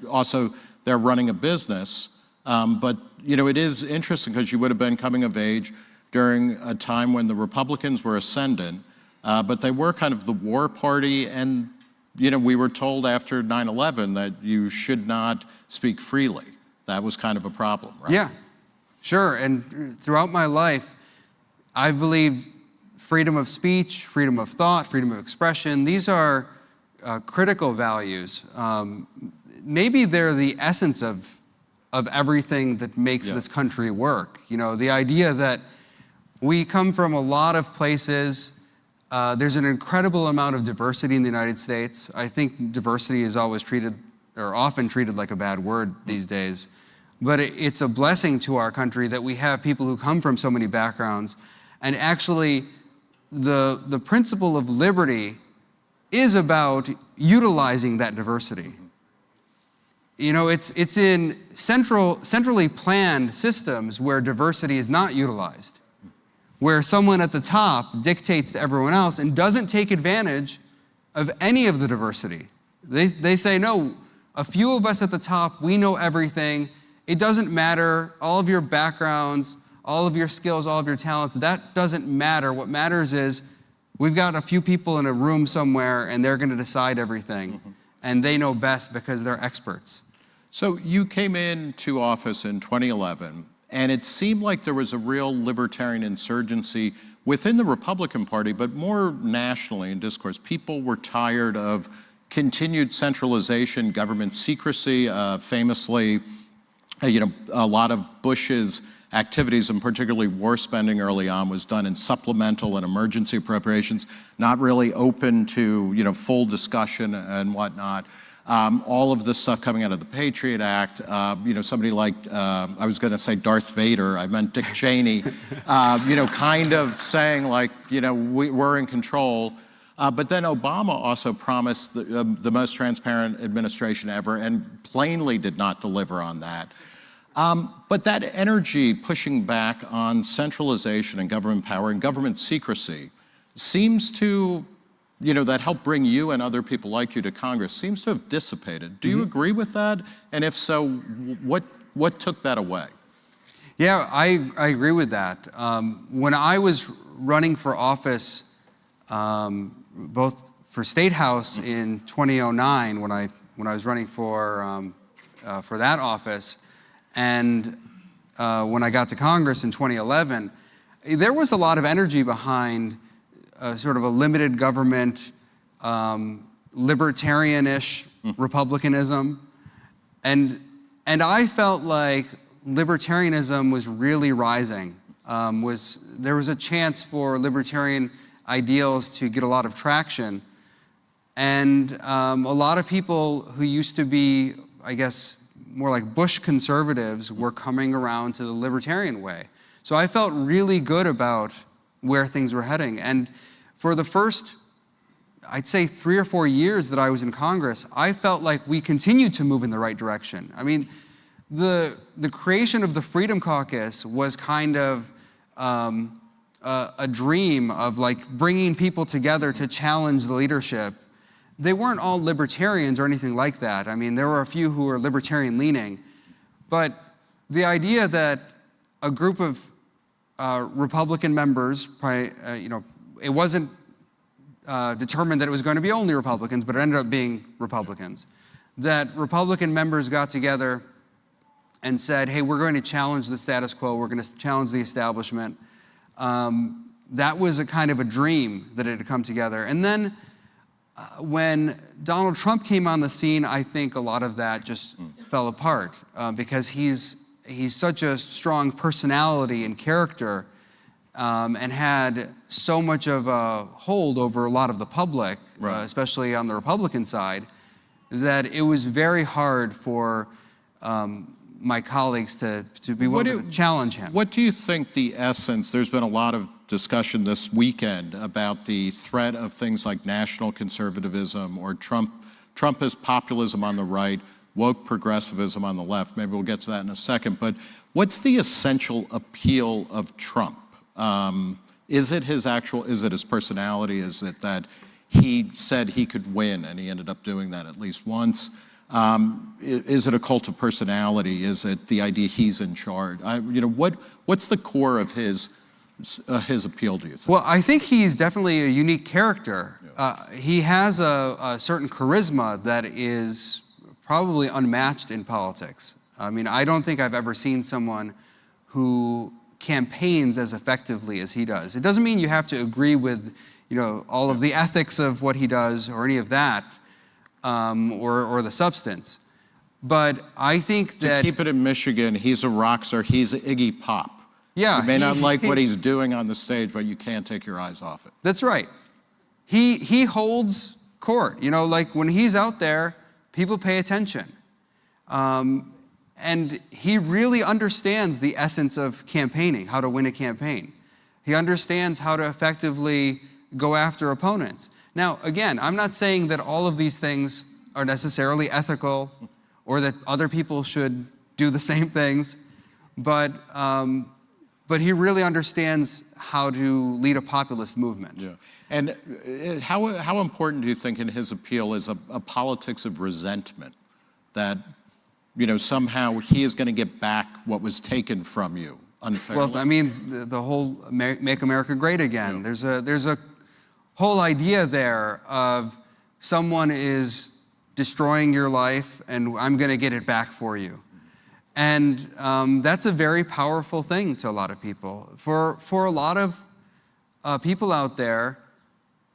also they're running a business. But it is interesting because you would have been coming of age during a time when the Republicans were ascendant, but they were kind of the war party, and we were told after 9/11 that you should not speak freely. That was kind of a problem, right? Yeah, sure. And throughout my life, I've believed freedom of speech, freedom of thought, freedom of expression, these are critical values. Maybe they're the essence of everything that makes this country work. The idea that we come from a lot of places. There's an incredible amount of diversity in the United States. I think diversity is always treated, or often treated, like a bad word these days. But it's a blessing to our country that we have people who come from so many backgrounds. And actually, the principle of liberty is about utilizing that diversity. It's in centrally planned systems where diversity is not utilized, where someone at the top dictates to everyone else and doesn't take advantage of any of the diversity. They say, no, a few of us at the top, we know everything. It doesn't matter, all of your backgrounds, all of your skills, all of your talents, that doesn't matter. What matters is we've got a few people in a room somewhere and they're going to decide everything. And they know best because they're experts. So you came into office in 2011, and it seemed like there was a real libertarian insurgency within the Republican Party, but more nationally in discourse. People were tired of continued centralization, government secrecy. Famously, a lot of Bush's activities, and particularly war spending early on, was done in supplemental and emergency appropriations, not really open to full discussion and whatnot. All of this stuff coming out of the Patriot Act, somebody like, I was going to say Darth Vader, I meant Dick Cheney, kind of saying we're in control. But then Obama also promised the most transparent administration ever and plainly did not deliver on that. But that energy pushing back on centralization and government power and government secrecy seems to, that helped bring you and other people like you to Congress, seems to have dissipated. Do you agree with that? And if so, what took that away? Yeah, I agree with that. When I was running for office, both for State House in 2009, when I was running for that office, And when I got to Congress in 2011, there was a lot of energy behind sort of a limited government, libertarian-ish republicanism. And I felt like libertarianism was really rising. There was a chance for libertarian ideals to get a lot of traction. And a lot of people who used to be, I guess, more like Bush conservatives were coming around to the libertarian way. So I felt really good about where things were heading. And for the first, I'd say 3 or 4 years that I was in Congress, I felt like we continued to move in the right direction. I mean, the creation of the Freedom Caucus was kind of a dream of like bringing people together to challenge the leadership. They weren't all libertarians or anything like that. I mean, there were a few who were libertarian leaning, but the idea that a group of Republican members, it wasn't determined that it was going to be only Republicans, but it ended up being Republicans, that Republican members got together and said, hey, we're going to challenge the status quo, we're going to challenge the establishment. That was a kind of a dream that it had come together. And then when Donald Trump came on the scene, I think a lot of that just fell apart because he's such a strong personality and character and had so much of a hold over a lot of the public, especially on the Republican side, that it was very hard for my colleagues to be willing to challenge him. What do you think the essence, there's been a lot of discussion this weekend about the threat of things like national conservatism or Trumpist populism on the right, woke progressivism on the left. Maybe we'll get to that in a second. But what's the essential appeal of Trump? Is it his personality? Is it that he said he could win and he ended up doing that at least once? Is it a cult of personality? Is it the idea he's in charge? What's the core of his appeal, do you think? Well, I think he's definitely a unique character. Yeah. He has a certain charisma that is probably unmatched in politics. I mean, I don't think I've ever seen someone who campaigns as effectively as he does. It doesn't mean you have to agree with, all of the ethics of what he does or any of that, or the substance. But I think that... To keep it in Michigan, he's a rock star. He's Iggy Pop. Yeah. You may not like what he's doing on the stage, but you can't take your eyes off it. That's right. He holds court. Like when he's out there, people pay attention. And he really understands the essence of campaigning, how to win a campaign. He understands how to effectively go after opponents. Now, again, I'm not saying that all of these things are necessarily ethical or that other people should do the same things, but he really understands how to lead a populist movement. Yeah. And how important do you think in his appeal is a politics of resentment that, somehow he is going to get back what was taken from you unfairly? Well, I mean, the whole Make America Great Again. Yeah. There's a whole idea there of someone is destroying your life and I'm going to get it back for you. And that's a very powerful thing to a lot of people. For a lot of people out there,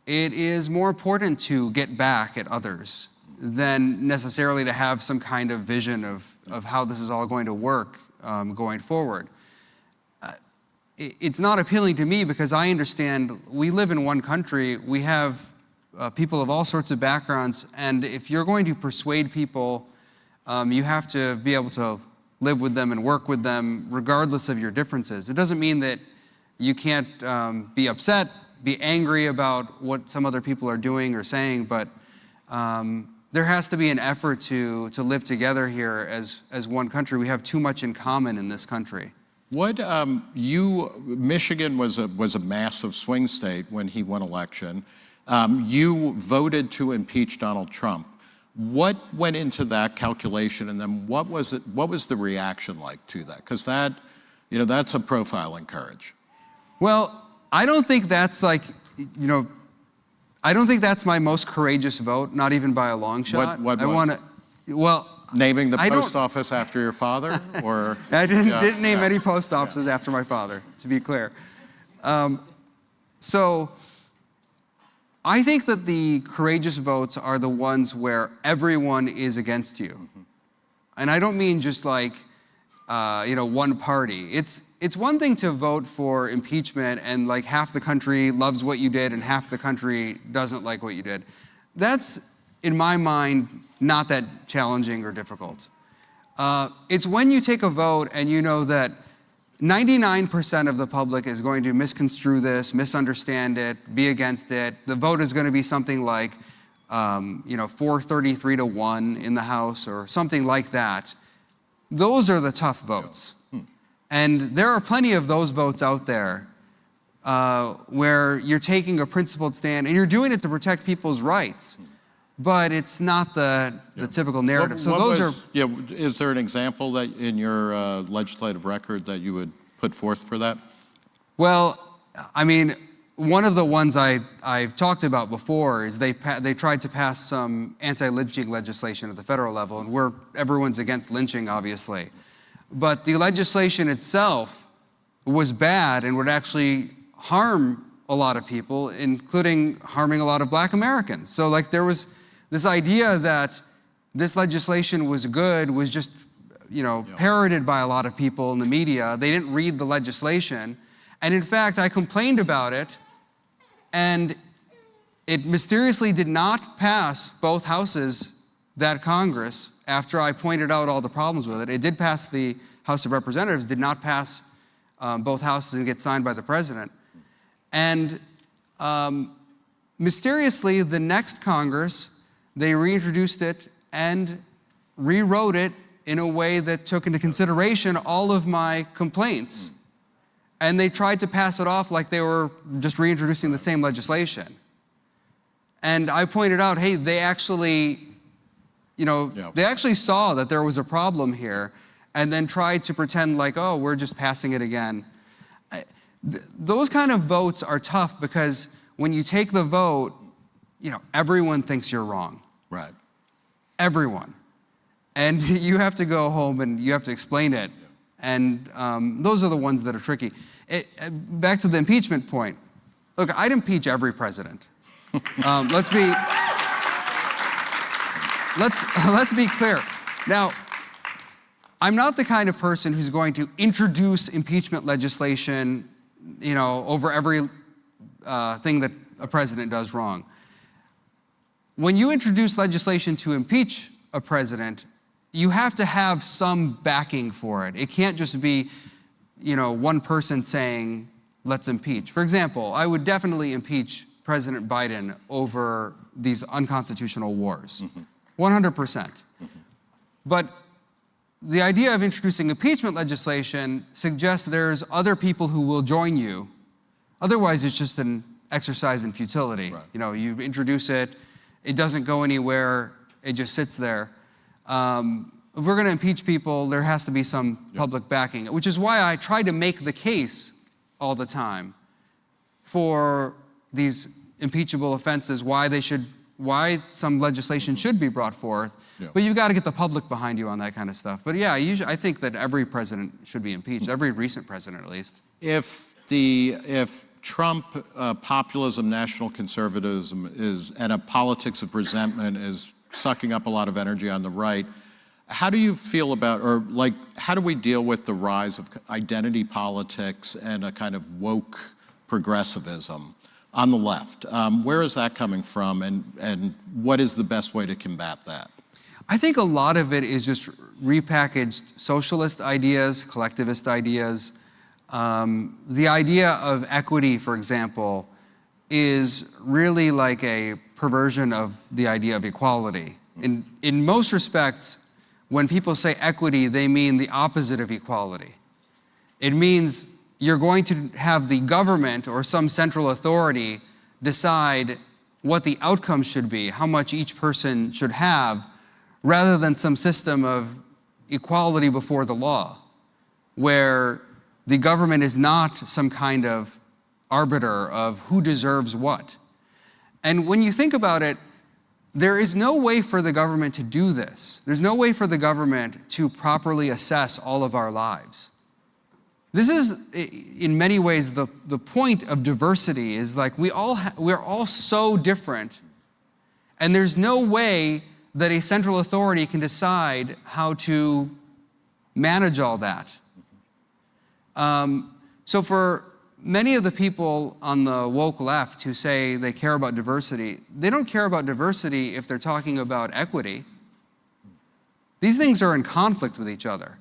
it is more important to get back at others than necessarily to have some kind of vision of how this is all going to work going forward. It's not appealing to me because I understand we live in one country. We have people of all sorts of backgrounds, and if you're going to persuade people, you have to be able to live with them and work with them regardless of your differences. It doesn't mean that you can't be upset, be angry about what some other people are doing or saying, but there has to be an effort to live together here as one country. We have too much in common in this country. Michigan was a massive swing state when he won election. You voted to impeach Donald Trump. What went into that calculation, and then what was the reaction like to that? Because that's a profiling courage. Well, I don't think that's I don't think that's my most courageous vote, not even by a long shot. What Well, Naming the I don't- post office after your father, or I didn't, Yeah, didn't name yeah. any post offices after my father, to be clear. So I think that the courageous votes are the ones where everyone is against you. And I don't mean just like, one party. It's one thing to vote for impeachment and like half the country loves what you did and half the country doesn't like what you did. That's, in my mind, not that challenging or difficult. It's when you take a vote and you know that 99% of the public is going to misconstrue this, misunderstand it, be against it. The vote is going to be something like, 433 to 1 in the House or something like that. Those are the tough votes. And there are plenty of those votes out there where you're taking a principled stand and you're doing it to protect people's rights. But it's not the typical narrative. Is there an example that in your legislative record that you would put forth for that? Well, I mean, one of the ones I've talked about before is they tried to pass some anti-lynching legislation at the federal level, and everyone's against lynching, obviously. But the legislation itself was bad and would actually harm a lot of people, including harming a lot of Black Americans. So like there was this idea that this legislation was good was just, parroted by a lot of people in the media. They didn't read the legislation. And in fact, I complained about it, and it mysteriously did not pass both houses that Congress after I pointed out all the problems with it. It did pass the House of Representatives, did not pass both houses and get signed by the president. And mysteriously, the next Congress, they reintroduced it and rewrote it in a way that took into consideration all of my complaints. And they tried to pass it off like they were just reintroducing the same legislation. And I pointed out, hey, they actually saw that there was a problem here and then tried to pretend like, oh, we're just passing it again. Those kind of votes are tough because when you take the vote, everyone thinks you're wrong. Right. Everyone. And you have to go home and you have to explain it. And those are the ones that are tricky. Back to the impeachment point. Look, I'd impeach every president. Let's be clear. Now, I'm not the kind of person who's going to introduce impeachment legislation, over every thing that a president does wrong. When you introduce legislation to impeach a president, you have to have some backing for it. It can't just be, one person saying, let's impeach. For example, I would definitely impeach President Biden over these unconstitutional wars. 100%. But the idea of introducing impeachment legislation suggests there's other people who will join you. Otherwise, it's just an exercise in futility. Right. You introduce it, it doesn't go anywhere, it just sits there. If we're going to impeach people, there has to be some public backing, which is why I try to make the case all the time for these impeachable offenses, why some legislation should be brought forth. Yeah. But you've got to get the public behind you on that kind of stuff. But yeah, I think that every president should be impeached, every recent president at least. If Trump populism, national conservatism and a politics of resentment is sucking up a lot of energy on the right, how do you feel about, how do we deal with the rise of identity politics and a kind of woke progressivism on the left? Where is that coming from, and what is the best way to combat that? I think a lot of it is just repackaged socialist ideas, collectivist ideas. The idea of equity, for example, is really like a perversion of the idea of equality. In most respects, when people say equity, they mean the opposite of equality. It means you're going to have the government or some central authority decide what the outcome should be, how much each person should have, rather than some system of equality before the law, where the government is not some kind of arbiter of who deserves what. And when you think about it, there is no way for the government to do this. There's no way for the government to properly assess all of our lives. This is, in many ways, the point of diversity is like we're all so different, and there's no way that a central authority can decide how to manage all that. So for many of the people on the woke left who say they care about diversity, they don't care about diversity if they're talking about equity. These things are in conflict with each other.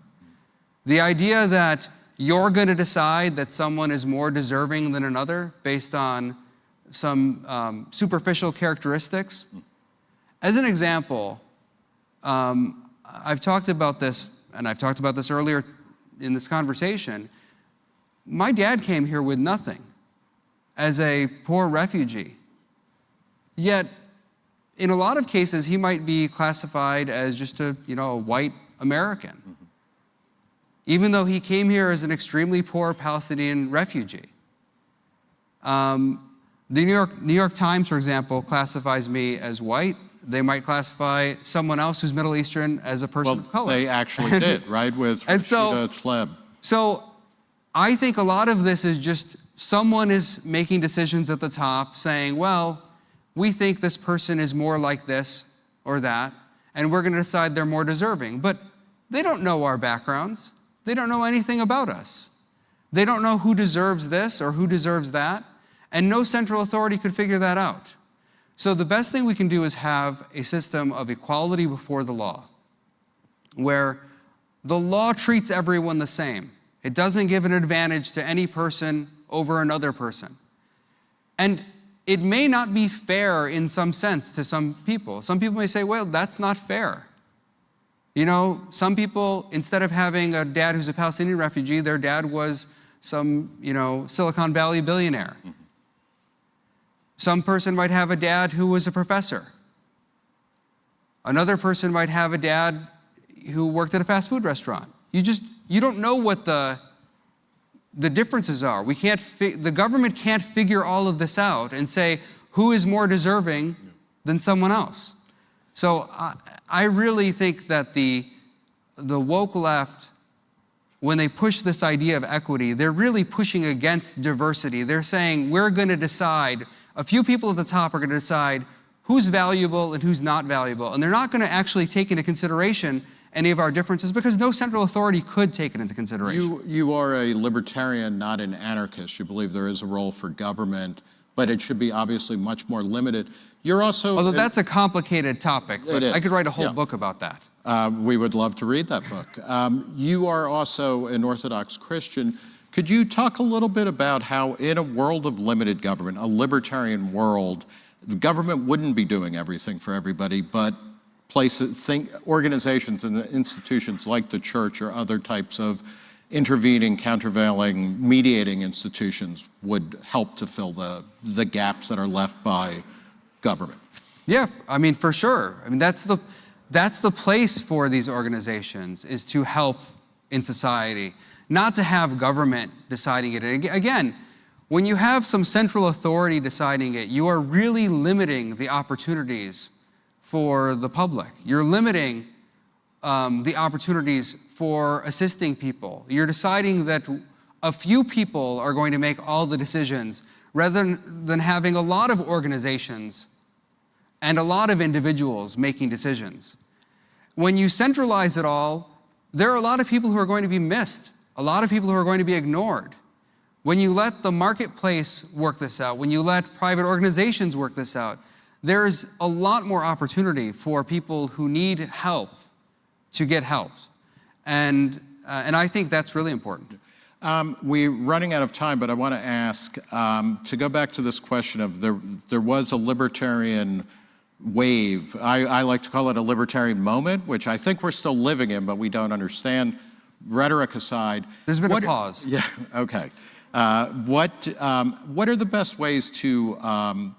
The idea that you're going to decide that someone is more deserving than another based on some superficial characteristics. As an example, I've talked about this, and I've talked about this earlier in this conversation. My dad came here with nothing as a poor refugee. Yet, in a lot of cases, he might be classified as just a white American, even though he came here as an extremely poor Palestinian refugee. The New York Times, for example, classifies me as white. They might classify someone else who's Middle Eastern as a person of color. They actually did, right, with Rashida Tlaib. So I think a lot of this is just someone is making decisions at the top saying, well, we think this person is more like this or that, and we're going to decide they're more deserving. But they don't know our backgrounds. They don't know anything about us. They don't know who deserves this or who deserves that, and no central authority could figure that out. So the best thing we can do is have a system of equality before the law, where the law treats everyone the same. It doesn't give an advantage to any person over another person. And it may not be fair in some sense to some people. Some people may say, well, that's not fair. Some people, instead of having a dad who's a Palestinian refugee, their dad was some, Silicon Valley billionaire. Some person might have a dad who was a professor. Another person might have a dad who worked at a fast food restaurant. You don't know what the differences are. The government can't figure all of this out and say who is more deserving than someone else. So I really think that the woke left, when they push this idea of equity, they're really pushing against diversity. They're saying we're going to decide, a few people at the top are going to decide who's valuable and who's not valuable. And they're not going to actually take into consideration any of our differences because no central authority could take it into consideration. You are a libertarian, not an anarchist. You believe there is a role for government, but it should be obviously much more limited. You're also... Although that's a complicated topic, but I could write a whole book about that. We would love to read that book. You are also an Orthodox Christian. Could you talk a little bit about how in a world of limited government, a libertarian world, the government wouldn't be doing everything for everybody, but organizations and institutions like the church or other types of intervening, countervailing, mediating institutions would help to fill the gaps that are left by government? Yeah, for sure. That's the place for these organizations, is to help in society, not to have government deciding it. Again, when you have some central authority deciding it, you are really limiting the opportunities for the public. You're limiting the opportunities for assisting people. You're deciding that a few people are going to make all the decisions rather than having a lot of organizations and a lot of individuals making decisions. When you centralize it all, there are a lot of people who are going to be missed, a lot of people who are going to be ignored. When you let the marketplace work this out, when you let private organizations work this out, there's a lot more opportunity for people who need help to get help. And I think that's really important. We're running out of time, but I want to ask, to go back to this question of there was a libertarian wave. I like to call it a libertarian moment, which I think we're still living in, but we don't understand. Rhetoric aside. There's been a pause. Yeah, okay. What are the best ways to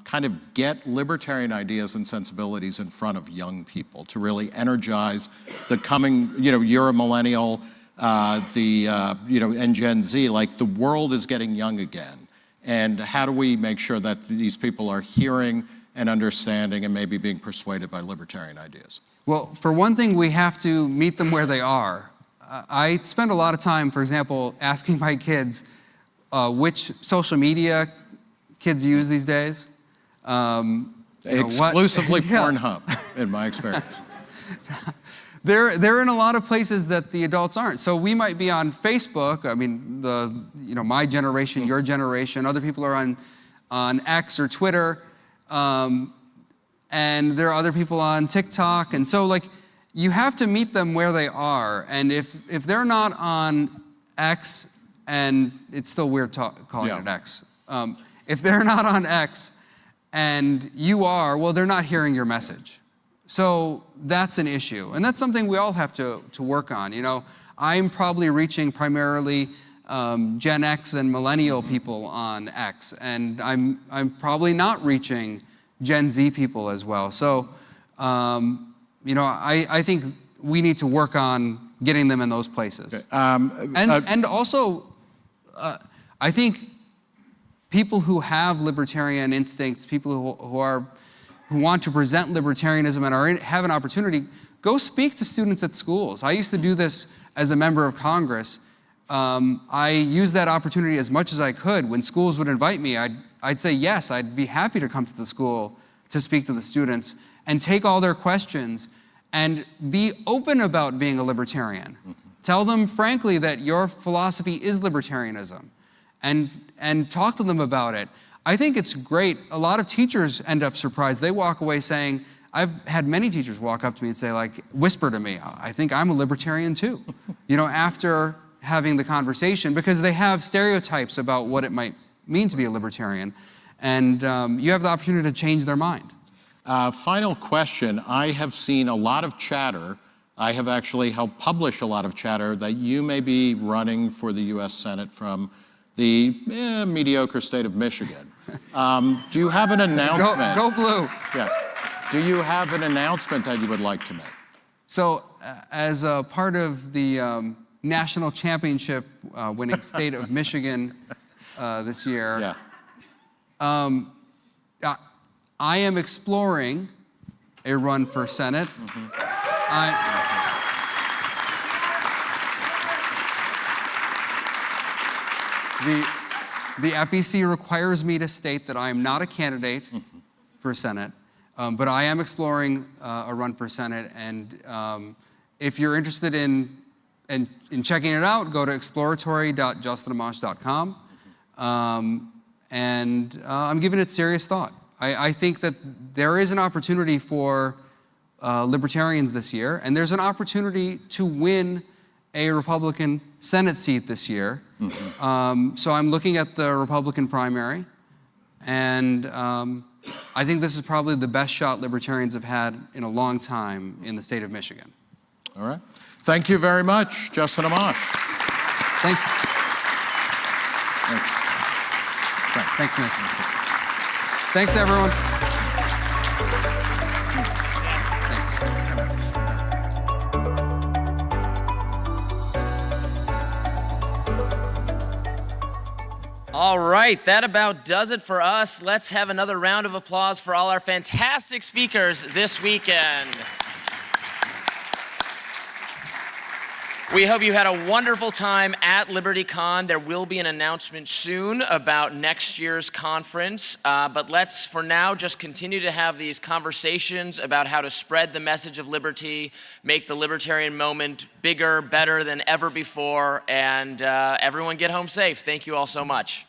kind of get libertarian ideas and sensibilities in front of young people to really energize the coming, you're a millennial, and Gen Z, like the world is getting young again. And how do we make sure that these people are hearing and understanding and maybe being persuaded by libertarian ideas? Well, for one thing, we have to meet them where they are. I spend a lot of time, for example, asking my kids which social media kids use these days. Exclusively Yeah. Pornhub, in my experience. They're in a lot of places that the adults aren't. So we might be on Facebook. I mean, my generation, your generation. Other people are on X or Twitter, and there are other people on TikTok. And so, like, you have to meet them where they are. And if they're not on X, and it's still weird calling it X. If they're not on X, and you are, well, they're not hearing your message. So that's an issue. And that's something we all have to work on. You know, I'm probably reaching primarily Gen X and millennial people on X, and I'm probably not reaching Gen Z people as well. So, you know, I think we need to work on getting them in those places. Okay. And also, I think people who have libertarian instincts, people who want to present libertarianism and have an opportunity, go speak to students at schools. I used to do this as a member of Congress. I used that opportunity as much as I could. When schools would invite me, I'd say yes, I'd be happy to come to the school to speak to the students and take all their questions and be open about being a libertarian. Tell them frankly that your philosophy is libertarianism and talk to them about it. I think it's great. A lot of teachers end up surprised. They walk away saying, I've had many teachers walk up to me and say, like, whisper to me, I think I'm a libertarian too. You know, after having the conversation, because they have stereotypes about what it might mean to be a libertarian. And you have the opportunity to change their mind. Final question. I have seen a lot of chatter. I have actually helped publish a lot of chatter that you may be running for the U.S. Senate from the mediocre state of Michigan. Do you have an announcement? Go blue. Yeah. Do you have an announcement that you would like to make? So, as a part of the national championship winning state of Michigan this year, I am exploring a run for Senate. The FEC requires me to state that I am not a candidate for Senate, but I am exploring a run for Senate. And if you're interested in checking it out, go to exploratory.justinamash.com. And I'm giving it serious thought. I think that there is an opportunity for libertarians this year, and there's an opportunity to win a Republican Senate seat this year. So I'm looking at the Republican primary, and I think this is probably the best shot libertarians have had in a long time in the state of Michigan. All right. Thank you very much, Justin Amash. Thanks. Thanks, Nick. Thanks, everyone. Thanks. All right, that about does it for us. Let's have another round of applause for all our fantastic speakers this weekend. We hope you had a wonderful time at LibertyCon. There will be an announcement soon about next year's conference, but let's, for now, just continue to have these conversations about how to spread the message of liberty, make the libertarian moment bigger, better than ever before, and everyone get home safe. Thank you all so much.